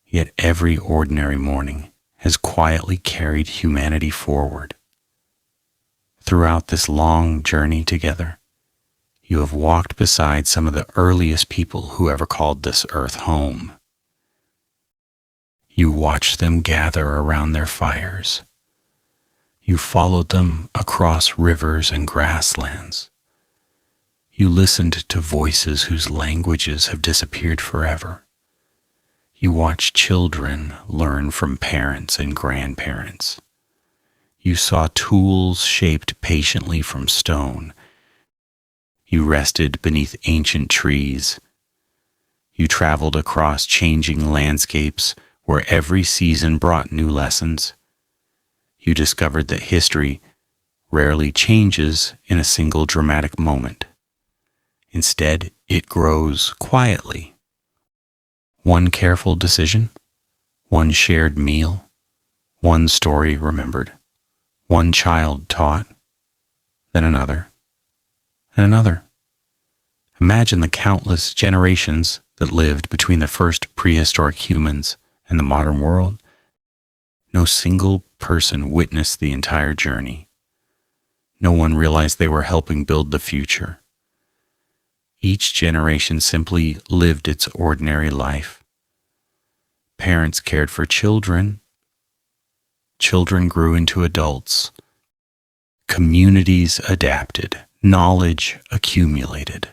Yet every ordinary morning has quietly carried humanity forward. Throughout this long journey together, you have walked beside some of the earliest people who ever called this earth home. You watched them gather around their fires. You followed them across rivers and grasslands. You listened to voices whose languages have disappeared forever. You watched children learn from parents and grandparents. You saw tools shaped patiently from stone. You rested beneath ancient trees. You traveled across changing landscapes where every season brought new lessons, you discovered that history rarely changes in a single dramatic moment. Instead, it grows quietly. One careful decision, one shared meal, one story remembered, one child taught, then another, and another. Imagine the countless generations that lived between the first prehistoric humans and the modern world. No single person witnessed the entire journey. No one realized they were helping build the future. Each generation simply lived its ordinary life. Parents cared for children. Children grew into adults. Communities adapted. Knowledge accumulated.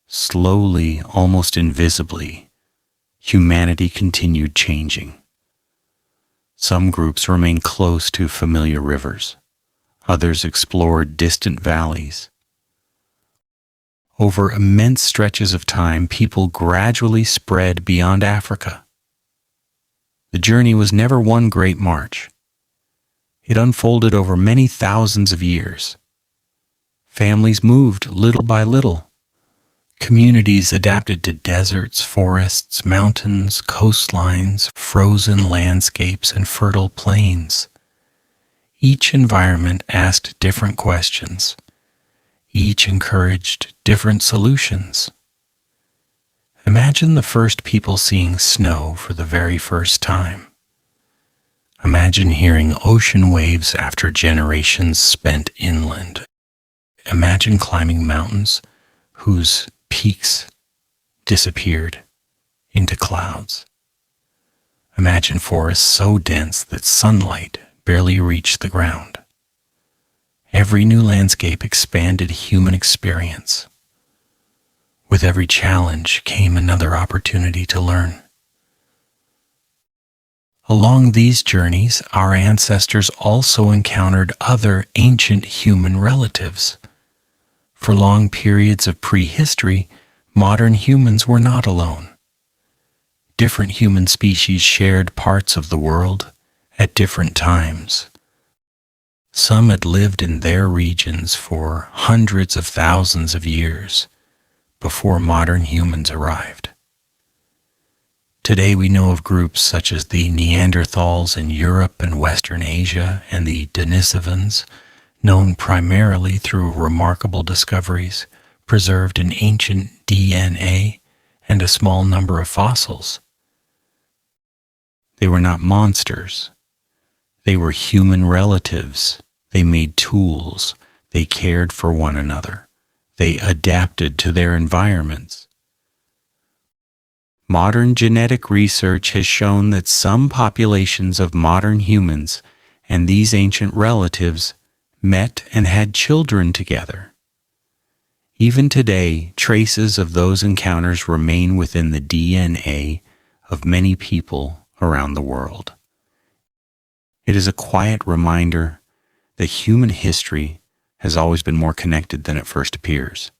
Slowly, almost invisibly, humanity continued changing. Some groups remained close to familiar rivers. Others explored distant valleys. Over immense stretches of time, people gradually spread beyond Africa. The journey was never one great march. It unfolded over many thousands of years. Families moved little by little. Communities adapted to deserts, forests, mountains, coastlines, frozen landscapes, and fertile plains. Each environment asked different questions. Each encouraged different solutions. Imagine the first people seeing snow for the very first time. Imagine hearing ocean waves after generations spent inland. Imagine climbing mountains whose peaks disappeared into clouds. Imagine forests so dense that sunlight barely reached the ground. Every new landscape expanded human experience. With every challenge came another opportunity to learn. Along these journeys, our ancestors also encountered other ancient human relatives. For long periods of prehistory, modern humans were not alone. Different human species shared parts of the world at different times. Some had lived in their regions for hundreds of thousands of years before modern humans arrived. Today we know of groups such as the Neanderthals in Europe and Western Asia and the Denisovans, known primarily through remarkable discoveries preserved in ancient DNA and a small number of fossils. They were not monsters. They were human relatives. They made tools. They cared for one another. They adapted to their environments. Modern genetic research has shown that some populations of modern humans and these ancient relatives met and had children together. Even today, traces of those encounters remain within the DNA of many people around the world. It is a quiet reminder that human history has always been more connected than it first appears.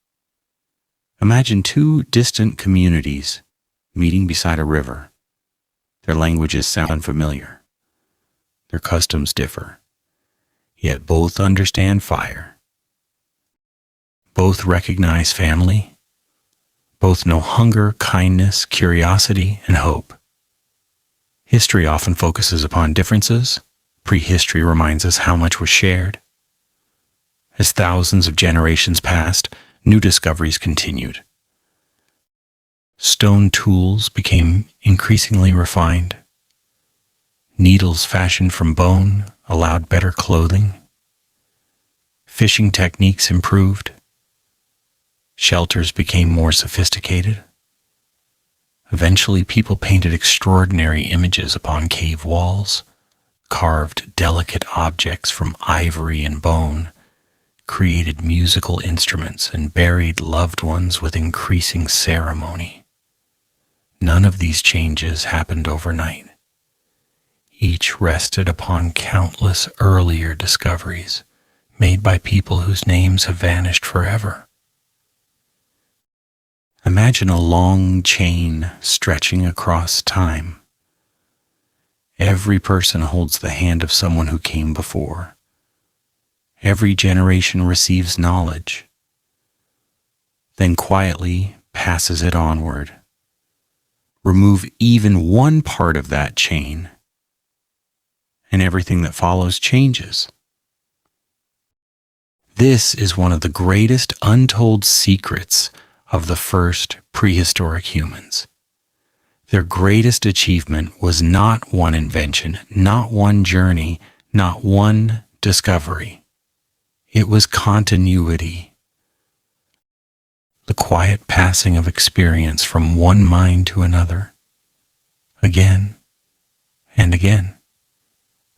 Imagine two distant communities meeting beside a river. Their languages sound familiar. Their customs differ. Yet both understand fire. Both recognize family. Both know hunger, kindness, curiosity, and hope. History often focuses upon differences. Prehistory reminds us how much was shared. As thousands of generations passed, new discoveries continued. Stone tools became increasingly refined. Needles fashioned from bone allowed better clothing. Fishing techniques improved. Shelters became more sophisticated. Eventually, people painted extraordinary images upon cave walls, carved delicate objects from ivory and bone, created musical instruments, and buried loved ones with increasing ceremony. None of these changes happened overnight. Each rested upon countless earlier discoveries made by people whose names have vanished forever. Imagine a long chain stretching across time, every person holds the hand of someone who came before. Every generation receives knowledge, then quietly passes it onward. Remove even one part of that chain, and everything that follows changes. This is one of the greatest untold secrets of the first prehistoric humans. Their greatest achievement was not one invention, not one journey, not one discovery. It was continuity. The quiet passing of experience from one mind to another, again and again,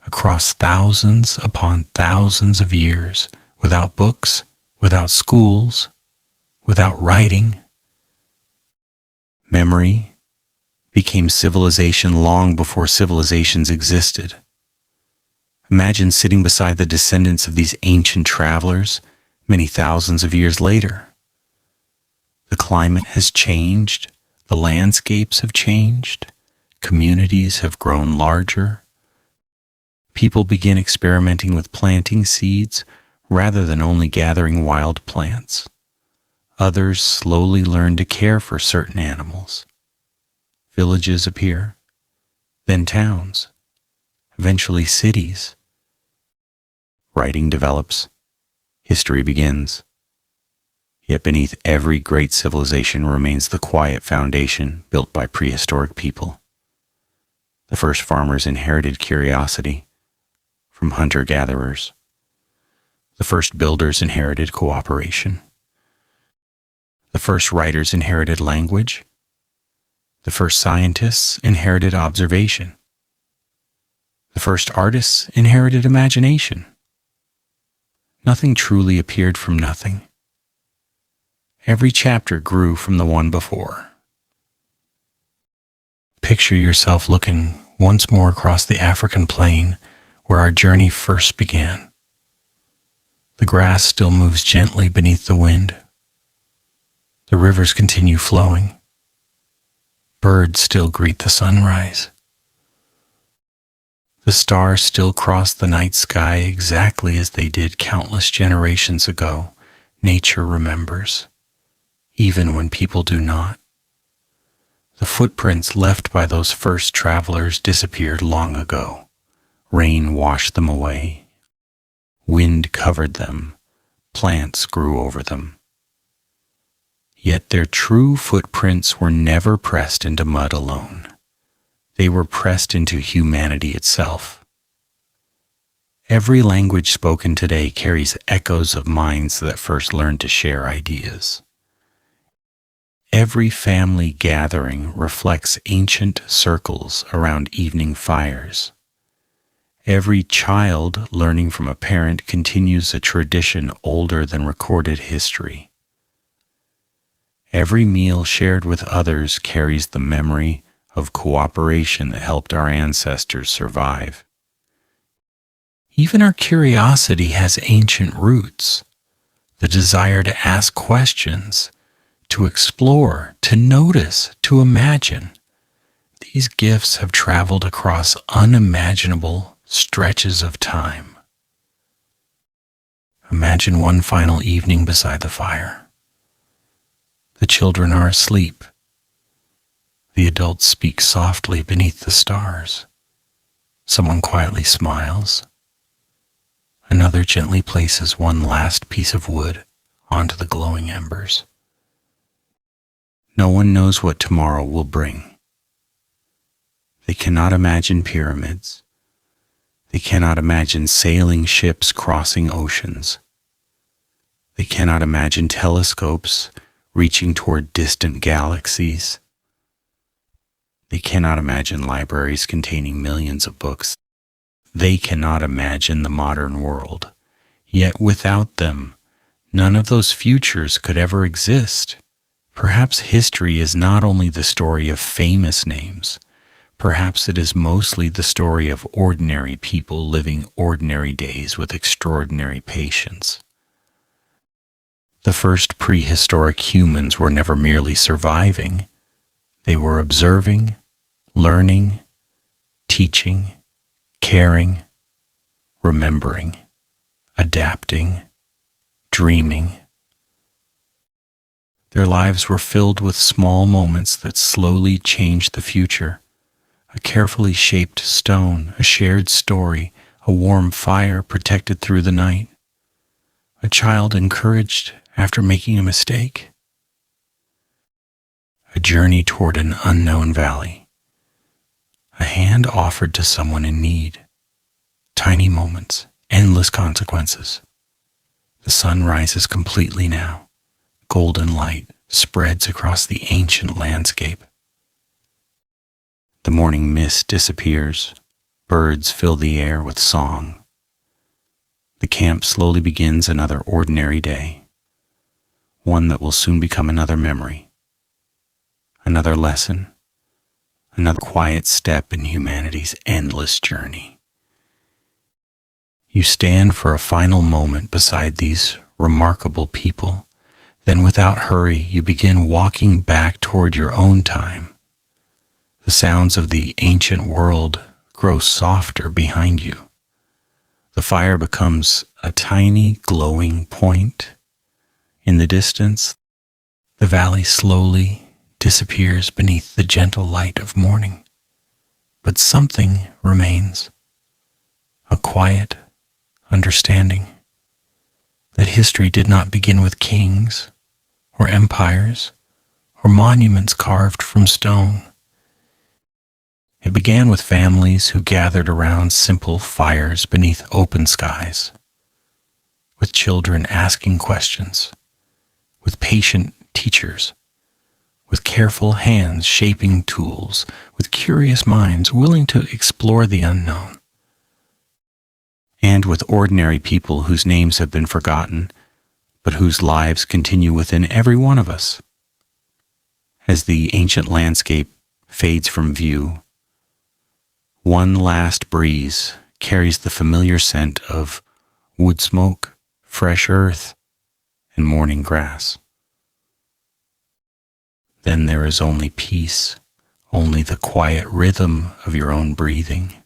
across thousands upon thousands of years, without books, without schools, without writing. Memory became civilization long before civilizations existed. Imagine sitting beside the descendants of these ancient travelers many thousands of years later. The climate has changed, the landscapes have changed, communities have grown larger. People begin experimenting with planting seeds rather than only gathering wild plants. Others slowly learn to care for certain animals. Villages appear, then towns, eventually cities. Writing develops, history begins. Yet beneath every great civilization remains the quiet foundation built by prehistoric people. The first farmers inherited curiosity from hunter-gatherers. The first builders inherited cooperation. The first writers inherited language. The first scientists inherited observation. The first artists inherited imagination. Nothing truly appeared from nothing. Every chapter grew from the one before. Picture yourself looking once more across the African plain where our journey first began. The grass still moves gently beneath the wind. The rivers continue flowing. Birds still greet the sunrise. The stars still cross the night sky exactly as they did countless generations ago. Nature remembers, even when people do not. The footprints left by those first travelers disappeared long ago. Rain washed them away. Wind covered them. Plants grew over them. Yet their true footprints were never pressed into mud alone. They were pressed into humanity itself. Every language spoken today carries echoes of minds that first learned to share ideas. Every family gathering reflects ancient circles around evening fires. Every child learning from a parent continues a tradition older than recorded history. Every meal shared with others carries the memory of cooperation that helped our ancestors survive. Even our curiosity has ancient roots, the desire to ask questions, to explore, to notice, to imagine. These gifts have traveled across unimaginable stretches of time. Imagine one final evening beside the fire. The children are asleep. The adults speak softly beneath the stars. Someone quietly smiles. Another gently places one last piece of wood onto the glowing embers. No one knows what tomorrow will bring. They cannot imagine pyramids. They cannot imagine sailing ships crossing oceans. They cannot imagine telescopes reaching toward distant galaxies. They cannot imagine libraries containing millions of books. They cannot imagine the modern world. Yet without them, none of those futures could ever exist. Perhaps history is not only the story of famous names. Perhaps it is mostly the story of ordinary people living ordinary days with extraordinary patience. The first prehistoric humans were never merely surviving. They were observing, learning, teaching, caring, remembering, adapting, dreaming. Their lives were filled with small moments that slowly changed the future. A carefully shaped stone, a shared story, a warm fire protected through the night, a child encouraged after making a mistake, a journey toward an unknown valley, a hand offered to someone in need, tiny moments, endless consequences. The sun rises completely now. Golden light spreads across the ancient landscape. The morning mist disappears. Birds fill the air with song. The camp slowly begins another ordinary day, one that will soon become another memory, another lesson, another quiet step in humanity's endless journey. You stand for a final moment beside these remarkable people. Then without hurry, you begin walking back toward your own time. The sounds of the ancient world grow softer behind you. The fire becomes a tiny glowing point. In the distance, the valley slowly disappears beneath the gentle light of morning. But something remains, a quiet understanding that history did not begin with kings or empires or monuments carved from stone. It began with families who gathered around simple fires beneath open skies, with children asking questions, with patient teachers, with careful hands shaping tools, with curious minds willing to explore the unknown, and with ordinary people whose names have been forgotten, but whose lives continue within every one of us. As the ancient landscape fades from view, one last breeze carries the familiar scent of wood smoke, fresh earth, and morning grass. Then there is only peace, only the quiet rhythm of your own breathing,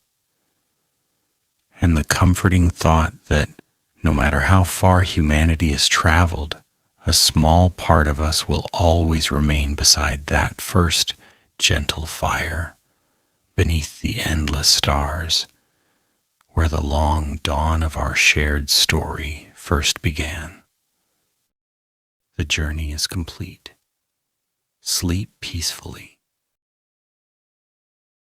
and the comforting thought that no matter how far humanity has traveled, a small part of us will always remain beside that first gentle fire beneath the endless stars, where the long dawn of our shared story first began. The journey is complete. Sleep peacefully.